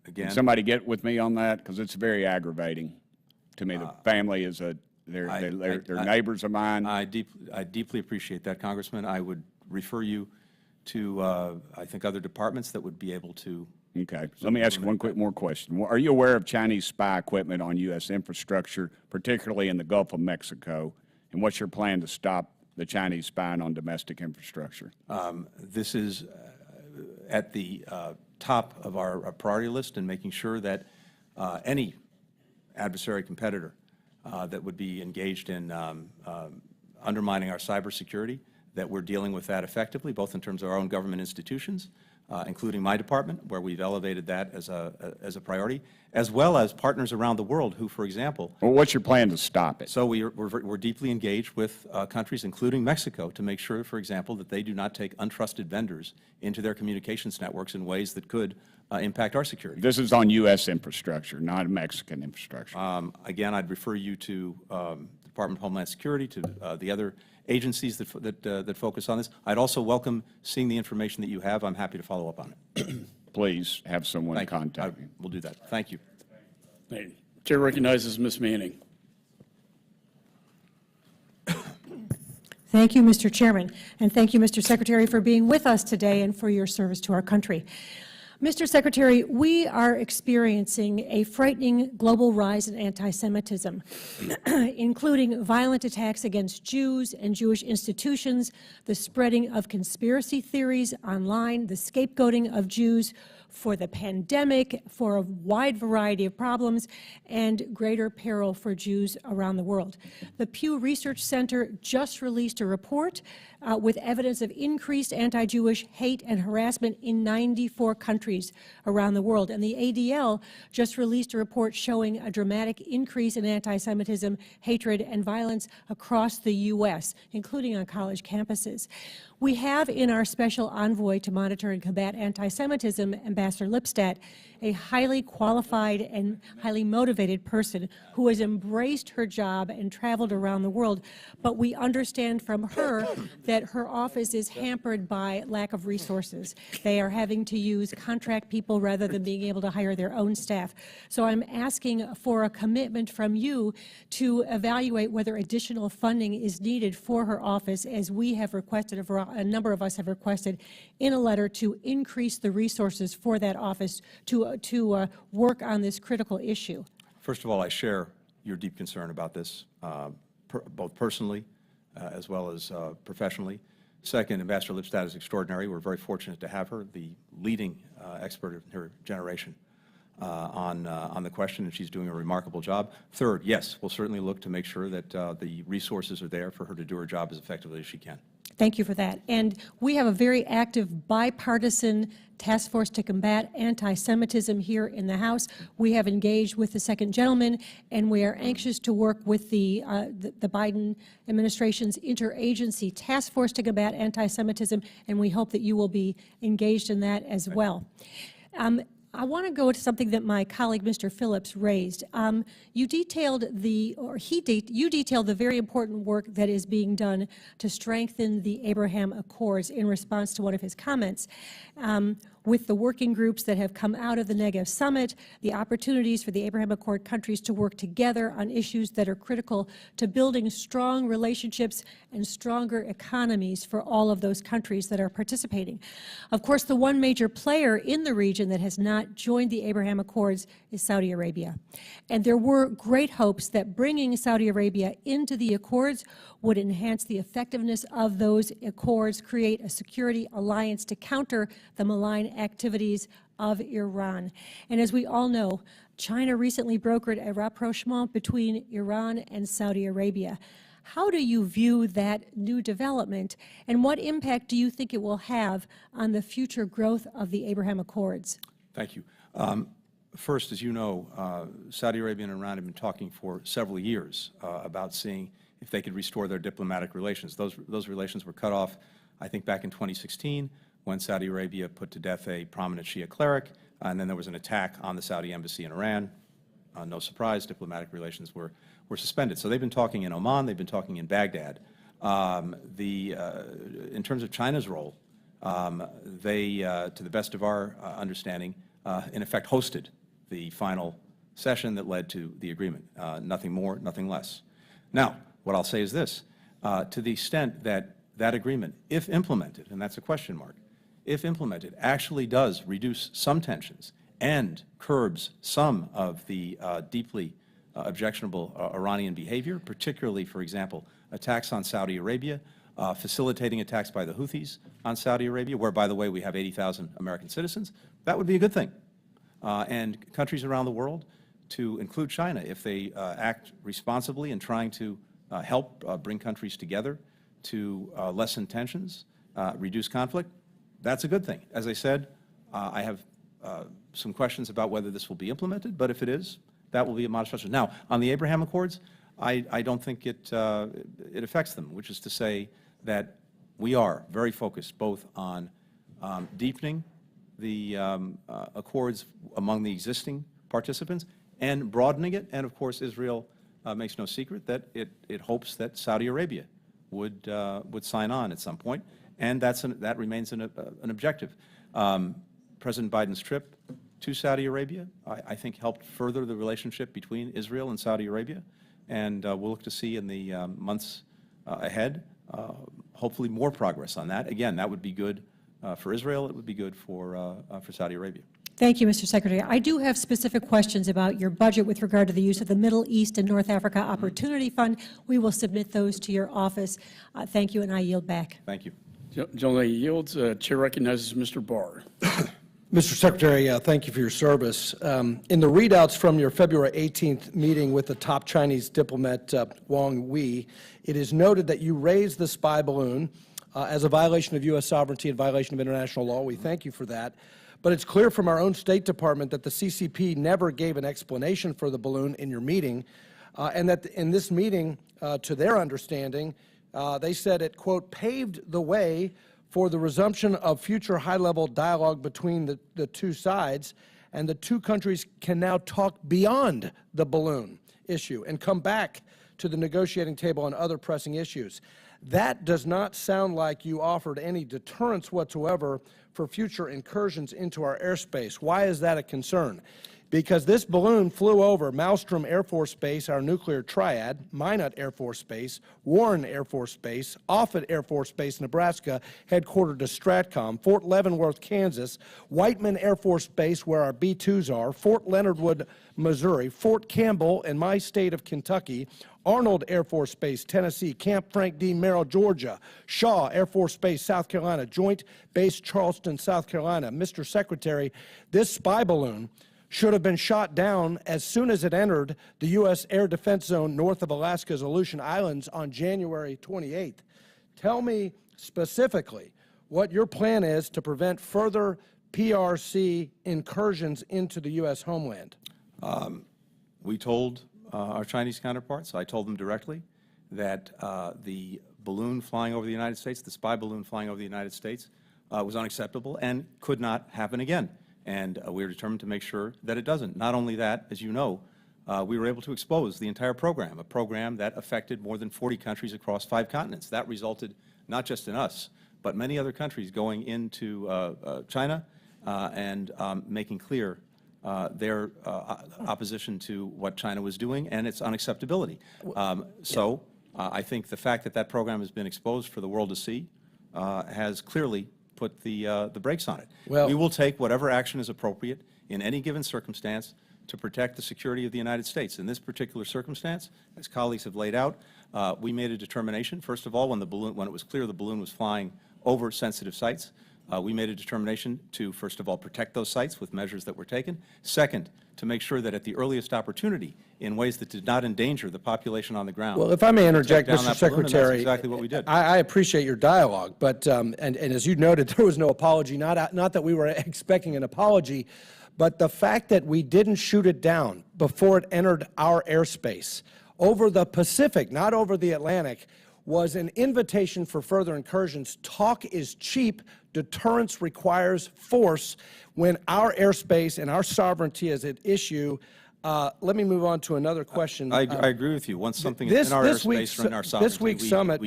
Again, can somebody get with me on that? Because it's very aggravating to me. The family is they're neighbors of mine. I deeply appreciate that, Congressman. I would refer you to, I think, other departments that would be able to. Okay. Let me ask you one quick more question. Are you aware of Chinese spy equipment on U.S. infrastructure, particularly in the Gulf of Mexico? And what's your plan to stop the Chinese spying on domestic infrastructure? This is at the top of our priority list, and making sure that any adversary competitor that would be engaged in undermining our cybersecurity, that we're dealing with that effectively, both in terms of our own government institutions, including my department, where we've elevated that as a priority, as well as partners around the world who, for example. Well, what's your plan to stop it? So we're deeply engaged with countries, including Mexico, to make sure, for example, that they do not take untrusted vendors into their communications networks in ways that could impact our security. This is on U.S. infrastructure, not Mexican infrastructure. Again, I'd refer you to the Department of Homeland Security, to the other agencies that focus on this. I'd also welcome seeing the information that you have. I'm happy to follow up on it. Please have someone contact me. We'll do that. Thank you. Chair recognizes Ms. Manning. Thank you, Mr. Chairman, and thank you, Mr. Secretary, for being with us today and for your service to our country. Mr. Secretary, we are experiencing a frightening global rise in anti-Semitism, including violent attacks against Jews and Jewish institutions, the spreading of conspiracy theories online, the scapegoating of Jews for the pandemic, for a wide variety of problems, and greater peril for Jews around the world. The Pew Research Center just released a report with evidence of increased anti-Jewish hate and harassment in 94 countries around the world. And the ADL just released a report showing a dramatic increase in anti-Semitism, hatred, and violence across the U.S., including on college campuses. We have in our special envoy to monitor and combat anti-Semitism, Ambassador Lipstadt, a highly qualified and highly motivated person who has embraced her job and traveled around the world. But we understand from her that her office is hampered by lack of resources. They are having to use contract people rather than being able to hire their own staff. So I'm asking for a commitment from you to evaluate whether additional funding is needed for her office, as we have requested, a number of us have requested in a letter, to increase the resources for that office to work on this critical issue. First of all, I share your deep concern about this both personally as well as professionally. Second, Ambassador Lipstadt is extraordinary. We're very fortunate to have her, the leading expert in her generation on the question, and she's doing a remarkable job. Third, yes, we'll certainly look to make sure that the resources are there for her to do her job as effectively as she can. Thank you for that. And we have a very active bipartisan task force to combat anti-Semitism here in the House. We have engaged with the second gentleman, and we are anxious to work with the Biden administration's interagency task force to combat anti-Semitism, and we hope that you will be engaged in that as well. I want to go to something that my colleague, Mr. Phillips, raised. You detailed you detailed the very important work that is being done to strengthen the Abraham Accords in response to one of his comments. With the working groups that have come out of the Negev Summit, the opportunities for the Abraham Accord countries to work together on issues that are critical to building strong relationships and stronger economies for all of those countries that are participating. Of course, the one major player in the region that has not joined the Abraham Accords is Saudi Arabia. And there were great hopes that bringing Saudi Arabia into the Accords would enhance the effectiveness of those accords, create a security alliance to counter the malign activities of Iran. And as we all know, China recently brokered a rapprochement between Iran and Saudi Arabia. How do you view that new development, and what impact do you think it will have on the future growth of the Abraham Accords? Thank you. First, as you know, Saudi Arabia and Iran have been talking for several years about seeing if they could restore their diplomatic relations. Those relations were cut off, I think, back in 2016 when Saudi Arabia put to death a prominent Shia cleric, and then there was an attack on the Saudi embassy in Iran. No surprise, diplomatic relations were suspended. So they've been talking in Oman, they've been talking in Baghdad. In terms of China's role, they, to the best of our understanding, in effect hosted the final session that led to the agreement. Nothing more, nothing less. Now, what I'll say is this. To the extent that that agreement, if implemented, and that's a question mark, if implemented, actually does reduce some tensions and curbs some of the deeply objectionable Iranian behavior, particularly, for example, attacks on Saudi Arabia, facilitating attacks by the Houthis on Saudi Arabia, where, by the way, we have 80,000 American citizens, that would be a good thing. And countries around the world, to include China, if they act responsibly in trying to help bring countries together to lessen tensions, reduce conflict, that's a good thing. As I said, I have some questions about whether this will be implemented, but if it is, that will be a modest question. Now, on the Abraham Accords, I don't think it affects them, which is to say that we are very focused both on deepening the accords among the existing participants and broadening it. And of course, Israel makes no secret that it hopes that Saudi Arabia would sign on at some point, and that remains an objective. President Biden's trip to Saudi Arabia, I think, helped further the relationship between Israel and Saudi Arabia, and we'll look to see in the months ahead, hopefully more progress on that. Again, that would be good for Israel. It would be good for Saudi Arabia. Thank you, Mr. Secretary. I do have specific questions about your budget with regard to the use of the Middle East and North Africa Opportunity Fund. We will submit those to your office. Thank you, and I yield back. Thank you. Gentleman yields. Chair recognizes Mr. Barr. Mr. Secretary, thank you for your service. In the readouts from your February 18th meeting with the top Chinese diplomat Wang Wei, it is noted that you raised the spy balloon as a violation of U.S. sovereignty and violation of international law. We thank you for that. But it's clear from our own State Department that the CCP never gave an explanation for the balloon in your meeting, and that in this meeting, to their understanding, they said it, quote, paved the way for the resumption of future high-level dialogue between the two sides, and the two countries can now talk beyond the balloon issue and come back to the negotiating table on other pressing issues. That does not sound like you offered any deterrence whatsoever for future incursions into our airspace. Why is that a concern? because this balloon flew over Malmstrom Air Force Base, our nuclear triad, Minot Air Force Base, Warren Air Force Base, Offutt Air Force Base, Nebraska, headquartered to Stratcom, Fort Leavenworth, Kansas, Whiteman Air Force Base, where our B-2s are, Fort Leonard Wood, Missouri, Fort Campbell in my state of Kentucky, Arnold Air Force Base, Tennessee, Camp Frank D. Merrill, Georgia, Shaw Air Force Base, South Carolina, Joint Base Charleston, South Carolina. Mr. Secretary, this spy balloon should have been shot down as soon as it entered the U.S. air defense zone north of Alaska's Aleutian Islands on January 28th. Tell me specifically what your plan is to prevent further PRC incursions into the U.S. homeland. We told our Chinese counterparts, I told them directly, that the balloon flying over the United States, the spy balloon flying over the United States, was unacceptable and could not happen again. And we are determined to make sure that it doesn't. Not only that, as you know, we were able to expose the entire program, a program that affected more than 40 countries across 5 continents. That resulted not just in us, but many other countries going into China and making clear their opposition to what China was doing and its unacceptability. I think the fact that that program has been exposed for the world to see has clearly put the brakes on it. Well, we will take whatever action is appropriate in any given circumstance to protect the security of the United States. In this particular circumstance, as colleagues have laid out, we made a determination, first of all, when it was clear the balloon was flying over sensitive sites, we made a determination to, first of all, protect those sites with measures that were taken. Second, to make sure that at the earliest opportunity, in ways that did not endanger the population on the ground. Well, if I may interject, down Mr. that balloon, and Secretary, that's exactly what we did. I appreciate your dialogue, but and as you noted, there was no apology. Not that we were expecting an apology, but the fact that we didn't shoot it down before it entered our airspace over the Pacific, not over the Atlantic, was an invitation for further incursions. Talk is cheap. Deterrence requires force. When our airspace and our sovereignty is at issue, let me move on to another question. I agree with you. Once something is in our airspace or in our sovereignty, this week's summit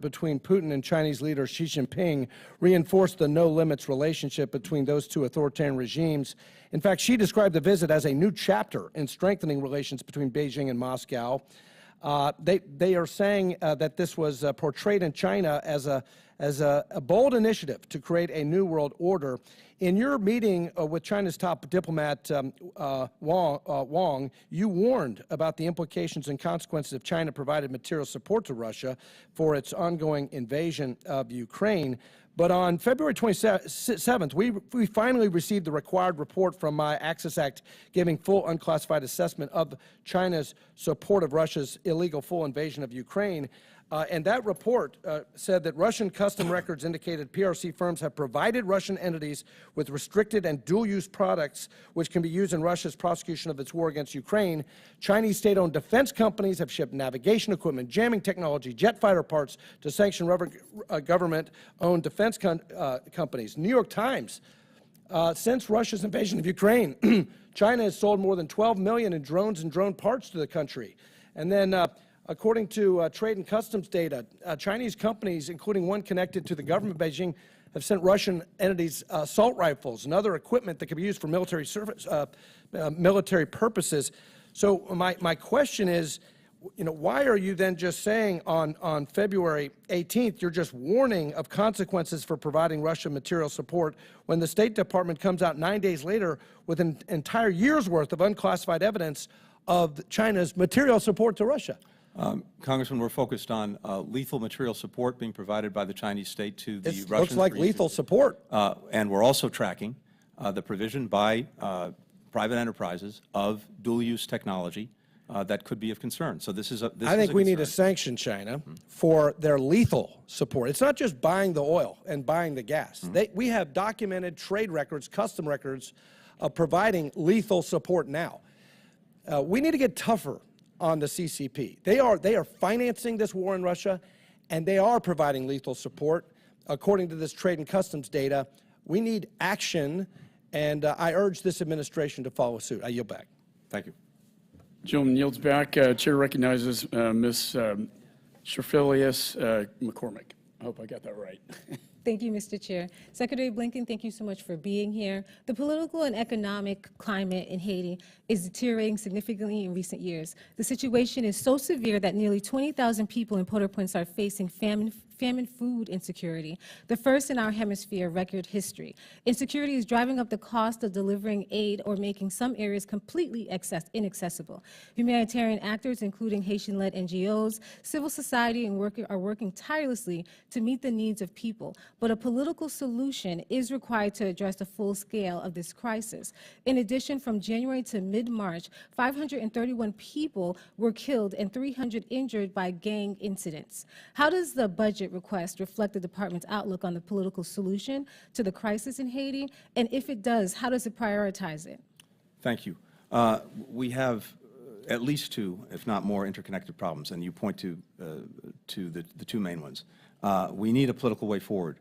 between Putin and Chinese leader Xi Jinping reinforced the no-limits relationship between those two authoritarian regimes. In fact, Xi described the visit as a new chapter in strengthening relations between Beijing and Moscow. They are saying that this was portrayed in China as a bold initiative to create a new world order. In your meeting with China's top diplomat Wang, you warned about the implications and consequences if China provided material support to Russia for its ongoing invasion of Ukraine. But on February 27th, we finally received the required report from my Access Act giving full unclassified assessment of China's support of Russia's illegal full invasion of Ukraine. And that report said that Russian custom records indicated PRC firms have provided Russian entities with restricted and dual-use products which can be used in Russia's prosecution of its war against Ukraine. Chinese state-owned defense companies have shipped navigation equipment, jamming technology, jet fighter parts to sanctioned government-owned defense companies. New York Times, since Russia's invasion of Ukraine, China has sold more than $12 million in drones and drone parts to the country. And then according to Trade and Customs data, Chinese companies, including one connected to the government of Beijing, have sent Russian entities assault rifles and other equipment that could be used for military purposes. So my question is, why are you then just saying on February 18th, you're just warning of consequences for providing Russia material support when the State Department comes out 9 days later with an entire year's worth of unclassified evidence of China's material support to Russia? Congressman, we're focused on lethal material support being provided by the Chinese state to the Russians. Looks like lethal support. And we're also tracking the provision by private enterprises of dual-use technology that could be of concern. So this is a I think we need to sanction China for their lethal support. It's not just buying the oil and buying the gas. We have documented trade records, custom records of providing lethal support now. We need to get tougher on the CCP. They are financing this war in Russia, and they are providing lethal support. According to this Trade and Customs data, we need action, and I urge this administration to follow suit. I yield back. Thank you. Gentleman yields back. Chair recognizes Ms. Sherfilius McCormick. I hope I got that right. Thank you, Mr. Chair. Secretary Blinken, thank you so much for being here. The political and economic climate in Haiti is deteriorating significantly in recent years. The situation is so severe that nearly 20,000 people in Port-au-Prince are facing famine, food insecurity, the first in our hemisphere record history. Insecurity is driving up the cost of delivering aid or making some areas completely inaccessible. Humanitarian actors, including Haitian-led NGOs, civil society, and are working tirelessly to meet the needs of people. But a political solution is required to address the full scale of this crisis. In addition, from January to mid-March, 531 people were killed and 300 injured by gang incidents. How does the budget request reflect the department's outlook on the political solution to the crisis in Haiti? And if it does, how does it prioritize it? Thank you. We have at least two, if not more, interconnected problems, and you point to the two main ones. We need a political way forward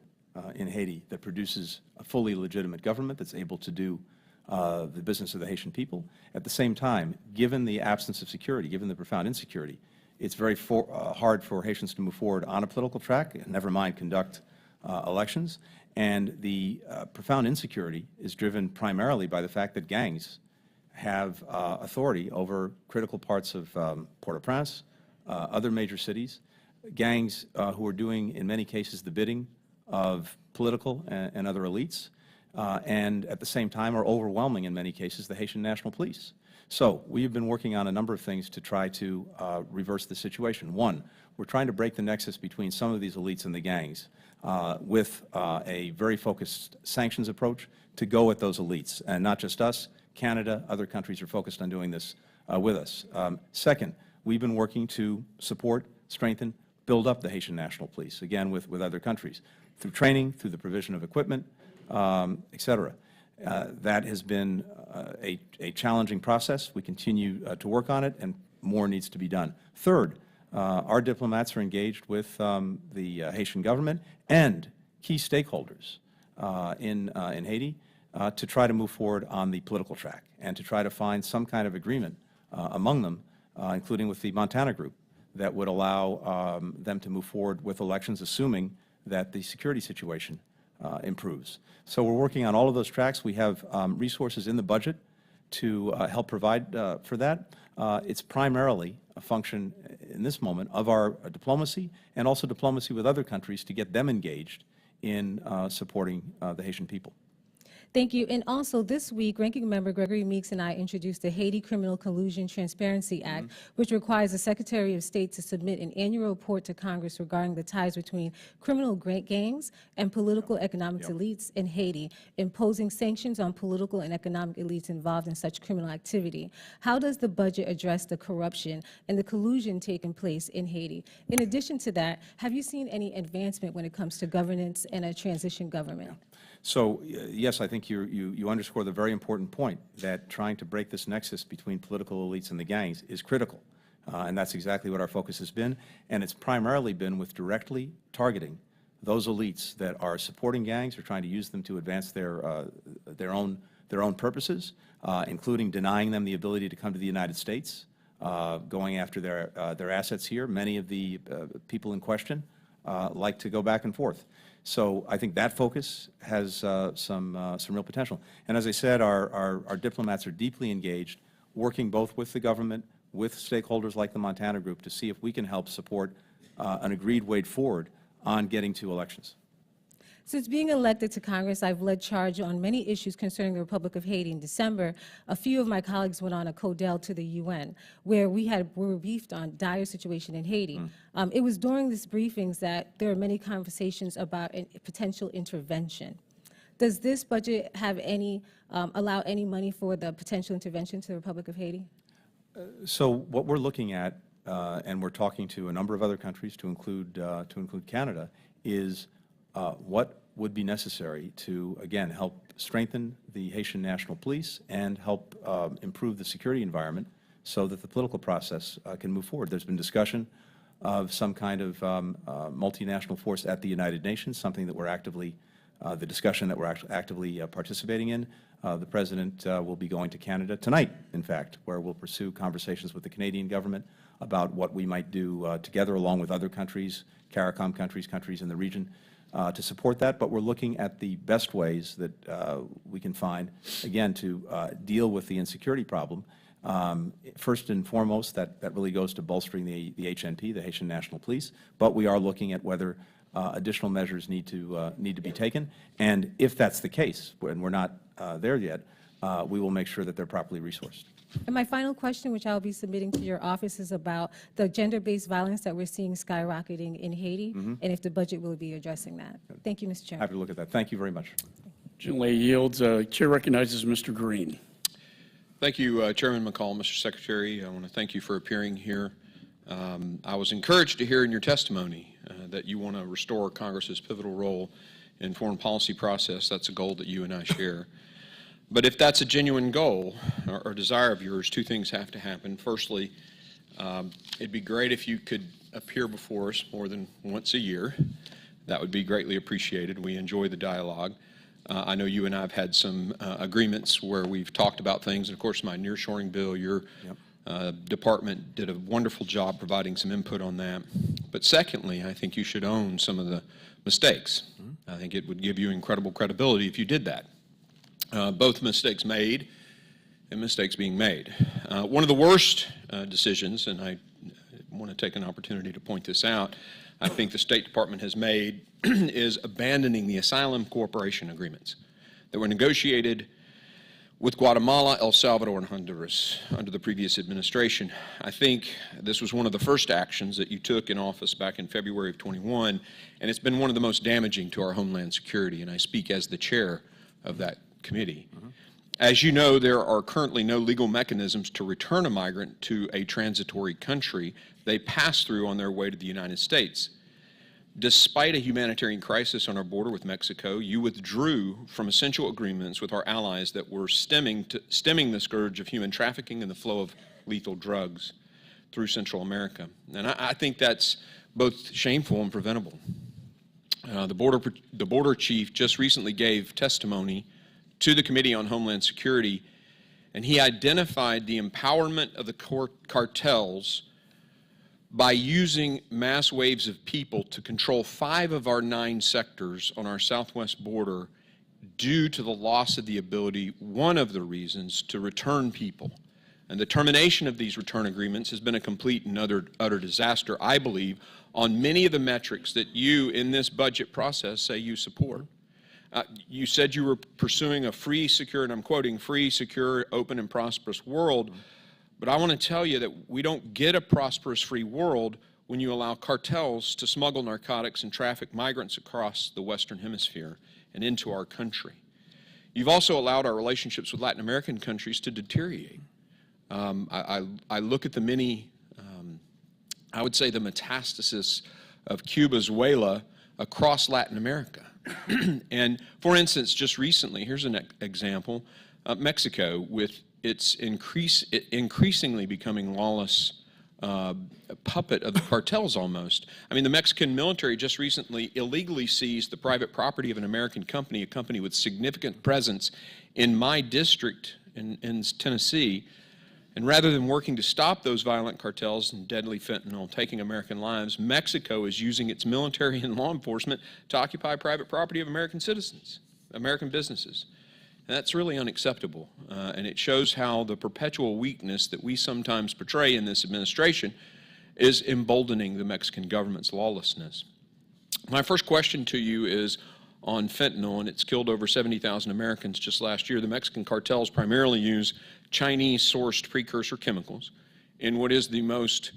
in Haiti that produces a fully legitimate government that's able to do the business of the Haitian people. At the same time, given the absence of security, given the profound insecurity, it's very hard for Haitians to move forward on a political track, never mind conduct elections. And the profound insecurity is driven primarily by the fact that gangs have authority over critical parts of Port-au-Prince, other major cities, gangs who are doing, in many cases, the bidding of political and other elites, and at the same time are overwhelming, in many cases, the Haitian National Police. So we have been working on a number of things to try to reverse the situation. One, we're trying to break the nexus between some of these elites and the gangs with a very focused sanctions approach to go at those elites, and not just us. Canada, other countries are focused on doing this with us. Second, we've been working to support, strengthen, build up the Haitian National Police, again with other countries, through training, through the provision of equipment, et cetera. That has been a challenging process. We continue to work on it, and more needs to be done. Third, our diplomats are engaged with the Haitian government and key stakeholders in Haiti to try to move forward on the political track and to try to find some kind of agreement among them, including with the Montana Group, that would allow them to move forward with elections, assuming that the security situation improves. So we're working on all of those tracks. We have resources in the budget to help provide for that. It's primarily a function in this moment of our diplomacy and also diplomacy with other countries to get them engaged in supporting the Haitian people. Thank you. And also this week, Ranking Member Gregory Meeks and I introduced the Haiti Criminal Collusion Transparency Act, which requires the Secretary of State to submit an annual report to Congress regarding the ties between criminal gangs and political economic elites in Haiti, imposing sanctions on political and economic elites involved in such criminal activity. How does the budget address the corruption and the collusion taking place in Haiti? In addition to that, have you seen any advancement when it comes to governance and a transition government? So, yes, I think you underscore the very important point that trying to break this nexus between political elites and the gangs is critical. And that's exactly what our focus has been. And it's primarily been with directly targeting those elites that are supporting gangs or trying to use them to advance their own purposes, including denying them the ability to come to the United States, going after their assets here. Many of the people in question like to go back and forth. So I think that focus has some real potential. And as I said, our diplomats are deeply engaged, working both with the government, with stakeholders like the Montana Group, to see if we can help support an agreed way forward on getting to elections. Since being elected to Congress, I've led charge on many issues concerning the Republic of Haiti. In December, a few of my colleagues went on a CODEL to the UN, where we were briefed on dire situation in Haiti. It was during these briefings that there are many conversations about a potential intervention. Does this budget have any, allow any money for the potential intervention to the Republic of Haiti? So what we're looking at, and we're talking to a number of other countries to include Canada, is what would be necessary to, again, help strengthen the Haitian National Police and help improve the security environment so that the political process can move forward. There's been discussion of some kind of multinational force at the United Nations, something that we're actively, the discussion that we're actively participating in. The President will be going to Canada tonight, in fact, where we'll pursue conversations with the Canadian government about what we might do together along with other countries, CARICOM countries, countries in the region, to support that, but we're looking at the best ways that we can find, again, to deal with the insecurity problem. First and foremost, that really goes to bolstering the HNP, the Haitian National Police, but we are looking at whether additional measures need to be taken. And if that's the case, and we're not there yet, we will make sure that they're properly resourced. And my final question, which I'll be submitting to your office, is about the gender-based violence that we're seeing skyrocketing in Haiti, and if the budget will be addressing that. Thank you, Mr. Chairman. Happy to look at that. Thank you very much. Gently yields. Chair recognizes Mr. Green. Thank you, Chairman McCall, Mr. Secretary. I want to thank you for appearing here. I was encouraged to hear in your testimony that you want to restore Congress's pivotal role in foreign policy process. That's a goal that you and I share. But if that's a genuine goal or desire of yours, two things have to happen. Firstly, it'd be great if you could appear before us more than once a year. That would be greatly appreciated. We enjoy the dialogue. I know you and I have had some agreements where we've talked about things, and of course my nearshoring bill, your department did a wonderful job providing some input on that. But secondly, I think you should own some of the mistakes. I think it would give you incredible credibility if you did that. Both mistakes made and mistakes being made. One of the worst decisions, and I want to take an opportunity to point this out, I think the State Department has made is abandoning the asylum cooperation agreements that were negotiated with Guatemala, El Salvador, and Honduras under the previous administration. I think this was one of the first actions that you took in office back in February of 21, and it's been one of the most damaging to our homeland security, and I speak as the chair of that committee. As you know, there are currently no legal mechanisms to return a migrant to a transitory country. They pass through on their way to the United States. Despite a humanitarian crisis on our border with Mexico, you withdrew from essential agreements with our allies that were stemming the scourge of human trafficking and the flow of lethal drugs through Central America. And I think that's both shameful and preventable. The border chief just recently gave testimony to the Committee on Homeland Security, and he identified the empowerment of the cartels by using mass waves of people to control 5 of our 9 sectors on our southwest border due to the loss of the ability, one of the reasons, to return people. And the termination of these return agreements has been a complete and utter disaster, I believe, on many of the metrics that you in this budget process say you support. You said you were pursuing a free, secure, and I'm quoting, free, secure, open, and prosperous world. But I want to tell you that we don't get a prosperous, free world when you allow cartels to smuggle narcotics and traffic migrants across the Western Hemisphere and into our country. You've also allowed our relationships with Latin American countries to deteriorate. I look at the many, I would say the metastasis of Cuba's Huela across Latin America. And for instance, just recently, here's an example, Mexico with its increasingly becoming lawless puppet of the cartels almost. I mean, the Mexican military just recently illegally seized the private property of an American company, a company with significant presence in my district in Tennessee. And rather than working to stop those violent cartels and deadly fentanyl taking American lives, Mexico is using its military and law enforcement to occupy private property of American citizens, American businesses. And that's really unacceptable. And it shows how the perpetual weakness that we sometimes portray in this administration is emboldening the Mexican government's lawlessness. My first question to you is on fentanyl, and it's killed over 70,000 Americans just last year. The Mexican cartels primarily use Chinese-sourced precursor chemicals in what is the most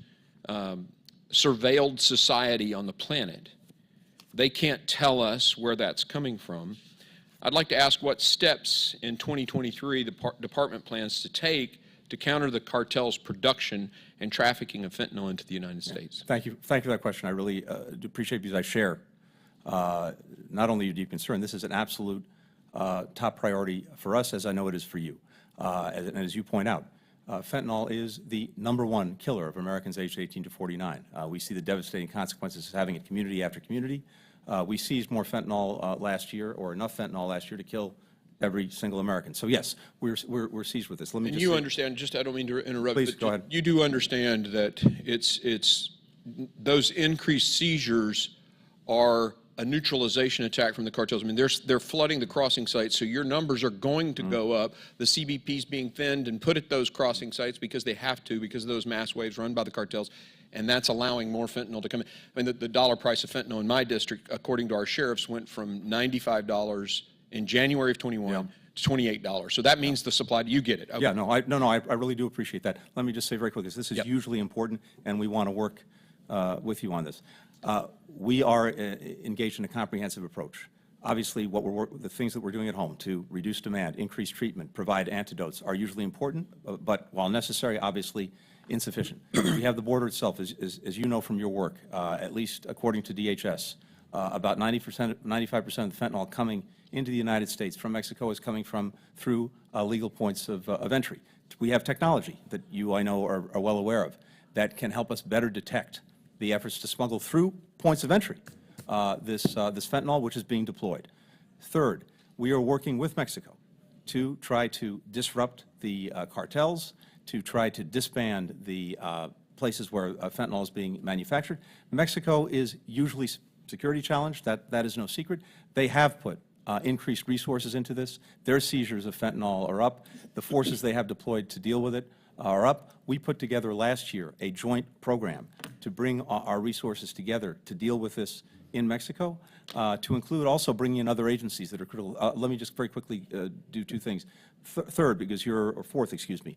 surveilled society on the planet. They can't tell us where that's coming from. I'd like to ask what steps in 2023 the department plans to take to counter the cartel's production and trafficking of fentanyl into the United States. Thank you for that question. I really do appreciate it because I share not only your deep concern, this is an absolute top priority for us, as I know it is for you. And as you point out, fentanyl is the #1 killer of Americans aged 18 to 49. We see the devastating consequences of having it community after community. We seized more fentanyl last year, or enough fentanyl last year to kill every single American. So yes, we're seized with this. Let me and just you say, understand, just I don't mean to interrupt, please, but go ahead. You do understand that it's those increased seizures are a neutralization attack from the cartels. I mean, they're flooding the crossing sites, so your numbers are going to go up. The CBP's being thinned and put at those crossing sites because they have to, because of those mass waves run by the cartels, and that's allowing more fentanyl to come in. I mean, the dollar price of fentanyl in my district, according to our sheriffs, went from $95 in January of 21 to $28. So that means the supply, you get it. Okay. Yeah, no, I really do appreciate that. Let me just say very quickly, this is hugely important, and we want to work with you on this. We are engaged in a comprehensive approach. Obviously, the things that we're doing at home to reduce demand, increase treatment, provide antidotes are usually important, but while necessary, obviously insufficient. We have the border itself, as you know from your work, at least according to DHS, about 95% of the fentanyl coming into the United States from Mexico is coming through legal points of entry. We have technology that you, I know, are well aware of that can help us better detect the efforts to smuggle through points of entry this fentanyl, which is being deployed. Third, we are working with Mexico to try to disrupt the cartels, to try to disband the places where fentanyl is being manufactured. Mexico is usually security challenged. That is no secret. They have put increased resources into this. Their seizures of fentanyl are up. The forces they have deployed to deal with it are up. We put together last year a joint program to bring our resources together to deal with this in Mexico, to include also bringing in other agencies that are critical. Let me just very quickly do two things. Third, because or fourth, excuse me.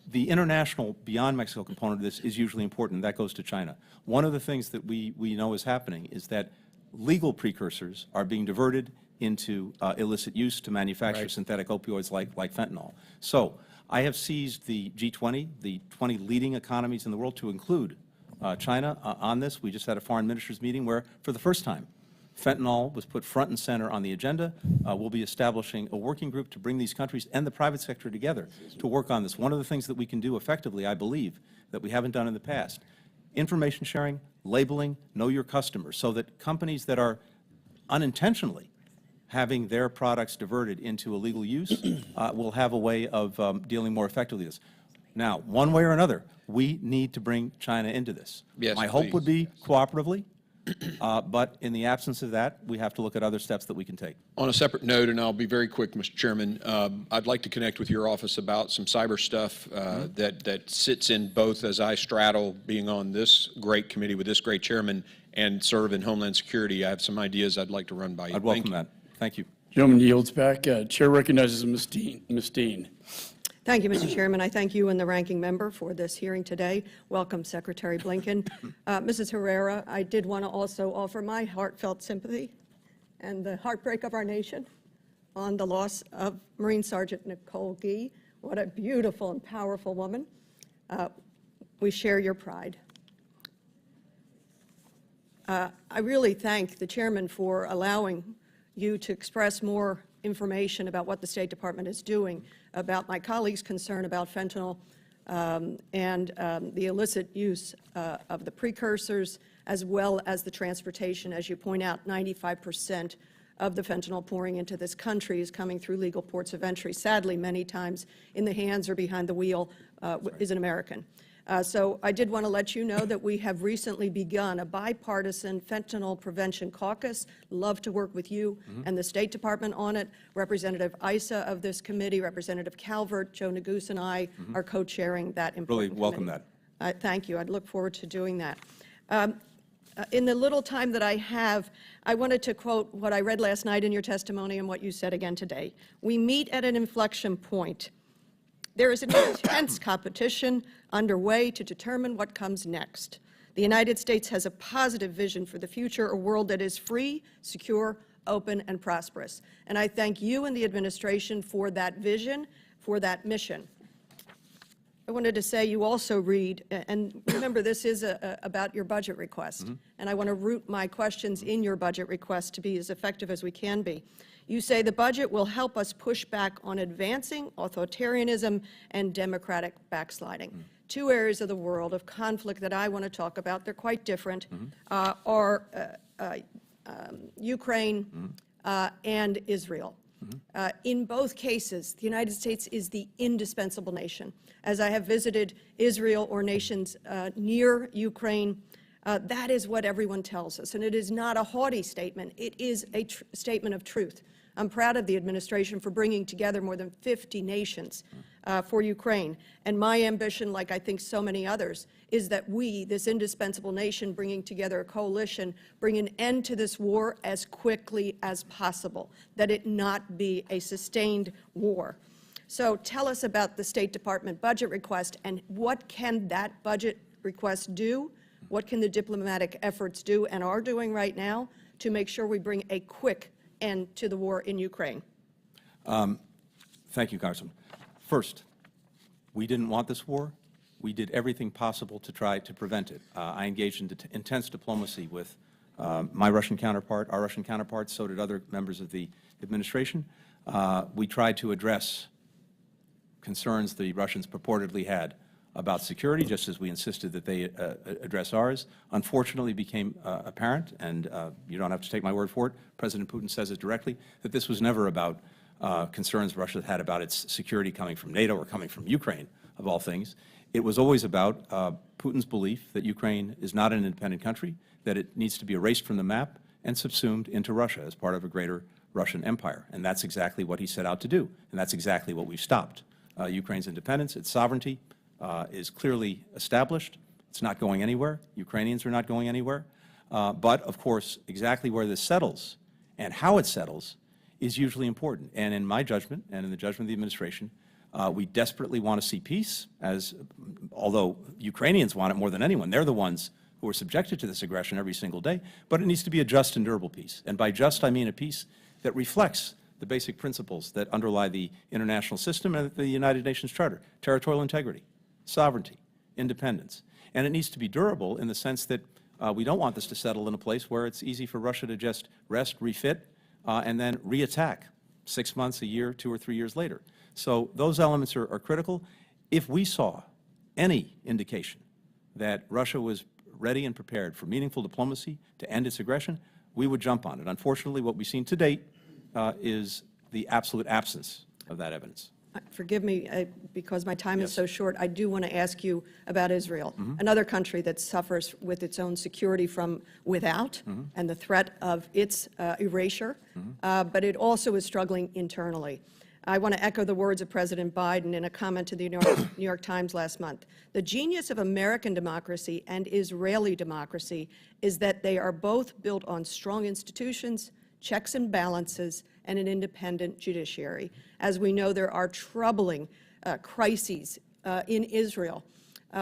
The international beyond Mexico component of this is usually important. That goes to China. One of the things that we know is happening is that legal precursors are being diverted into illicit use to manufacture synthetic opioids like fentanyl. So I have seized the G20, the 20 leading economies in the world, to include China on this. We just had a foreign ministers meeting where, for the first time, fentanyl was put front and center on the agenda. We'll be establishing a working group to bring these countries and the private sector together to work on this. One of the things that we can do effectively, I believe, that we haven't done in the past, information sharing, labeling, know your customers, so that companies that are unintentionally having their products diverted into illegal use will have a way of dealing more effectively with this. Now, one way or another, we need to bring China into this. Yes, my hope would please. be cooperatively, but in the absence of that, we have to look at other steps that we can take. On a separate note, and I'll be very quick, Mr. Chairman, I'd like to connect with your office about some cyber stuff that sits in both as I straddle being on this great committee with this great chairman and serve in Homeland Security. I have some ideas I'd like to run by you. I'd welcome that. Thank you. Gentleman yields back. Chair recognizes Ms. Dean. Ms. Dean. Thank you, Mr. Chairman. I thank you and the ranking member for this hearing today. Welcome, Secretary Blinken. Mrs. Herrera, I did want to also offer my heartfelt sympathy and the heartbreak of our nation on the loss of Marine Sergeant Nicole Gee. What a beautiful and powerful woman. We share your pride. I really thank the chairman for allowing you to express more information about what the State Department is doing, about my colleague's concern about fentanyl and the illicit use of the precursors, as well as the transportation. As you point out, 95% of the fentanyl pouring into this country is coming through legal ports of entry. Sadly, many times in the hands or behind the wheel is an American. So I did want to let you know that we have recently begun a bipartisan fentanyl prevention caucus. Love to work with you and the State Department on it. Representative Issa of this committee, Representative Calvert, Joe Neguse, and I are co-chairing that important Really welcome committee. that. Thank you. I'd look forward to doing that. In the little time that I have, I wanted to quote what I read last night in your testimony and what you said again today. We meet at an inflection point. There is an intense competition underway to determine what comes next. The United States has a positive vision for the future, a world that is free, secure, open, and prosperous. And I thank you and the administration for that vision, for that mission. I wanted to say you also read, and remember this is about your budget request, and I want to root my questions in your budget request to be as effective as we can be. You say the budget will help us push back on advancing authoritarianism and democratic backsliding. Two areas of the world of conflict that I want to talk about, they're quite different, are Ukraine and Israel. In both cases, the United States is the indispensable nation. As I have visited Israel or nations near Ukraine, That is what everyone tells us, and it is not a haughty statement. It is a statement of truth. I'm proud of the administration for bringing together more than 50 nations for Ukraine, and my ambition, like I think so many others, is that we, this indispensable nation, bringing together a coalition, bring an end to this war as quickly as possible, that it not be a sustained war. So tell us about the State Department budget request, and what can that budget request do? What can the diplomatic efforts do and are doing right now to make sure we bring a quick end to the war in Ukraine? Thank you, Congressman. First, we didn't want this war. We did everything possible to try to prevent it. I engaged in intense diplomacy with my Russian counterpart, our Russian counterparts, so did other members of the administration. We tried to address concerns the Russians purportedly had about security, just as we insisted that they address ours. Unfortunately, it became apparent, and you don't have to take my word for it, President Putin says it directly, that this was never about concerns Russia had about its security coming from NATO or coming from Ukraine, of all things. It was always about Putin's belief that Ukraine is not an independent country, that it needs to be erased from the map and subsumed into Russia as part of a greater Russian empire. And that's exactly what he set out to do, and that's exactly what we've stopped. Ukraine's independence, its sovereignty, is clearly established. It's not going anywhere. Ukrainians are not going anywhere. But, of course, exactly where this settles and how it settles is usually important. And in my judgment, and in the judgment of the administration, we desperately want to see peace, although Ukrainians want it more than anyone. They're the ones who are subjected to this aggression every single day. But it needs to be a just and durable peace. And by just, I mean a peace that reflects the basic principles that underlie the international system and the United Nations Charter: territorial integrity, sovereignty, independence. And it needs to be durable in the sense that we don't want this to settle in a place where it's easy for Russia to just rest, refit, and then re-attack 6 months, a year, 2 or 3 years later. So those elements are critical. If we saw any indication that Russia was ready and prepared for meaningful diplomacy to end its aggression, we would jump on it. Unfortunately, what we've seen to date is the absolute absence of that evidence. Forgive me, because my time is so short, I do want to ask you about Israel, another country that suffers with its own security from without and the threat of its erasure, but it also is struggling internally. I want to echo the words of President Biden in a comment to the New York Times last month. The genius of American democracy and Israeli democracy is that they are both built on strong institutions, checks and balances, and an independent judiciary. As we know, there are troubling crises in Israel.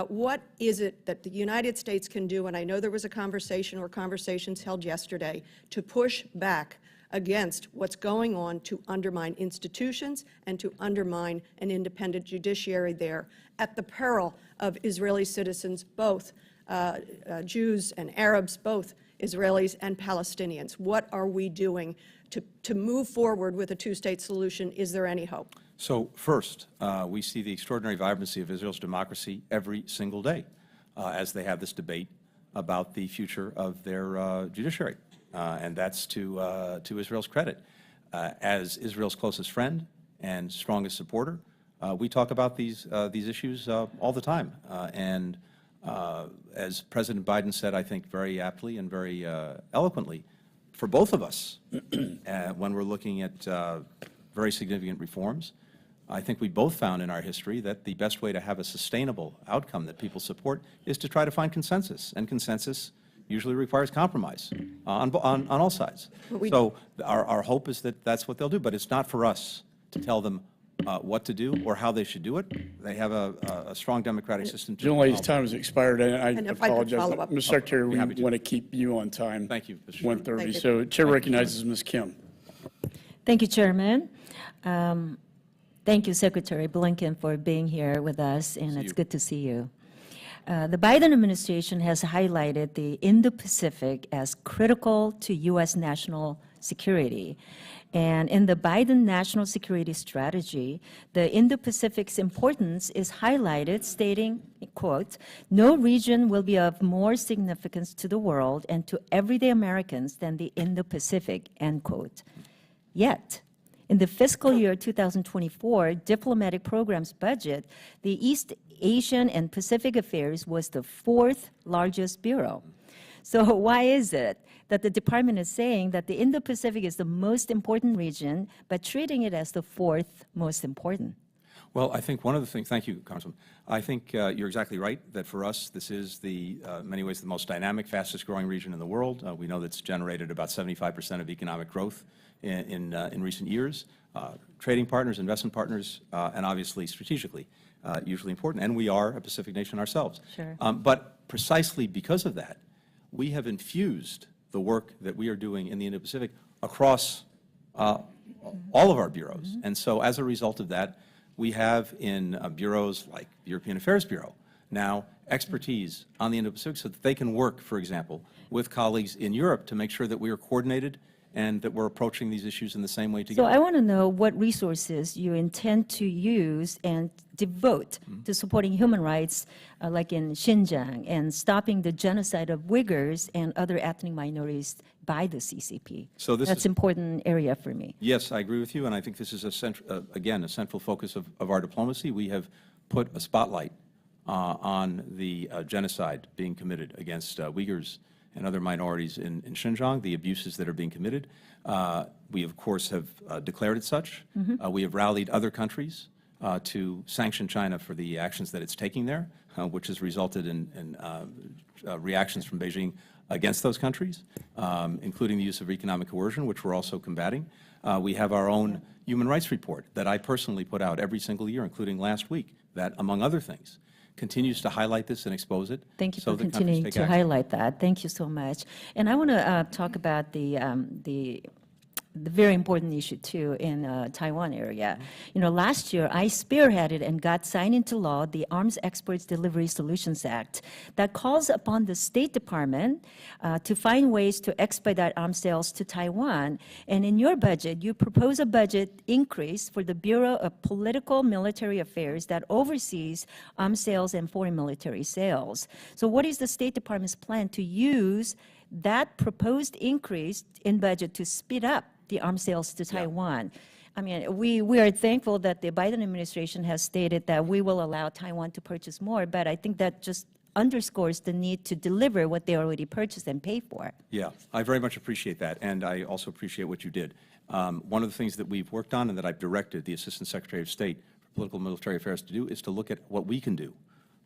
What is it that the United States can do, and I know there was a conversation or conversations held yesterday, to push back against what's going on to undermine institutions and to undermine an independent judiciary there at the peril of Israeli citizens, both Jews and Arabs, both Israelis and Palestinians? What are we doing to move forward with a two-state solution? Is there any hope? So first, we see the extraordinary vibrancy of Israel's democracy every single day as they have this debate about the future of their judiciary. And that's to Israel's credit. As Israel's closest friend and strongest supporter, we talk about these issues all the time. As President Biden said, I think very aptly and very eloquently, for both of us, when we're looking at very significant reforms, I think we both found in our history that the best way to have a sustainable outcome that people support is to try to find consensus, and consensus usually requires compromise on all sides. So our hope is that that's what they'll do, but it's not for us to tell them what to do or how they should do it. They have a strong democratic system. Gentlelady's time has expired, and I if I could apologize. follow up. Mr. Secretary, we want to keep you on time. Thank you, Mr. 1:30. Thank you. So Chair recognizes Ms. Kim. Thank you, Chairman. Thank you, Secretary Blinken, for being here with us, and it's good to see you. The Biden administration has highlighted the Indo-Pacific as critical to U.S. national security. And in the Biden National Security Strategy, the Indo-Pacific's importance is highlighted, stating, quote, "No region will be of more significance to the world and to everyday Americans than the Indo-Pacific," end quote. Yet, in the fiscal year 2024 diplomatic programs budget, the East Asian and Pacific Affairs was the 4th largest bureau. So why is it that the department is saying that the Indo-Pacific is the most important region, but treating it as the fourth most important? Well, I think one of the things, thank you, Congressman. I think you're exactly right that for us, this is in many ways the most dynamic, fastest growing region in the world. We know that's generated about 75% of economic growth in recent years. Trading partners, investment partners, and obviously strategically, usually important. And we are a Pacific nation ourselves. Sure. But precisely because of that, we have infused the work that we are doing in the Indo-Pacific across all of our bureaus. And so as a result of that, we have in bureaus like the European Affairs Bureau now expertise on the Indo-Pacific so that they can work, for example, with colleagues in Europe to make sure that we are coordinated and that we're approaching these issues in the same way together. So I want to know what resources you intend to use and devote to supporting human rights, like in Xinjiang, and stopping the genocide of Uyghurs and other ethnic minorities by the CCP. So that's an important area for me. Yes, I agree with you, and I think this is, again, a central focus of our diplomacy. We have put a spotlight on the genocide being committed against Uyghurs and other minorities in Xinjiang, the abuses that are being committed. We, of course, have declared it such. We have rallied other countries to sanction China for the actions that it's taking there, which has resulted in reactions from Beijing against those countries, including the use of economic coercion, which we're also combating. We have our own human rights report that I personally put out every single year, including last week, that, among other things, continues to highlight this and expose it. Thank you for continuing to highlight that. Thank you so much. And I want to talk about the very important issue, too, in Taiwan area. You know, last year, I spearheaded and got signed into law the Arms Exports Delivery Solutions Act that calls upon the State Department to find ways to expedite arms sales to Taiwan. And in your budget, you propose a budget increase for the Bureau of Political Military Affairs that oversees arms sales and foreign military sales. So what is the State Department's plan to use that proposed increase in budget to speed up the arms sales to Taiwan? I mean, we are thankful that the Biden administration has stated that we will allow Taiwan to purchase more, but I think that just underscores the need to deliver what they already purchased and pay for. Yeah, I very much appreciate that, and I also appreciate what you did. One of the things that we've worked on and that I've directed the Assistant Secretary of State for Political and Military Affairs to do is to look at what we can do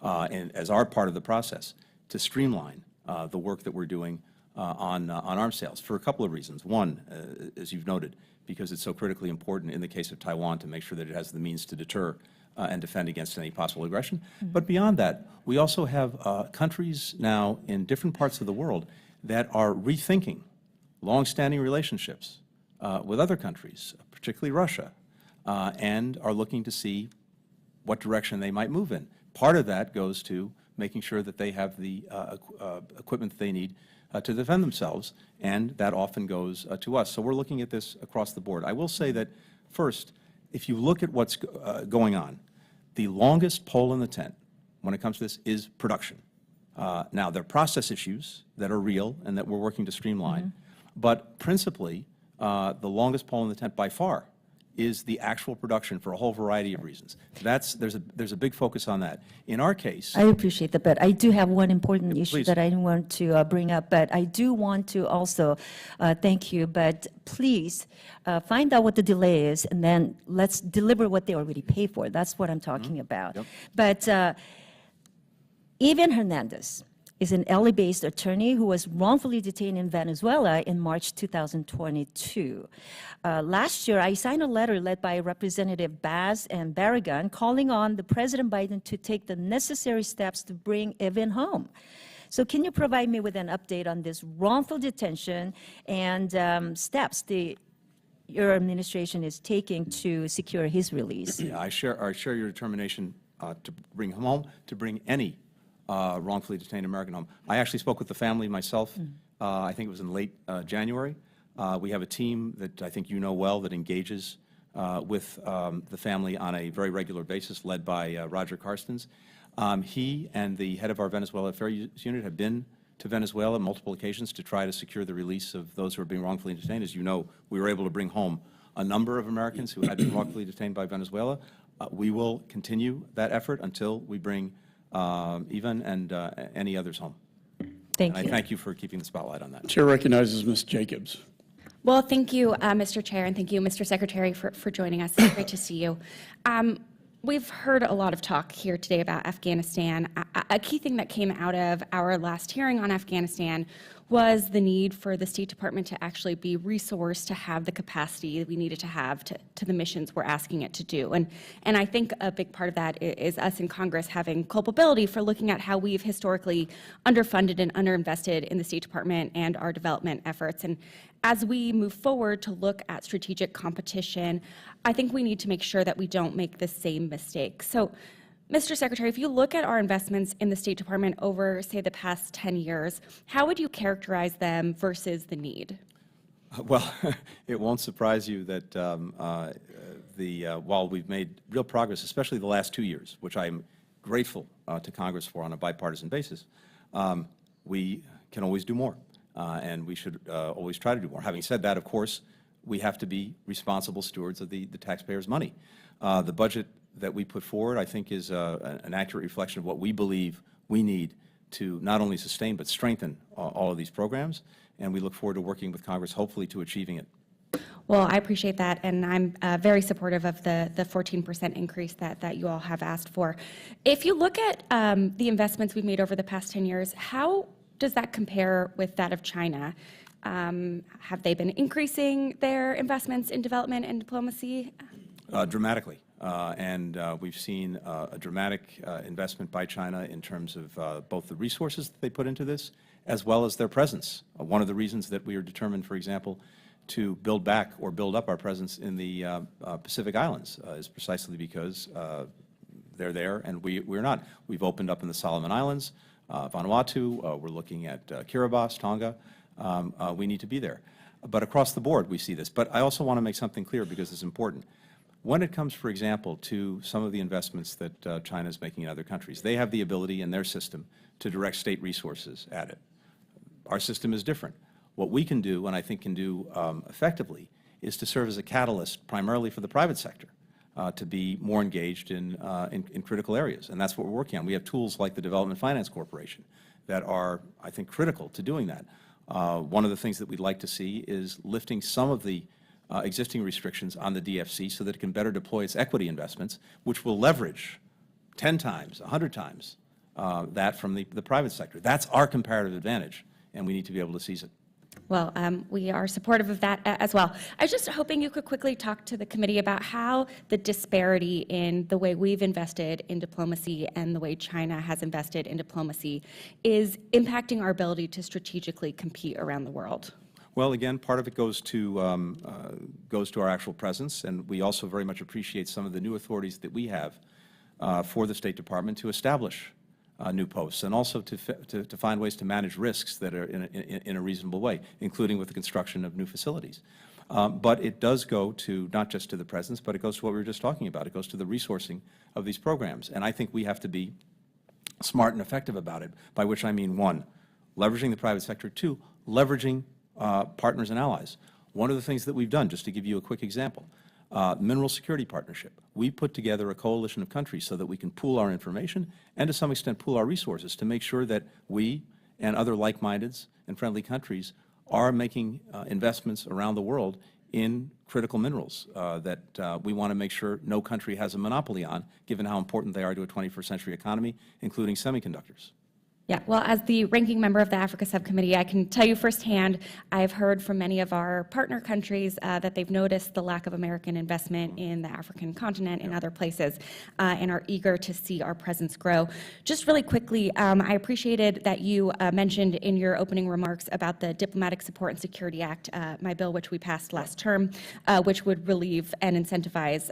and as our part of the process to streamline the work that we're doing on arms sales for a couple of reasons. One, as you've noted, because it's so critically important in the case of Taiwan to make sure that it has the means to deter and defend against any possible aggression. But beyond that, we also have countries now in different parts of the world that are rethinking longstanding relationships with other countries, particularly Russia, and are looking to see what direction they might move in. Part of that goes to making sure that they have the equipment that they need to defend themselves, and that often goes to us. So we're looking at this across the board. I will say that, first, if you look at what's going on, the longest pole in the tent when it comes to this is production. Now, there are process issues that are real and that we're working to streamline, but principally, the longest pole in the tent by far is the actual production for a whole variety of reasons. There's a big focus on that. In our case, I appreciate that, but I do have one important issue that I want to bring up, but I do want to also thank you, but please find out what the delay is, and then let's deliver what they already pay for. That's what I'm talking about. But Evan Hernandez is an LA-based attorney who was wrongfully detained in Venezuela in March 2022. Last year, I signed a letter led by Representative Baz and Barragan calling on the President Biden to take the necessary steps to bring Evan home. So can you provide me with an update on this wrongful detention and steps your administration is taking to secure his release? Yeah, I share your determination to bring him home, to bring any wrongfully detained American home. I actually spoke with the family myself. I think it was in late January. We have a team that I think you know well that engages with the family on a very regular basis, led by Roger Carstens. He and the head of our Venezuela Affairs Unit have been to Venezuela on multiple occasions to try to secure the release of those who are being wrongfully detained. As you know, we were able to bring home a number of Americans who had been wrongfully detained by Venezuela. We will continue that effort until we bring Evan and any others home. Thank and you. I thank you for keeping the spotlight on that. Chair recognizes Ms. Jacobs. Well, thank you, Mr. Chair, and thank you, Mr. Secretary, for joining us. It's great to see you. We've heard a lot of talk here today about Afghanistan. A key thing that came out of our last hearing on Afghanistan was the need for the State Department to actually be resourced to have the capacity that we needed to have to the missions we're asking it to do. And I think a big part of that is us in Congress having culpability for looking at how we've historically underfunded and underinvested in the State Department and our development efforts. And as we move forward to look at strategic competition, I think we need to make sure that we don't make the same mistake. So, Mr. Secretary, if you look at our investments in the State Department over, say, the past 10 years, how would you characterize them versus the need? Well, it won't surprise you that while we've made real progress, especially the last 2 years, which I'm grateful to Congress for on a bipartisan basis, we can always do more, and we should always try to do more. Having said that, of course, we have to be responsible stewards of the taxpayers' money. The budget that we put forward, I think, is an accurate reflection of what we believe we need to not only sustain but strengthen all of these programs, and we look forward to working with Congress, hopefully, to achieving it. Well, I appreciate that, and I'm very supportive of the 14% increase that you all have asked for. If you look at the investments we've made over the past 10 years, how does that compare with that of China? Have they been increasing their investments in development and diplomacy? Dramatically. And we've seen a dramatic investment by China in terms of both the resources that they put into this, as well as their presence. One of the reasons that we are determined, for example, to build back or build up our presence in the Pacific Islands is precisely because they're there and we're not. We've opened up in the Solomon Islands, Vanuatu, we're looking at Kiribati, Tonga. We need to be there. But across the board, we see this. But I also want to make something clear because it's important. When it comes, for example, to some of the investments that China is making in other countries, they have the ability in their system to direct state resources at it. Our system is different. What we can do, and I think can do effectively, is to serve as a catalyst primarily for the private sector to be more engaged in critical areas. And that's what we're working on. We have tools like the Development Finance Corporation that are, I think, critical to doing that. One of the things that we'd like to see is lifting some of the existing restrictions on the DFC so that it can better deploy its equity investments, which will leverage 10 times, 100 times that from the private sector. That's our comparative advantage, and we need to be able to seize it. Well, we are supportive of that as well. I was just hoping you could quickly talk to the committee about how the disparity in the way we've invested in diplomacy and the way China has invested in diplomacy is impacting our ability to strategically compete around the world. Well, again, part of it goes to our actual presence, and we also very much appreciate some of the new authorities that we have for the State Department to establish new posts, and also to find ways to manage risks that are in a reasonable way, including with the construction of new facilities. But it does go to not just to the presence, but it goes to what we were just talking about. It goes to the resourcing of these programs, and I think we have to be smart and effective about it. By which I mean, one, leveraging the private sector; two, leveraging partners and allies. One of the things that we've done, just to give you a quick example, Mineral Security Partnership. We put together a coalition of countries so that we can pool our information and to some extent pool our resources to make sure that we and other like-minded and friendly countries are making investments around the world in critical minerals that we want to make sure no country has a monopoly on, given how important they are to a 21st century economy, including semiconductors. Yeah, well, as the ranking member of the Africa Subcommittee, I can tell you firsthand, I've heard from many of our partner countries that they've noticed the lack of American investment in the African continent and other places and are eager to see our presence grow. Just really quickly, I appreciated that you mentioned in your opening remarks about the Diplomatic Support and Security Act, my bill which we passed last term, which would relieve and incentivize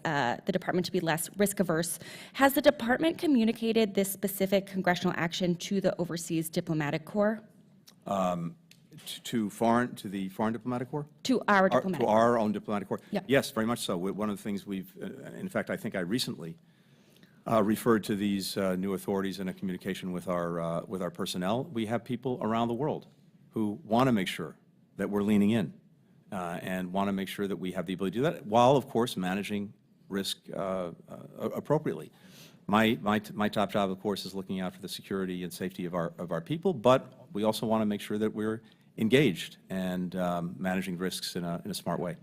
the department to be less risk-averse. Has the department communicated this specific congressional action to the Overseas Diplomatic Corps? To the Foreign Diplomatic Corps? To our diplomatic To our own Diplomatic Corps? Yep. Yes, very much so. One of the things we've, in fact, I think I recently referred to these new authorities in a communication with our personnel. We have people around the world who want to make sure that we're leaning in and want to make sure that we have the ability to do that, while, of course, managing risk appropriately. My top job, of course, is looking out for the security and safety of our people, but we also want to make sure that we're engaged and managing risks in a smart way.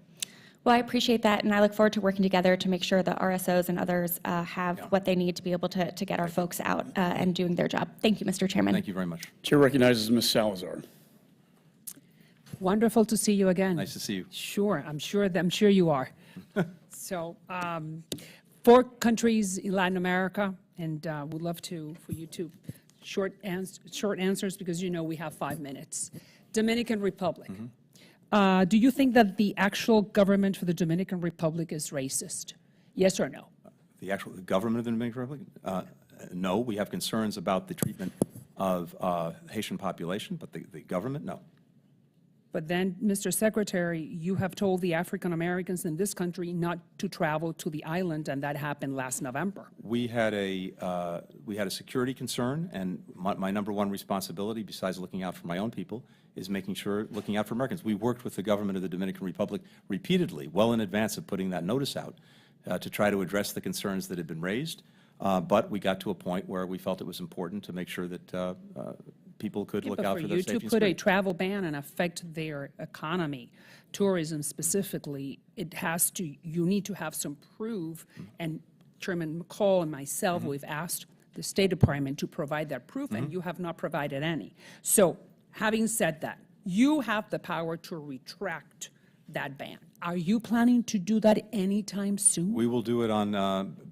Well, I appreciate that, and I look forward to working together to make sure the RSOs and others have what they need to be able to get our folks out and doing their job. Thank you, Mr. Chairman. Thank you very much. Chair recognizes Ms. Salazar. Wonderful to see you again. Nice to see you. Sure, I'm sure you are. So, 4 countries in Latin America, and would love for you to short answers because you know we have 5 minutes. Dominican Republic. Do you think that the actual government for the Dominican Republic is racist? Yes or no? The actual government of the Dominican Republic? No, we have concerns about the treatment of Haitian population, but the government, no. But then, Mr. Secretary, you have told the African Americans in this country not to travel to the island, and that happened last November. We had a security concern, and my number one responsibility, besides looking out for my own people, is looking out for Americans. We worked with the government of the Dominican Republic repeatedly, well in advance of putting that notice out, to try to address the concerns that had been raised. But we got to a point where we felt it was important to make sure that people could look out for their safety and For you to put a security. travel ban and affect their economy, tourism specifically, you need to have some proof. And Chairman McCall and myself, we've asked the State Department to provide that proof, and you have not provided any. So, having said that, you have the power to retract that ban. Are you planning to do that anytime soon? We will do it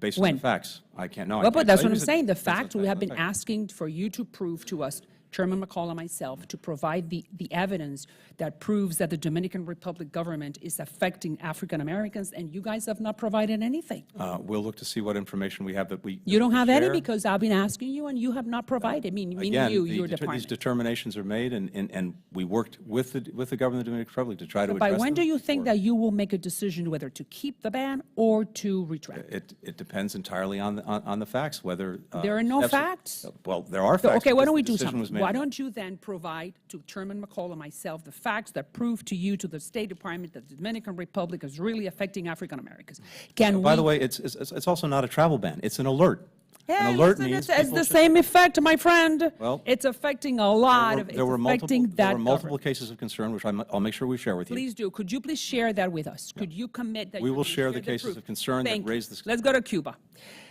based on When? the facts. I can't know. Well, but that's what I'm saying. The fact, we have been asking for you to prove to us, Chairman McCall and myself, to provide the evidence that proves that the Dominican Republic government is affecting African Americans, and you guys have not provided anything. We'll look to see what information we have that we You don't have any share. because I've been asking you, and you have not provided. Meaning Again, your these department. determinations are made, and we worked with the government of the Dominican Republic to try to By address when them. do you think that you will make a decision whether to keep the ban or to retract? It depends entirely on the facts, whether There are no steps- facts. Well, there are facts. Okay, why because don't we the do decision something? was made. Why don't you then provide to Chairman McCall and myself the facts that prove to you, to the State Department, that the Dominican Republic is really affecting African Americans? By the way, it's also not a travel ban. It's an alert. Yeah, An alert listen, means it's people the should- same effect, my friend. Well, it's affecting a lot of. It's affecting that. There were multiple government. cases of concern, which I'll make sure we share with you. Please do. Could you please share that with us? Could you commit that We you're will gonna share the the cases proof? of concern that Thank you. raised this. Let's go to Cuba.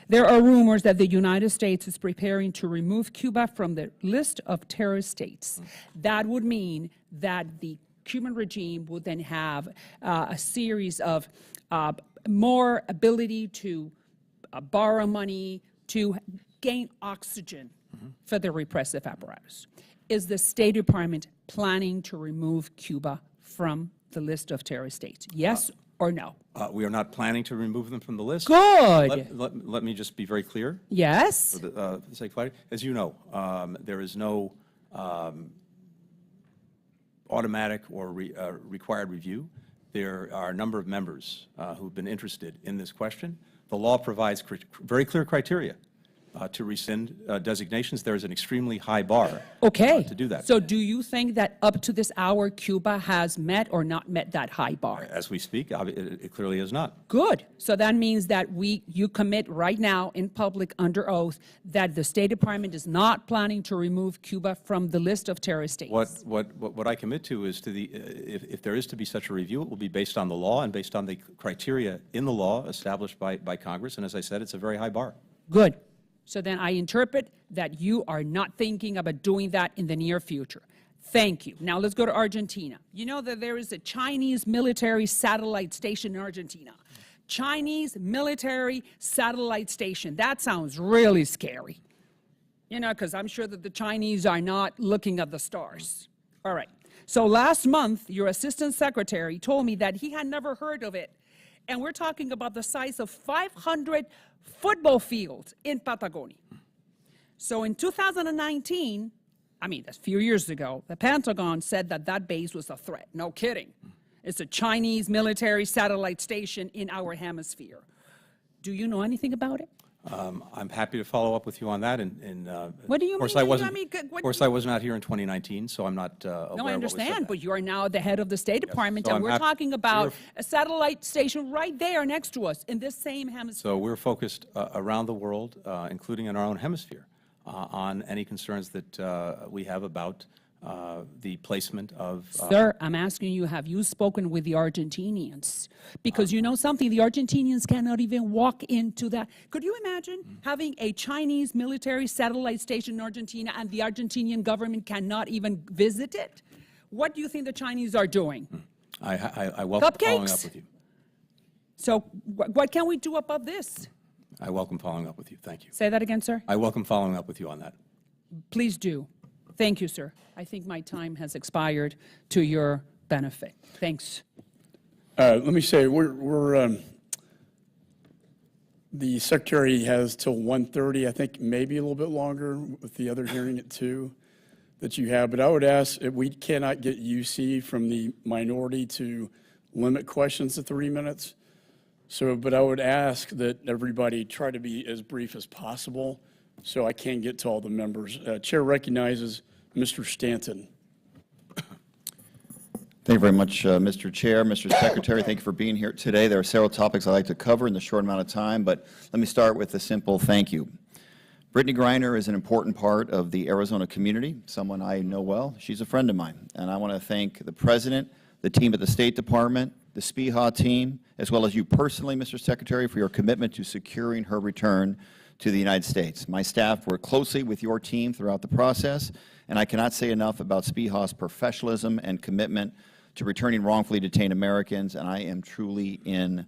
There are rumors that the United States is preparing to remove Cuba from the list of terrorist states. That would mean that the Cuban regime would then have a series of more ability to borrow money, to gain oxygen for the repressive apparatus. Is the State Department planning to remove Cuba from the list of terrorist states? Yes or no? We are not planning to remove them from the list. Good. Let me just be very clear. Yes. For the sake of clarity. As you know, there is no automatic or required review. There are a number of members who've been interested in this question. The law provides very clear criteria to rescind designations. There is an extremely high bar to do that. So do you think that up to this hour, Cuba has met or not met that high bar? As we speak, it clearly is not. Good. So that means that you commit right now in public under oath that the State Department is not planning to remove Cuba from the list of terrorist states. What I commit to is if there is to be such a review, it will be based on the law and based on the criteria in the law established by Congress. And as I said, it's a very high bar. Good. So then I interpret that you are not thinking about doing that in the near future. Thank you. Now let's go to Argentina. You know that there is a Chinese military satellite station in Argentina. Chinese military satellite station. That sounds really scary. You know, because I'm sure that the Chinese are not looking at the stars. All right. So last month, your assistant secretary told me that he had never heard of it. And we're talking about the size of 500 football fields in Patagonia. So in 2019, I mean, that's a few years ago, the Pentagon said that that base was a threat. No kidding. It's a Chinese military satellite station in our hemisphere. Do you know anything about it? I'm happy to follow up with you on that. What do you of course, mean? Of course, I wasn't out here in 2019, so I'm not aware No, I of what was understand, said. but you are now the head of the State Department, so and I'm we're happy- talking about a satellite station right there next to us in this same hemisphere. So we're focused around the world, including in our own hemisphere, on any concerns that we have about the placement of... Sir, I'm asking you, have you spoken with the Argentinians? Because you know something, the Argentinians cannot even walk into that. Could you imagine having a Chinese military satellite station in Argentina and the Argentinian government cannot even visit it? What do you think the Chinese are doing? I welcome following up with you. So what can we do about this? I welcome following up with you. Thank you. Say that again, sir. I welcome following up with you on that. Please do. Thank you, sir. I think my time has expired to your benefit. Thanks. Let me say, the Secretary has till 1:30, I think maybe a little bit longer with the other hearing at 2 that you have. But I would ask, if we cannot get UC from the minority to limit questions to 3 minutes. But I would ask that everybody try to be as brief as possible so I can get to all the members. Chair recognizes Mr. Stanton. Thank you very much, Mr. Chair, Mr. Secretary. Thank you for being here today. There are several topics I'd like to cover in the short amount of time, but let me start with a simple thank you. Brittany Griner is an important part of the Arizona community, someone I know well. She's a friend of mine, and I want to thank the President, the team at the State Department, the SPHA team, as well as you personally, Mr. Secretary, for your commitment to securing her return to the United States. My staff worked closely with your team throughout the process, and I cannot say enough about SPHA's professionalism and commitment to returning wrongfully detained Americans, and I am truly in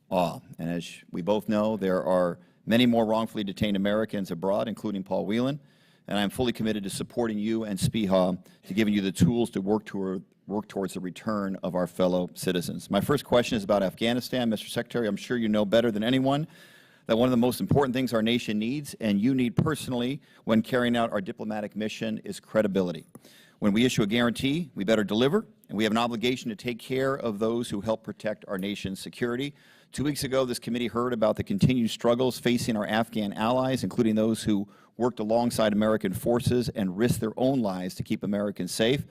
awe. And as we both know, there are many more wrongfully detained Americans abroad, including Paul Whelan, and I'm fully committed to supporting you and SPHA to giving you the tools to work towards the return of our fellow citizens. My first question is about Afghanistan. Mr. Secretary, I'm sure you know better than anyone that one of the most important things our nation needs, and you need personally when carrying out our diplomatic mission, is credibility. When we issue a guarantee, we better deliver, and we have an obligation to take care of those who help protect our nation's security. 2 weeks ago, this committee heard about the continued struggles facing our Afghan allies, including those who worked alongside American forces and risked their own lives to keep Americans safe.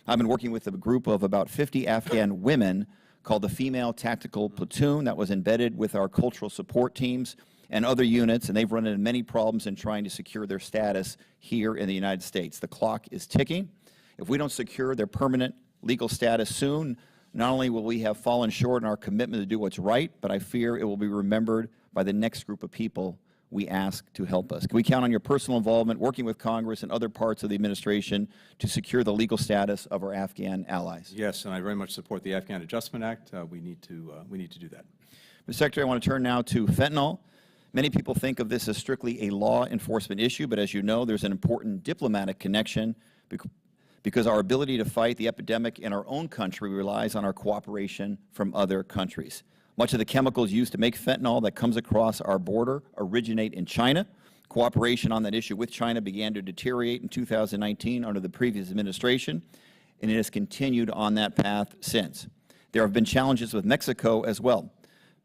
I've been working with a group of about 50 Afghan women called the Female Tactical Platoon that was embedded with our cultural support teams and other units, and they've run into many problems in trying to secure their status here in the United States. The clock is ticking. If we don't secure their permanent legal status soon, not only will we have fallen short in our commitment to do what's right, but I fear it will be remembered by the next group of people we ask to help us. Can we count on your personal involvement, working with Congress and other parts of the administration to secure the legal status of our Afghan allies? Yes, and I very much support the Afghan Adjustment Act. We need to do that. Mr. Secretary, I want to turn now to fentanyl. Many people think of this as strictly a law enforcement issue, but as you know, there's an important diplomatic connection because our ability to fight the epidemic in our own country relies on our cooperation from other countries. Much of the chemicals used to make fentanyl that comes across our border originate in China. Cooperation on that issue with China began to deteriorate in 2019 under the previous administration, and it has continued on that path since. There have been challenges with Mexico as well.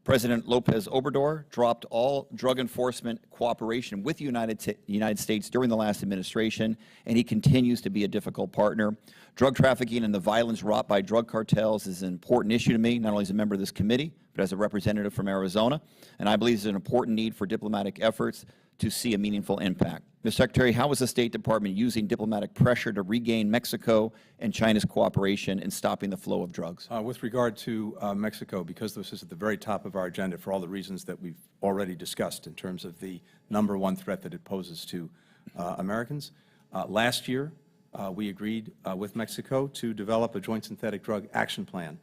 President Lopez Obrador dropped all drug enforcement cooperation with the United States during the last administration, and he continues to be a difficult partner. Drug trafficking and the violence wrought by drug cartels is an important issue to me, not only as a member of this committee, but as a representative from Arizona, and I believe there's an important need for diplomatic efforts to see a meaningful impact. Mr. Secretary, how is the State Department using diplomatic pressure to regain Mexico and China's cooperation in stopping the flow of drugs? With regard to Mexico, because this is at the very top of our agenda for all the reasons that we've already discussed in terms of the #1 threat that it poses to Americans, last year we agreed with Mexico to develop a joint synthetic drug action plan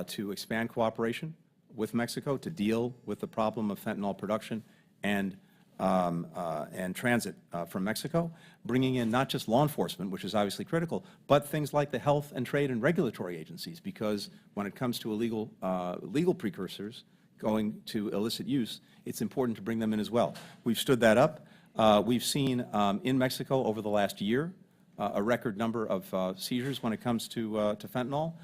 to expand cooperation with Mexico to deal with the problem of fentanyl production and transit from Mexico, bringing in not just law enforcement, which is obviously critical, but things like the health and trade and regulatory agencies, because when it comes to legal precursors going to illicit use, it's important to bring them in as well. We've stood that up. We've seen in Mexico over the last year a record number of seizures when it comes to fentanyl.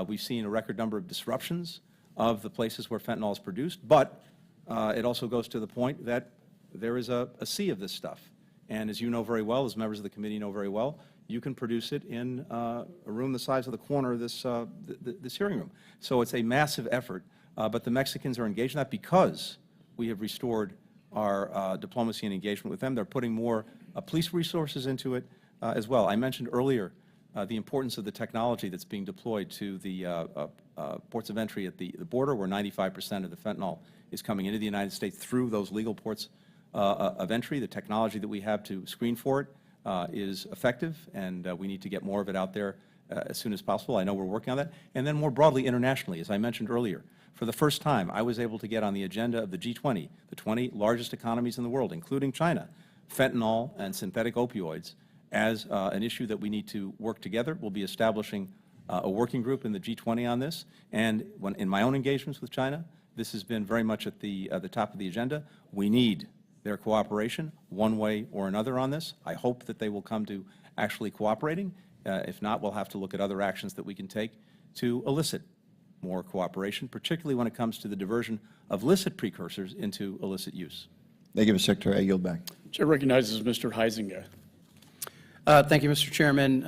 We've seen a record number of disruptions of the places where fentanyl is produced, but it also goes to the point that there is a sea of this stuff. And as you know very well, as members of the committee know very well, you can produce it in a room the size of the corner of this, this hearing room. So it's a massive effort, but the Mexicans are engaged in that because we have restored our diplomacy and engagement with them. They're putting more police resources into it as well. I mentioned earlier the importance of the technology that's being deployed to the ports of entry at the border, where 95% of the fentanyl is coming into the United States through those legal ports of entry. The technology that we have to screen for it is effective, and we need to get more of it out there as soon as possible. I know we're working on that. And then more broadly internationally, as I mentioned earlier, for the first time, I was able to get on the agenda of the G20, the 20 largest economies in the world, including China, fentanyl and synthetic opioids as an issue that we need to work together. We'll be establishing a working group in the G20 on this. And in my own engagements with China, this has been very much at the top of the agenda. We need their cooperation one way or another on this. I hope that they will come to actually cooperating. If not, we'll have to look at other actions that we can take to elicit more cooperation, particularly when it comes to the diversion of licit precursors into illicit use. Thank you, Mr. Secretary. I yield back. Chair recognizes Mr. Huizenga. Thank you, Mr. Chairman.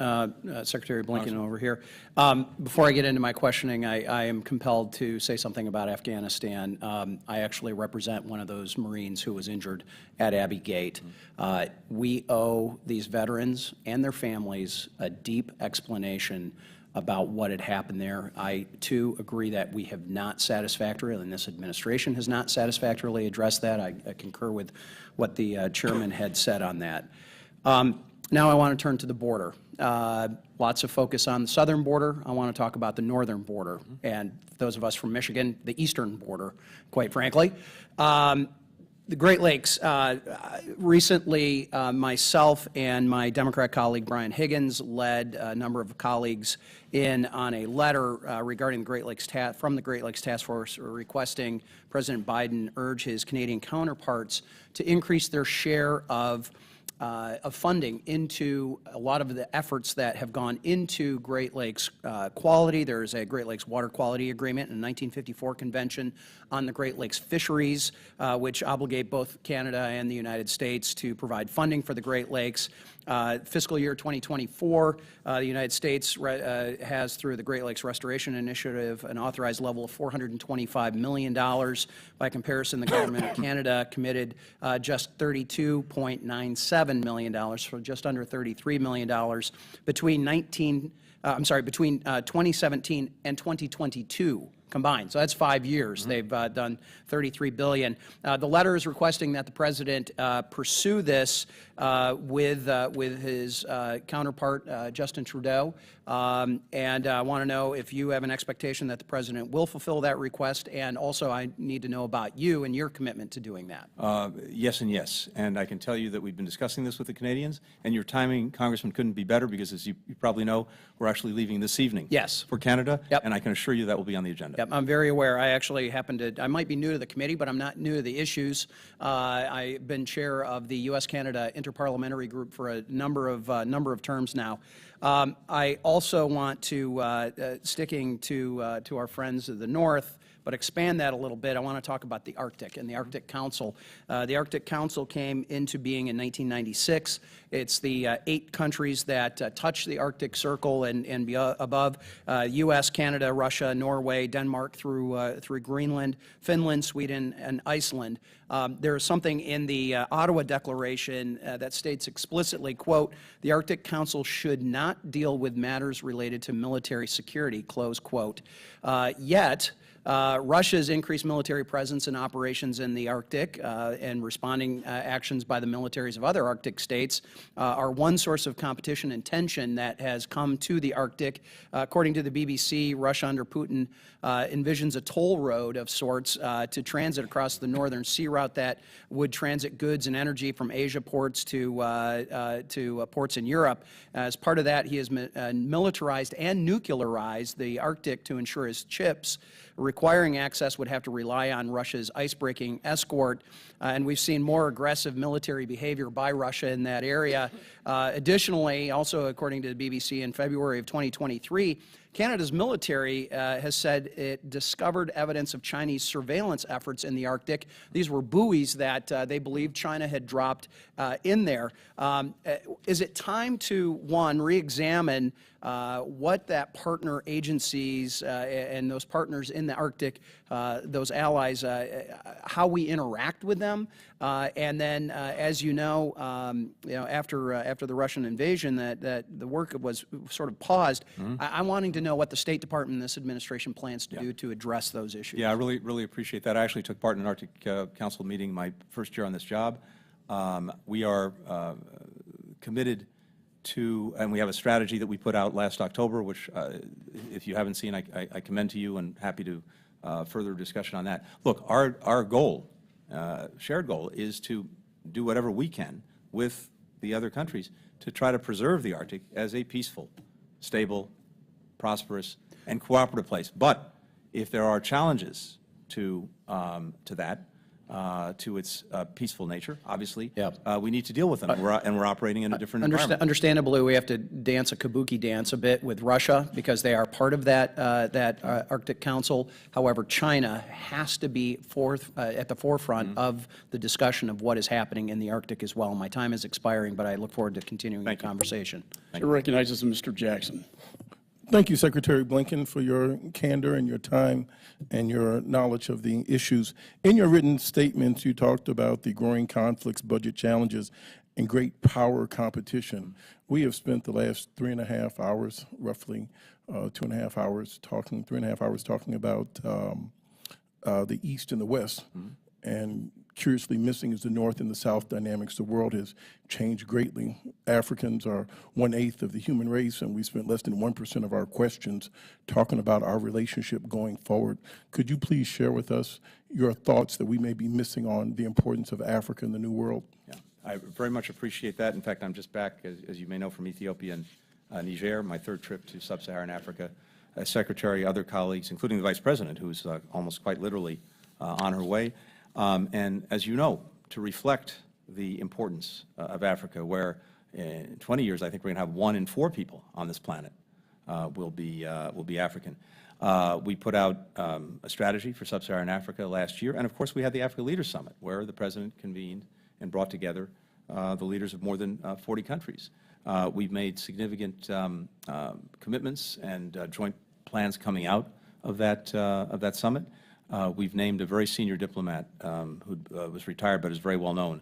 Secretary Blinken over here. Before I get into my questioning, I am compelled to say something about Afghanistan. I actually represent one of those Marines who was injured at Abbey Gate. We owe these veterans and their families a deep explanation about what had happened there. I, too, agree that we have not satisfactorily, and this administration has not satisfactorily addressed that. I concur with what the chairman had said on that. Now I want to turn to the border. Lots of focus on the southern border. I want to talk about the northern border, and those of us from Michigan, the eastern border, quite frankly. The Great Lakes, recently myself and my Democrat colleague Brian Higgins led a number of colleagues in on a letter regarding the Great Lakes from the Great Lakes Task Force requesting President Biden urge his Canadian counterparts to increase their share of funding into a lot of the efforts that have gone into Great Lakes quality. There's a Great Lakes Water Quality Agreement and a 1954 Convention on the Great Lakes fisheries, which obligate both Canada and the United States to provide funding for the Great Lakes. Fiscal year 2024, the United States has, through the Great Lakes Restoration Initiative, an authorized level of $425 million. By comparison, the government of Canada committed just $32.97 million, for just under $33 million between 2017 and 2022. Combined. So that's 5 years. They've done $33 billion. The letter is requesting that the president pursue this with his counterpart, Justin Trudeau. And I want to know if you have an expectation that the president will fulfill that request. And also, I need to know about you and your commitment to doing that. Yes and yes. And I can tell you that we've been discussing this with the Canadians. And your timing, Congressman, couldn't be better because, as you probably know, we're actually leaving this evening. Yes. For Canada. Yep. And I can assure you that will be on the agenda. Yep, I'm very aware. I actually I might be new to the committee, but I'm not new to the issues. I've been chair of the U.S.-Canada Interparliamentary Group for a number of terms now. I also want to, sticking to our friends of the North, but expand that a little bit, I want to talk about the Arctic and the Arctic Council. The Arctic Council came into being in 1996. It's the 8 countries that touch the Arctic Circle and above, U.S., Canada, Russia, Norway, Denmark through Greenland, Finland, Sweden, and Iceland. There is something in the Ottawa Declaration that states explicitly, quote, the Arctic Council should not deal with matters related to military security, close quote. Yet, Russia's increased military presence and operations in the Arctic and responding actions by the militaries of other Arctic states are one source of competition and tension that has come to the Arctic. According to the BBC, Russia under Putin envisions a toll road of sorts to transit across the northern sea route that would transit goods and energy from Asia ports to ports in Europe. As part of that, he has militarized and nuclearized the Arctic to ensure his ships requiring access would have to rely on Russia's ice-breaking escort, and we've seen more aggressive military behavior by Russia in that area. Additionally, also according to the BBC, in February of 2023, Canada's military has said it discovered evidence of Chinese surveillance efforts in the Arctic. These were buoys that they believed China had dropped in there. Is it time to, one, re-examine what that partner agencies and those partners in the Arctic, those allies, how we interact with them? And then, as you know, after the Russian invasion, that the work was sort of paused. I'm wanting to know what the State Department and this administration plans to do to address those issues. Yeah, I really appreciate that. I actually took part in an Arctic Council meeting my first year on this job. We are committed to, and we have a strategy that we put out last October, which, if you haven't seen, I commend to you and happy to further discussion on that. Look, our goal, shared goal, is to do whatever we can with the other countries to try to preserve the Arctic as a peaceful, stable, prosperous, and cooperative place. But if there are challenges to that, to its peaceful nature, obviously, we need to deal with them, and we're operating in a different environment. Understandably, we have to dance a kabuki dance a bit with Russia because they are part of that Arctic Council. However, China has to be at the forefront of the discussion of what is happening in the Arctic as well. My time is expiring, but I look forward to continuing the conversation. It recognizes Mr. Jackson. Thank you, Secretary Blinken, for your candor and your time and your knowledge of the issues. In your written statements, you talked about the growing conflicts, budget challenges, and great power competition. We have spent the last 3.5 hours, roughly 2.5 hours talking, 3.5 hours talking about the East and the West. And curiously missing is the North and the South dynamics. The world has changed greatly. Africans are 1/8 of the human race, and we spent less than 1% of our questions talking about our relationship going forward. Could you please share with us your thoughts that we may be missing on the importance of Africa in the New World? Yeah, I very much appreciate that. In fact, I'm just back, as you may know, from Ethiopia and Niger, my third trip to sub-Saharan Africa. As Secretary, other colleagues, including the Vice President, who's almost quite literally on her way. And as you know, to reflect the importance of Africa, where in 20 years, I think we're going to have 1 in 4 people on this planet will be African. We put out a strategy for sub-Saharan Africa last year, and of course we had the Africa Leaders Summit, where the President convened and brought together the leaders of more than 40 countries. We've made significant commitments and joint plans coming out of that summit. We've named a very senior diplomat who was retired but is very well known,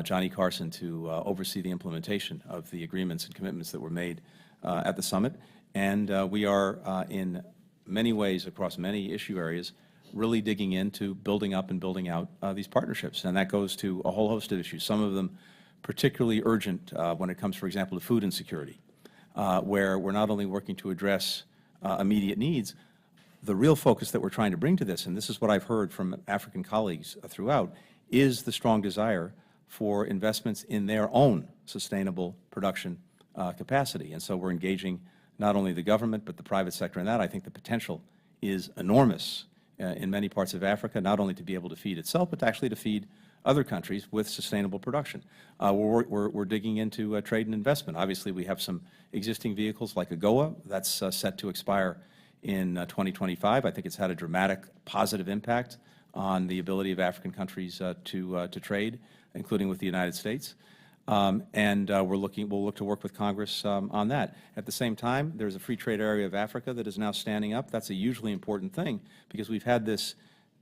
Johnny Carson, to oversee the implementation of the agreements and commitments that were made at the summit. And we are, in many ways, across many issue areas, really digging into building up and building out these partnerships. And that goes to a whole host of issues, some of them particularly urgent when it comes, for example, to food insecurity, where we're not only working to address immediate needs. The real focus that we're trying to bring to this, and this is what I've heard from African colleagues throughout, is the strong desire for investments in their own sustainable production capacity. And so we're engaging not only the government but the private sector in that. I think the potential is enormous in many parts of Africa, not only to be able to feed itself, but actually to feed other countries with sustainable production. We're digging into trade and investment. Obviously, we have some existing vehicles like AGOA that's set to expire in 2025. I think it's had a dramatic positive impact on the ability of African countries to trade, including with the United States. And we'll look to work with Congress on that. At the same time, there's a free trade area of Africa that is now standing up. That's a hugely important thing because we've had this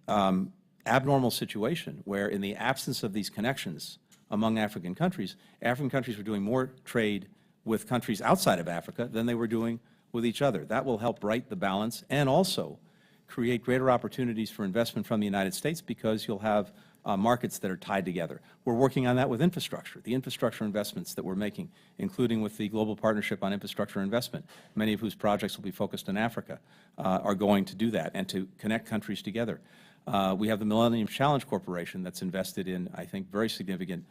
abnormal situation where, in the absence of these connections among African countries were doing more trade with countries outside of Africa than they were doing with each other. That will help right the balance and also create greater opportunities for investment from the United States because you'll have markets that are tied together. We're working on that with infrastructure, the infrastructure investments that we're making, including with the Global Partnership on Infrastructure Investment, many of whose projects will be focused in Africa, are going to do that and to connect countries together. We have the Millennium Challenge Corporation that's invested in, I think, very significant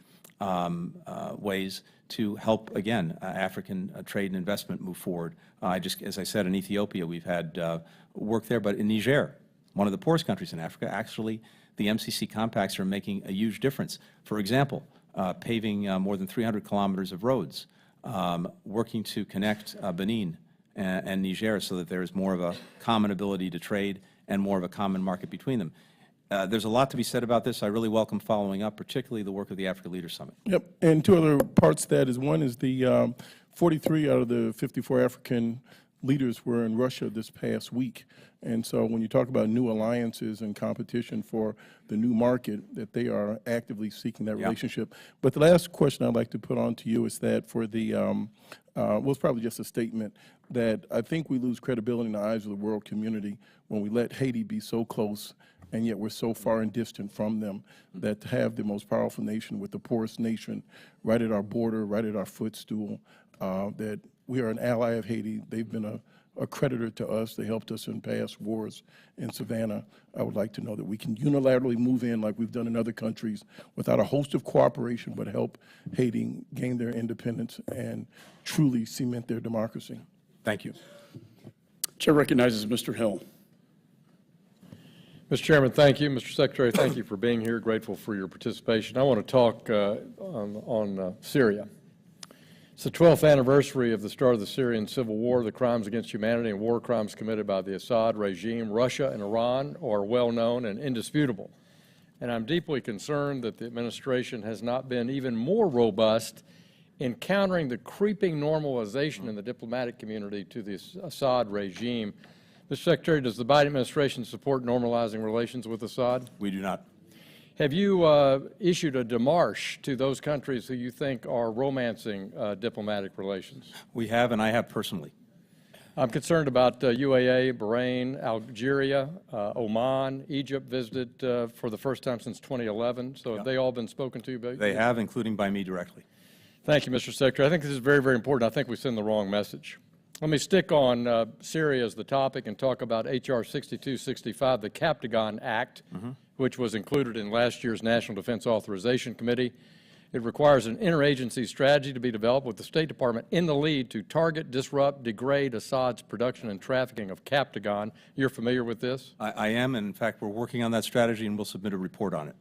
ways to help, again, African trade and investment move forward. As I said, in Ethiopia, we've had work there, but in Niger, one of the poorest countries in Africa, actually, the MCC compacts are making a huge difference. For example, paving more than 300 kilometers of roads, working to connect Benin and Niger, so that there is more of a common ability to trade and more of a common market between them. There's a lot to be said about this. I really welcome following up, particularly the work of the Africa Leaders Summit. Yep, and two other parts to that is one is the 43 out of the 54 African leaders were in Russia this past week. And so when you talk about new alliances and competition for the new market, that they are actively seeking that relationship. But the last question I'd like to put on to you is that for the, well, it's probably just a statement that I think we lose credibility in the eyes of the world community when we let Haiti be so close and yet we're so far and distant from them, that to have the most powerful nation with the poorest nation right at our border, right at our footstool, that we are an ally of Haiti. They've been a creditor to us. They helped us in past wars in Savannah. I would like to know that we can unilaterally move in like we've done in other countries without a host of cooperation, but help Haiti gain their independence and truly cement their democracy. Thank you. Chair recognizes Mr. Hill. Mr. Chairman, thank you. Mr. Secretary, thank you for being here. Grateful for your participation. I want to talk on Syria. It's the 12th anniversary of the start of the Syrian civil war. The crimes against humanity and war crimes committed by the Assad regime, Russia, and Iran are well known and indisputable. And I'm deeply concerned that the administration has not been even more robust in countering the creeping normalization in the diplomatic community to the Assad regime. Mr. Secretary, does the Biden administration support normalizing relations with Assad? We do not. Have you issued a démarche to those countries who you think are romancing diplomatic relations? We have, and I have personally. I'm concerned about UAE, Bahrain, Algeria, Oman, Egypt visited for the first time since 2011. So have they all been spoken to? They have, including by me directly. Thank you, Mr. Secretary. I think this is very, very important. I think we send the wrong message. Let me stick on Syria as the topic and talk about H.R. 6265, the Captagon Act, which was included in last year's National Defense Authorization Committee. It requires an interagency strategy to be developed with the State Department in the lead to target, disrupt, degrade Assad's production and trafficking of Captagon. You're familiar with this? I am, and in fact, we're working on that strategy and we'll submit a report on it.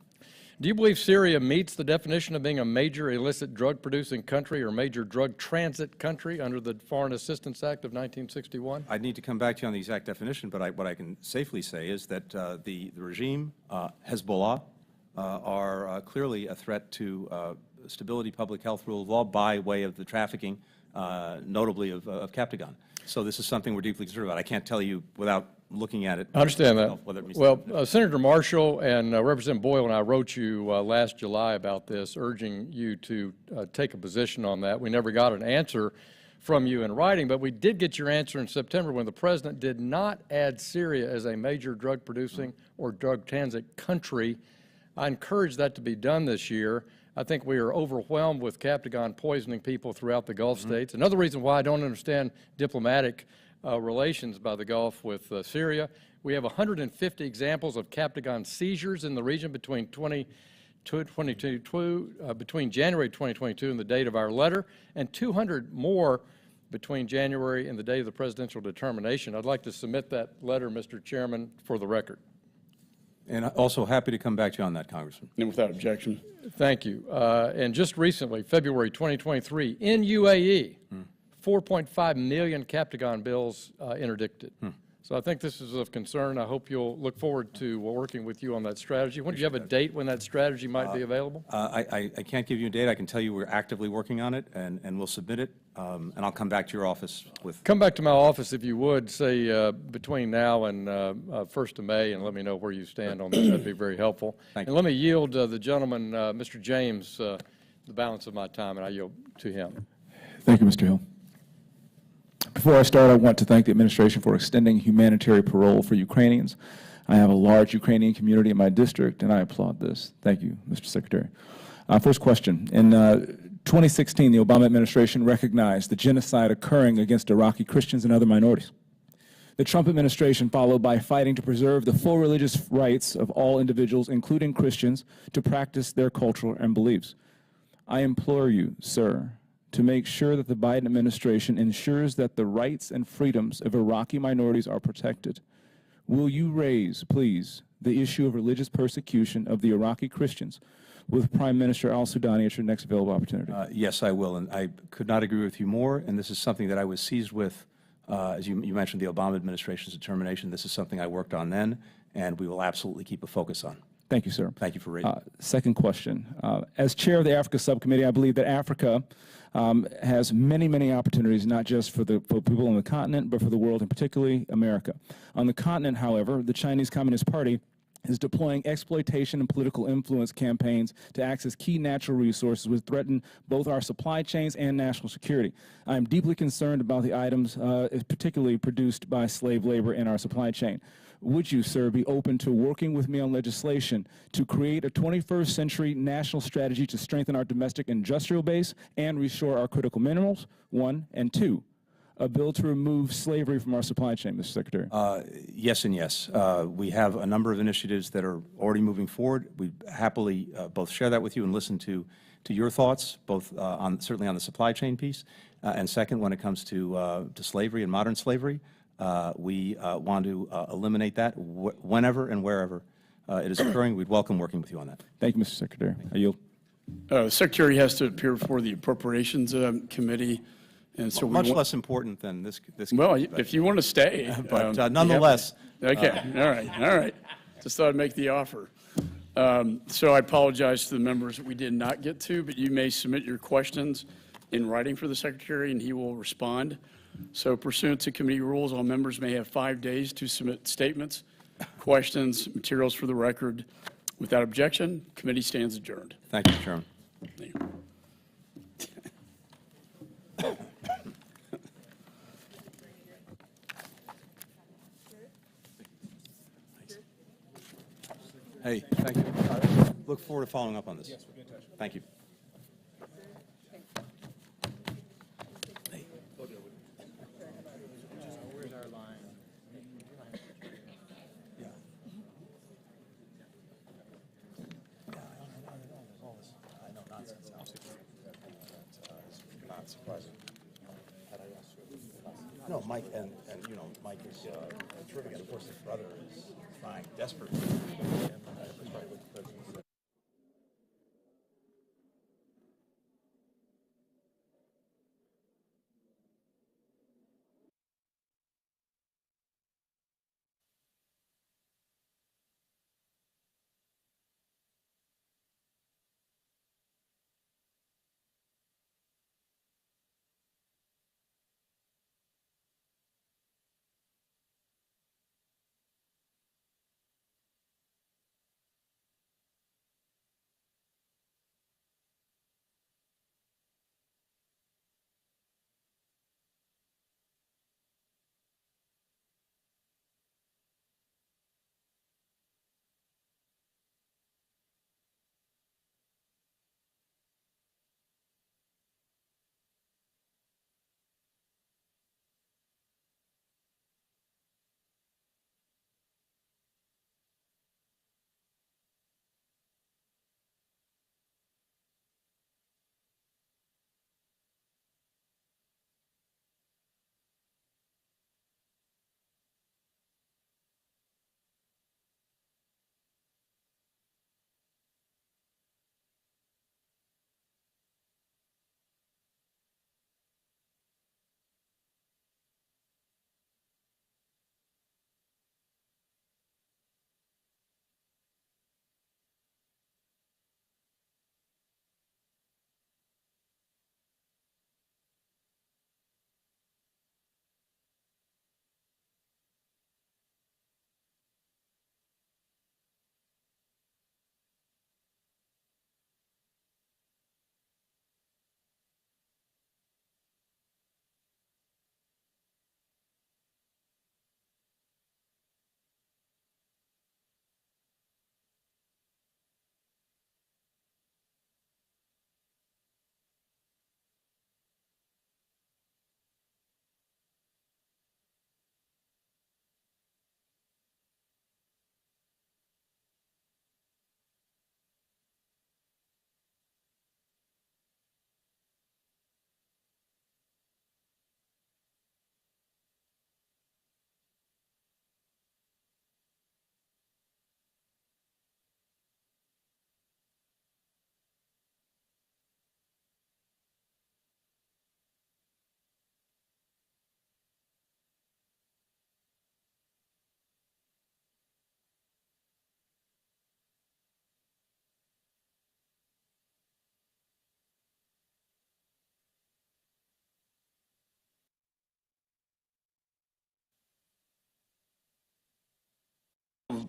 Do you believe Syria meets the definition of being a major illicit drug-producing country or major drug transit country under the Foreign Assistance Act of 1961? I'd need to come back to you on the exact definition, but what I can safely say is that the regime, Hezbollah, are clearly a threat to stability, public health, rule of law by way of the trafficking, notably of Captagon. So this is something we're deeply concerned about. I can't tell you without looking at it. I understand that. Well, Senator Marshall and Representative Boyle and I wrote you last July about this, urging you to take a position on that. We never got an answer from you in writing, but we did get your answer in September when the President did not add Syria as a major drug-producing or drug transit country. I encourage that to be done this year. I think we are overwhelmed with Captagon poisoning people throughout the Gulf states. Another reason why I don't understand diplomatic relations by the Gulf with Syria. We have 150 examples of Captagon seizures in the region between between January 2022 and the date of our letter, and 200 more between January and the date of the presidential determination. I'd like to submit that letter, Mr. Chairman, for the record. And also happy to come back to you on that, Congressman. And without objection. Thank you. And just recently, February 2023, in UAE, 4.5 million Captagon bills interdicted. So I think this is of concern. I hope you'll look forward to working with you on that strategy. When do you have a date when that strategy might be available? I can't give you a date. I can tell you we're actively working on it, and we'll submit it, and I'll come back to your office with... Come back to my office if you would, say between now and 1st of May, and let me know where you stand on that. That'd be very helpful. Thank you. And let me yield the gentleman, Mr. James, the balance of my time, and I yield to him. Thank you, Mr. Hill. Before I start, I want to thank the administration for extending humanitarian parole for Ukrainians. I have a large Ukrainian community in my district, and I applaud this. Thank you, Mr. Secretary. First question. In 2016, the Obama administration recognized the genocide occurring against Iraqi Christians and other minorities. The Trump administration followed by fighting to preserve the full religious rights of all individuals, including Christians, to practice their culture and beliefs. I implore you, sir, to make sure that the Biden administration ensures that the rights and freedoms of Iraqi minorities are protected. Will you raise, please, the issue of religious persecution of the Iraqi Christians with Prime Minister al-Sudani at your next available opportunity? Yes, I will, and I could not agree with you more, and this is something that I was seized with As you mentioned, the Obama administration's determination, this is something I worked on then, and we will absolutely keep a focus on. Thank you, sir. Thank you for raising it. Second question. As chair of the Africa Subcommittee, I believe that Africa has many, many opportunities, not just for people on the continent, but for the world, and particularly America. On the continent, however, the Chinese Communist Party is deploying exploitation and political influence campaigns to access key natural resources which threaten both our supply chains and national security. I am deeply concerned about the items particularly produced by slave labor in our supply chain. Would you, sir, be open to working with me on legislation to create a 21st century national strategy to strengthen our domestic industrial base and restore our critical minerals, one, and two, a bill to remove slavery from our supply chain, Mr. Secretary? Yes and yes. We have a number of initiatives that are already moving forward. We happily both share that with you and listen to your thoughts, both certainly on the supply chain piece, and second, when it comes to slavery and modern slavery, we want to eliminate that whenever and wherever it is occurring. We'd welcome working with you on that. Thank you, Mr. Secretary. I yield. The Secretary has to appear before the Appropriations Committee. And so much less important than this well, if you want to stay. But nonetheless. Okay, all right. Just thought I'd make the offer. So I apologize to the members that we did not get to, but you may submit your questions in writing for the Secretary, and he will respond. So pursuant to committee rules, all members may have 5 days to submit statements, questions, materials for the record. Without objection, committee stands adjourned. Thank you, Chairman. Thank you. Hey, thank you. Look forward to following up on this. Yes, we'll be in touch. Thank you. Hey. Where's our line? Yeah. I know nonsense. It's not surprising. No, Mike, and you know, Mike is terrific. And of course, his brother is trying desperately.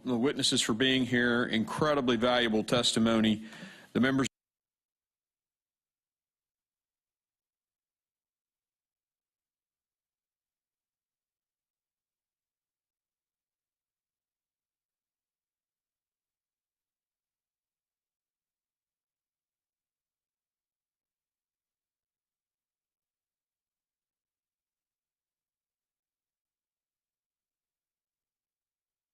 the witnesses for being here. Incredibly valuable testimony. The members